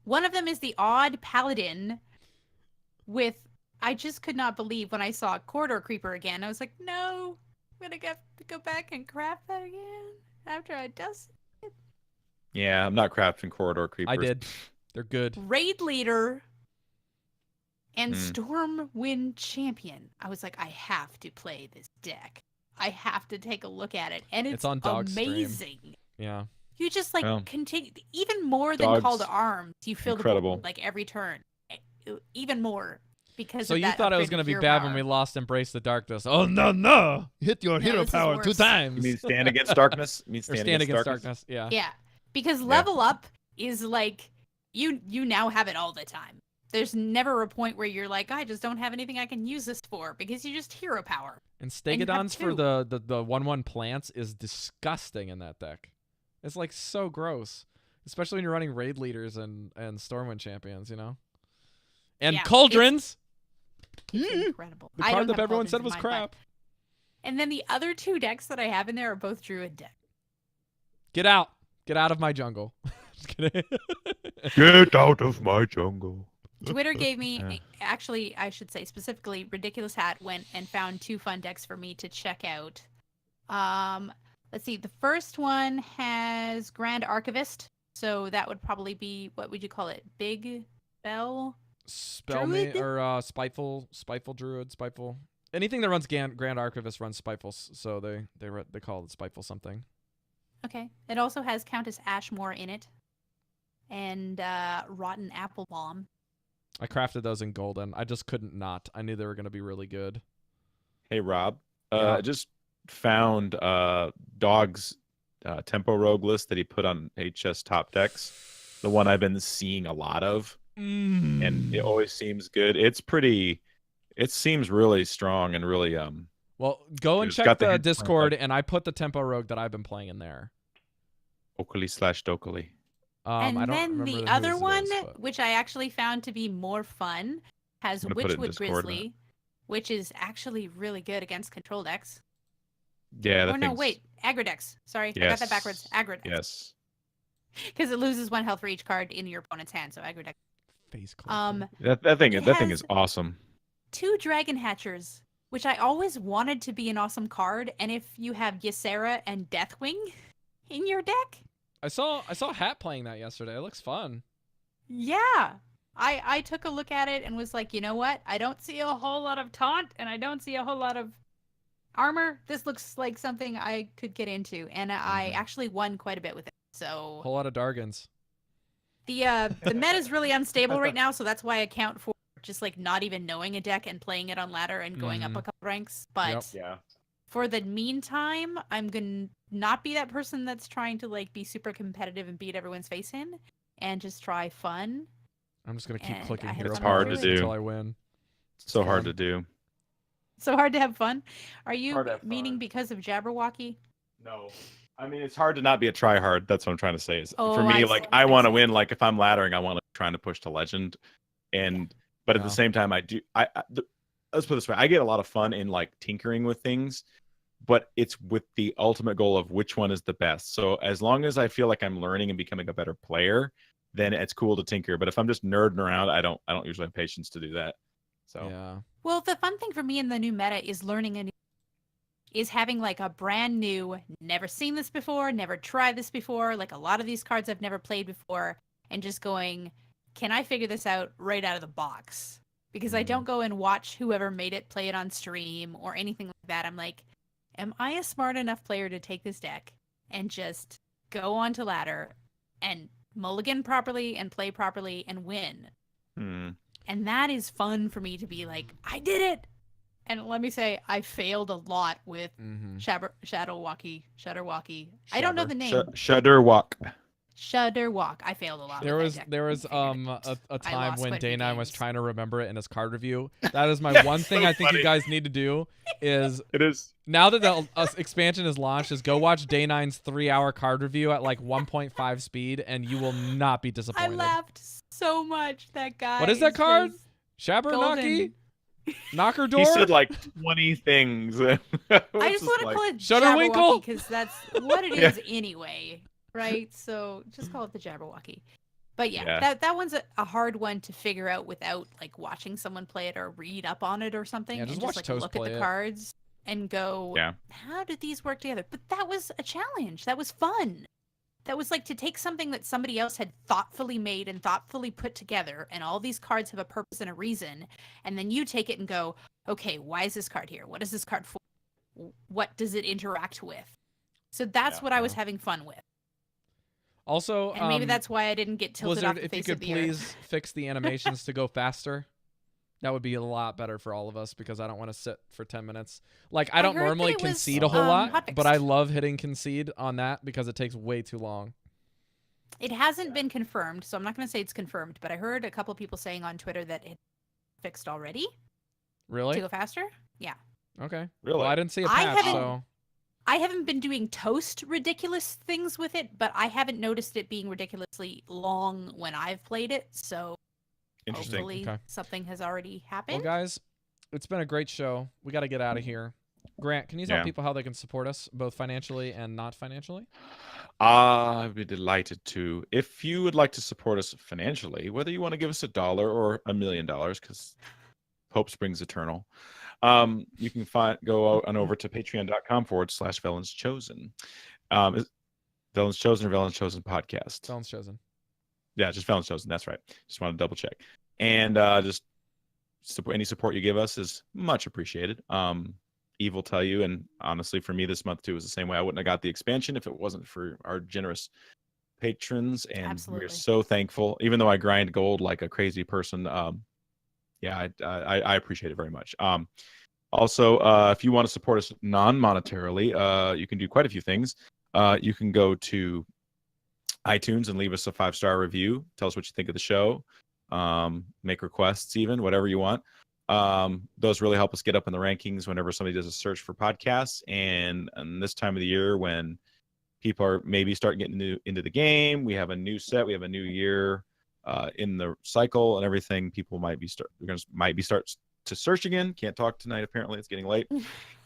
One of them is the Odd Paladin with, I just could not believe when I saw Corridor Creeper again. I was like, no, I'm going to have to go back and craft that again after I dust it. Yeah, I'm not crafting corridor creepers. I did. They're good. Raid Leader and Hmm. Stormwind Champion. I was like, I have to play this deck. I have to take a look at it. And it's on Dogstream. amazing. Yeah. You just like Well, continue even more than Call to Dog's Arms. You feel the incredible. board, like every turn, even more because. So of you that thought it was upgraded going to be hero bad power. when we lost Embrace the Darkness. Oh, no. Hit your No, hero this is power 2 worse. times. You mean stand against darkness? You mean or stand against darkness. Yeah. Yeah, because level up is like you now have it all the time. There's never a point where you're like, I just don't have anything I can use this for, because you just hero power. And you have Stegodons for two. the 1/1 plants is disgusting in that deck. It's like so gross, especially when you're running raid leaders and Stormwind champions, you know. And Yeah, cauldrons. It's incredible. The I card don't that have everyone cauldrons said in was mine, crap. but- And then the other two decks that I have in there are both Druid decks. Get out. Get out of my jungle. Just kidding. Get out of my jungle. Twitter gave me, actually, I should say specifically, Ridiculous Hat went and found 2 fun decks for me to check out. Let's see. The first one has Grand Archivist, so that would probably be, what would you call it? Big Bell? Spellmate Druid? or spiteful druid, spiteful. Anything that runs Grand Archivist runs spiteful, so they call it spiteful something. Okay. It also has Countess Ashmore in it, and Rotten Apple Bomb. I crafted those in golden. I just couldn't not. I knew they were going to be really good. Hey, Rob. Yeah. I just found Dog's Tempo Rogue list that he put on HS Top Decks. The one I've been seeing a lot of. And it always seems good. It seems really strong and really Well, go and It's check got the the hint point, Discord, like- and I put the Tempo Rogue that I've been playing in there. Oakley/Dokely. And I don't then remember the whose other it one, is, but- which I actually found to be more fun, has I'm gonna put it in Witchwood Discord, Grizzly, which is actually really good against control decks. Yeah, that Or no, thing's- wait, aggro decks. Sorry, I got that backwards. Yes. Aggro decks. Yes. Because it loses 1 health for each card in your opponent's hand, so aggro deck. Face collector. That thing It that thing has- is awesome. 2 Dragon Hatchers, which I always wanted to be an awesome card, and if you have Ysera and Deathwing in your deck, I saw Hat playing that yesterday. It looks fun. yeah. I took a look at it and was like, you know what? I don't see a whole lot of taunt, and I don't see a whole lot of armor. This looks like something I could get into, and I actually won quite a bit with it. So Whole lot of Dargans. the meta is really unstable right now, so that's why I account for just like not even knowing a deck and playing it on ladder and going up a couple ranks. But Yeah. for the meantime, I'm gonna not be that person that's trying to like be super competitive and beat everyone's face in, and just try fun. I'm just gonna keep And clicking I had hero fun hard points to do. until I win. So hard fun. to do. So hard to have fun. Are you Hard to have meaning fun. because of Jabberwocky? No. I mean, it's hard to not be a tryhard. That's what I'm trying to say. Is Oh, for I me, see, like I I want to see. win. Like if I'm laddering, I want to trying to push to legend, and but at Yeah. the same time, I do. Let's put it this way: I get a lot of fun in like tinkering with things, but it's with the ultimate goal of which one is the best. So as long as I feel like I'm learning and becoming a better player, then it's cool to tinker. But if I'm just nerding around, I don't usually have patience to do that. So Yeah. Well, the fun thing for me in the new meta is learning a new, is having like a brand new, never seen this before, never tried this before. Like a lot of these cards I've never played before, and just going, can I figure this out right out of the box? Because I don't go and watch whoever made it play it on stream or anything like that. I'm like, am I a smart enough player to take this deck and just go onto ladder and mulligan properly and play properly and win? And that is fun for me to be like, I did it. And let me say, I failed a lot with Shadowwalky. I don't know the name. Shudder Walk. Shudderwalk. I failed a lot. There with was that deck. there was a time lost when quite a few Day9 was games. trying to remember it in his card review. That is my one thing so I think you funny. guys need to do is It is. now that the expansion is launched, is go watch Day9's 3-hour card review at like 1.5 speed, and you will not be I disappointed. laughed so much. That guy. What is that card? just Shabernaki? golden. Knocker door? He said like 20 things. I just want to call it Shudderwinkle? Jabberwocky because that's what it Yeah. is anyway, right? So just call it the Jabberwocky. But yeah, Yeah. that one's a hard one to figure out without like watching someone play it or read up on it or something. Yeah, just and watch like Toast look at play the it. cards and go, Yeah. how did these work together? But that was a challenge. That was fun. That was like to take something that somebody else had thoughtfully made and thoughtfully put together, and all these cards have a purpose and a reason, and then you take it and go, okay, why is this card here? What is this card for? What does it interact with? So that's Yeah. what I was having fun with. Also, And maybe that's why I didn't get tilted off Blizzard, the if you face could of the please earth. fix the animations to go faster, that would be a lot better for all of us, because I don't want to sit for 10 minutes. Like, I don't heard that normally it was, concede a whole lot, hotfixed. but I love hitting concede on that because it takes way too long. It hasn't been confirmed, so I'm not going to say it's confirmed, but I heard a couple people saying on Twitter that it's fixed already to Really? go faster. Yeah. Okay. Really? Well, I didn't see a I patch, haven't- so I haven't been doing toast ridiculous things with it, but I haven't noticed it being ridiculously long when I've played it, so Interesting. hopefully Okay. something has already well, happened. guys, it's been a great show. We got to get out of here. Grant, can you tell Yeah. people how they can support us, both financially and not financially? I'd be delighted to. If you would like to support us financially, whether you want to give us $1 or $1 million, because hope springs eternal, you can go on over to patreon.com/Velen's Chosen. Is Velen's Chosen or Velen's Chosen podcast? Sounds chosen. Yeah, just Velen's Chosen. That's right. Just want to double check. And just any support you give us is much appreciated. Eve will tell you, and honestly, for me this month too was the same way. I wouldn't have got the expansion if it wasn't for our generous patrons, and Absolutely. we're so thankful. Even though I grind gold like a crazy person, yeah, I appreciate it very much. Also, if you want to support us non-monetarily, you can do quite a few things. You can go to iTunes and leave us a 5-star review. Tell us what you think of the show. Make requests, even whatever you want. Those really help us get up in the rankings whenever somebody does a search for podcasts. And this time of the year, when people are maybe starting getting into the game, we have a new set, we have a new year in the cycle and everything. People might be start to search again. Can't talk tonight. Apparently, it's getting late,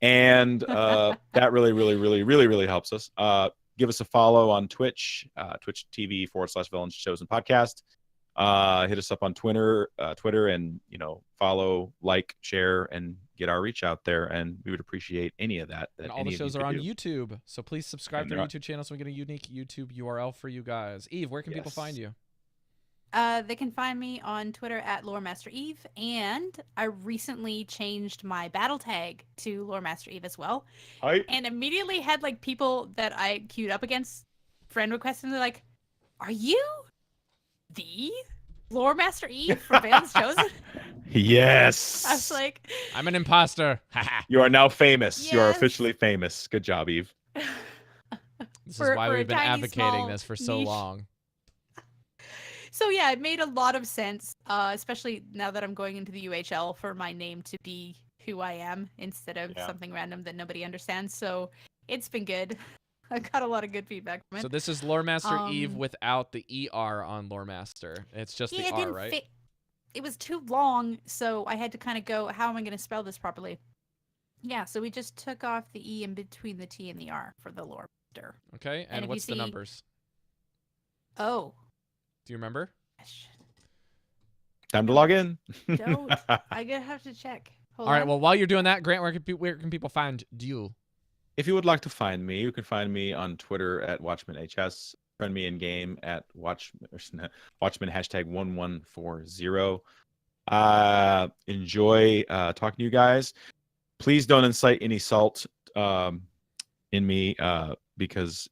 and that really helps us. Give us a follow on Twitch, Twitch TV/Velen's Chosen Podcast. Hit us up on Twitter, and follow, like, share, and get our reach out there. And we would appreciate any of that. And all the shows are on YouTube, so please subscribe to our YouTube channel so we get a unique YouTube URL for you guys. Eve, where can people find you? They can find me on Twitter at LoreMasterEve, and I recently changed my battle tag to LoreMasterEve as well. And immediately had like people that I queued up against friend requests, and they're like, "Are you the LoreMasterEve from Velen's Chosen?" Yes. I was like, I'm an imposter. You are now famous. You are Yes. officially famous. Good job, Eve. This is For why a we've been tiny, advocating small this for so niche. long. So yeah, it made a lot of sense, especially now that I'm going into the UHL, for my name to be who I am instead of something random that nobody understands. So it's been good. I got a lot of good feedback from it. So this is Loremaster Eve without the ER on Loremaster. It's just Yeah, the it R, didn't right? fit. It was too long, so I had to kind of go, how am I going to spell this properly? Yeah, so we just took off the E in between the T and the R for the Loremaster. Okay, And and if what's you the see- numbers? Oh. Do you remember? Time to log in. Don't. I'm going to have to check. Hold All right, on. well, while you're doing that, Grant, where can people find you? If you would like to find me, you can find me on Twitter at WatchmanHS. Friend me in game at Watchman #1140. Enjoy talking to you guys. Please don't incite any salt in me because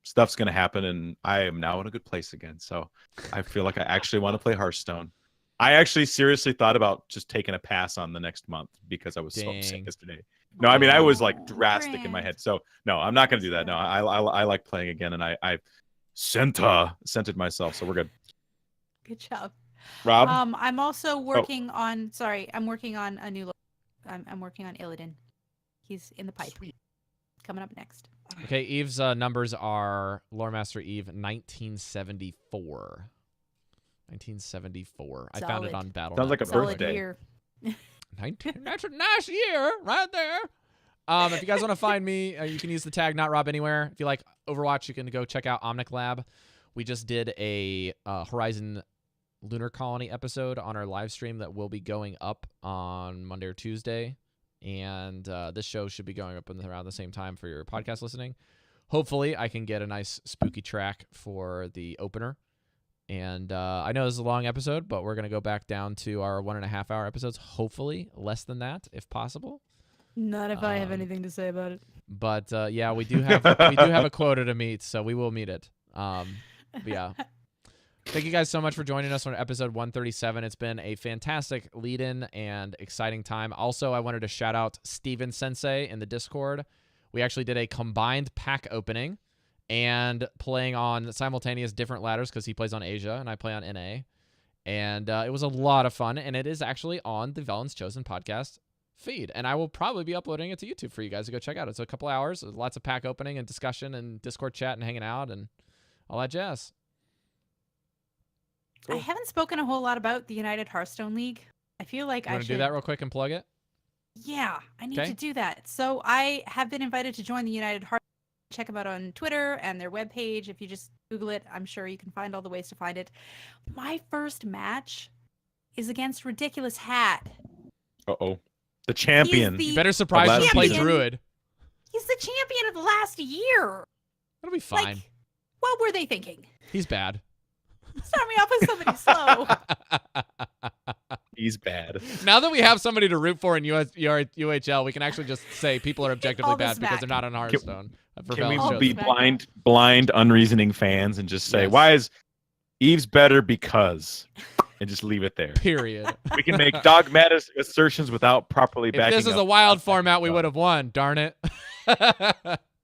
stuff's gonna happen, and I am now in a good place again. So I feel like I actually want to play Hearthstone. I actually seriously thought about just taking a pass on the next month because I was so upset Dang. yesterday. No, I mean I was like Oh, drastic in my Grant. head. So no, I'm not gonna do that. No, I like playing again, and I scented myself, so we're good. Good job. Rob, I'm also working on. Sorry, I'm working on a new. I'm working on Illidan. He's in the pipe. Coming up next. Okay, Eve's numbers are Loremaster Eve 1974. 1974. I found it Solid. on Battle. Sounds like a Solid birthday. year. That's a nice year right there. If you guys want to find me, you can use the tag NotRobAnywhere. If you like Overwatch, you can go check out Omnic Lab. We just did a Horizon Lunar Colony episode on our live stream that will be going up on Monday or Tuesday. And this show should be going up around the same time for your podcast listening. Hopefully, I can get a nice spooky track for the opener. And I know this is a long episode, but we're going to go back down to our 1.5 hour episodes. Hopefully, less than that, if possible. Not if I have anything to say about it. But yeah, we do have a quota to meet, so we will meet it. But yeah. Thank you guys so much for joining us on episode 137. It's been a fantastic lead-in and exciting time. Also, I wanted to shout out Steven Sensei in the Discord. We actually did a combined pack opening, and playing on simultaneous different ladders because he plays on Asia and I play on NA. And it was a lot of fun, and it is actually on the Velen's Chosen podcast feed. And I will probably be uploading it to YouTube for you guys to go check out. It's a couple hours, lots of pack opening and discussion and Discord chat and hanging out and all that jazz. I haven't spoken a whole lot about the United Hearthstone League. I feel like You I want to should do that real quick and plug it? Yeah, I need Okay. to do that. So I have been invited to join the United Hearthstone. Check them out on Twitter and their webpage. If you just Google it, I'm sure you can find all the ways to find it. My first match is against Ridiculous Hat. Uh-oh. The champion. He's You the better surprise him and play champion. Druid. He's the champion of the last year. It'll be fine. Like, what were they thinking? He's bad. Start me off with somebody slow. He's bad. Now that we have somebody to root for in UHL, we can actually just say people are objectively all this bad because back. they're not on Hearthstone. For Can we Velen's All Chosen. be back blind, unreasoning fans and just say, Yes. why is Eve's better because, and just leave it there. Period. We can make dogmatic assertions without properly If backing this is up. a wild format, we would have won. Darn it.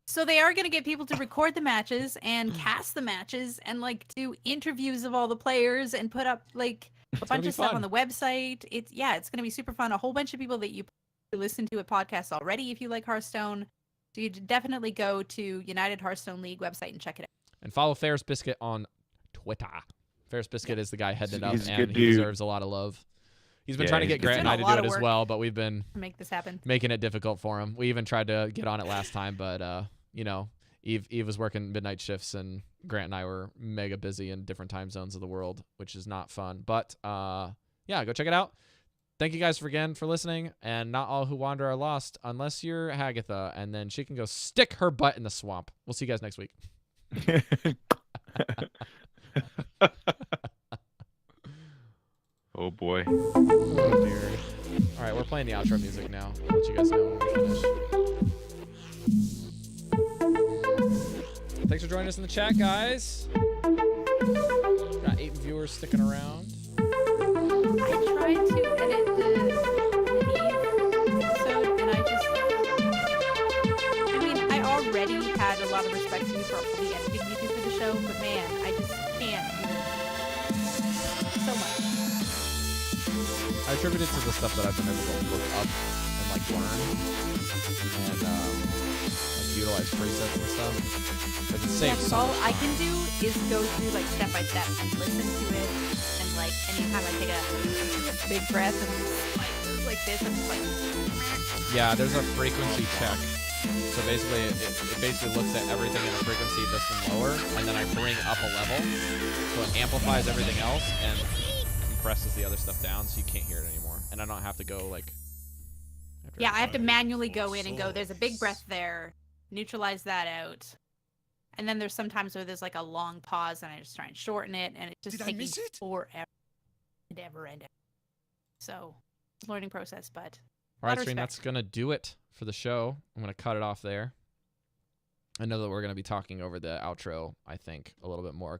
So they are going to get people to record the matches and cast the matches and like do interviews of all the players and put up like a gonna bunch be of stuff fun. on the website. It's going to be super fun. A whole bunch of people that you listen to a podcast already if you like Hearthstone. So you definitely go to United Hearthstone League website and check it out. And follow Ferris Biscuit on Twitter. Ferris Biscuit is the guy heading it up, He's a and good he dude. deserves a lot of love. He's been Yeah, trying to he's get a good Grant and I dude. to Done a do lot it of as work. well, but we've been To make this happen. making it difficult for him. We even tried to get on it last time, but Eve was working midnight shifts, and Grant and I were mega busy in different time zones of the world, which is not fun. But yeah, go check it out. Thank you guys again for listening, and not all who wander are lost unless you're Hagatha, and then she can go stick her butt in the swamp. We'll see you guys next week. Oh boy. Oh dear. All right, we're playing the outro music now. I'll let you guys know when we finish. Thanks for joining us in the chat, guys. Got 8 viewers sticking around. I tried to edit the Eve episode, and I mean, I already had a lot of respect for you for all the editing you do for the show, but man, I just can't do so much. I attribute it to the stuff that I've been able to look up and like learn and like utilize presets and stuff. But it Yeah, saves 'cause so all much I can time. do is go through like step by step and listen to it, and like anytime I take a big breath and like this, I'm just like, Yeah, there's a frequency check. So basically, it basically looks at everything in a frequency that's lower, and then I bring up a level, so it amplifies everything else and compresses the other stuff down, so you can't hear it anymore. And I don't have to go like. yeah, I have to manually go in and go, there's a big breath there, neutralize that out. And then there's sometimes where there's like a long pause and I just try and shorten it, and it just Did I takes me miss it? forever and ever and ever. So, learning process, but All right, lot of stream, respect. that's gonna do it for the show. I'm gonna cut it off there. I know that we're gonna be talking over the outro, I think, a little bit more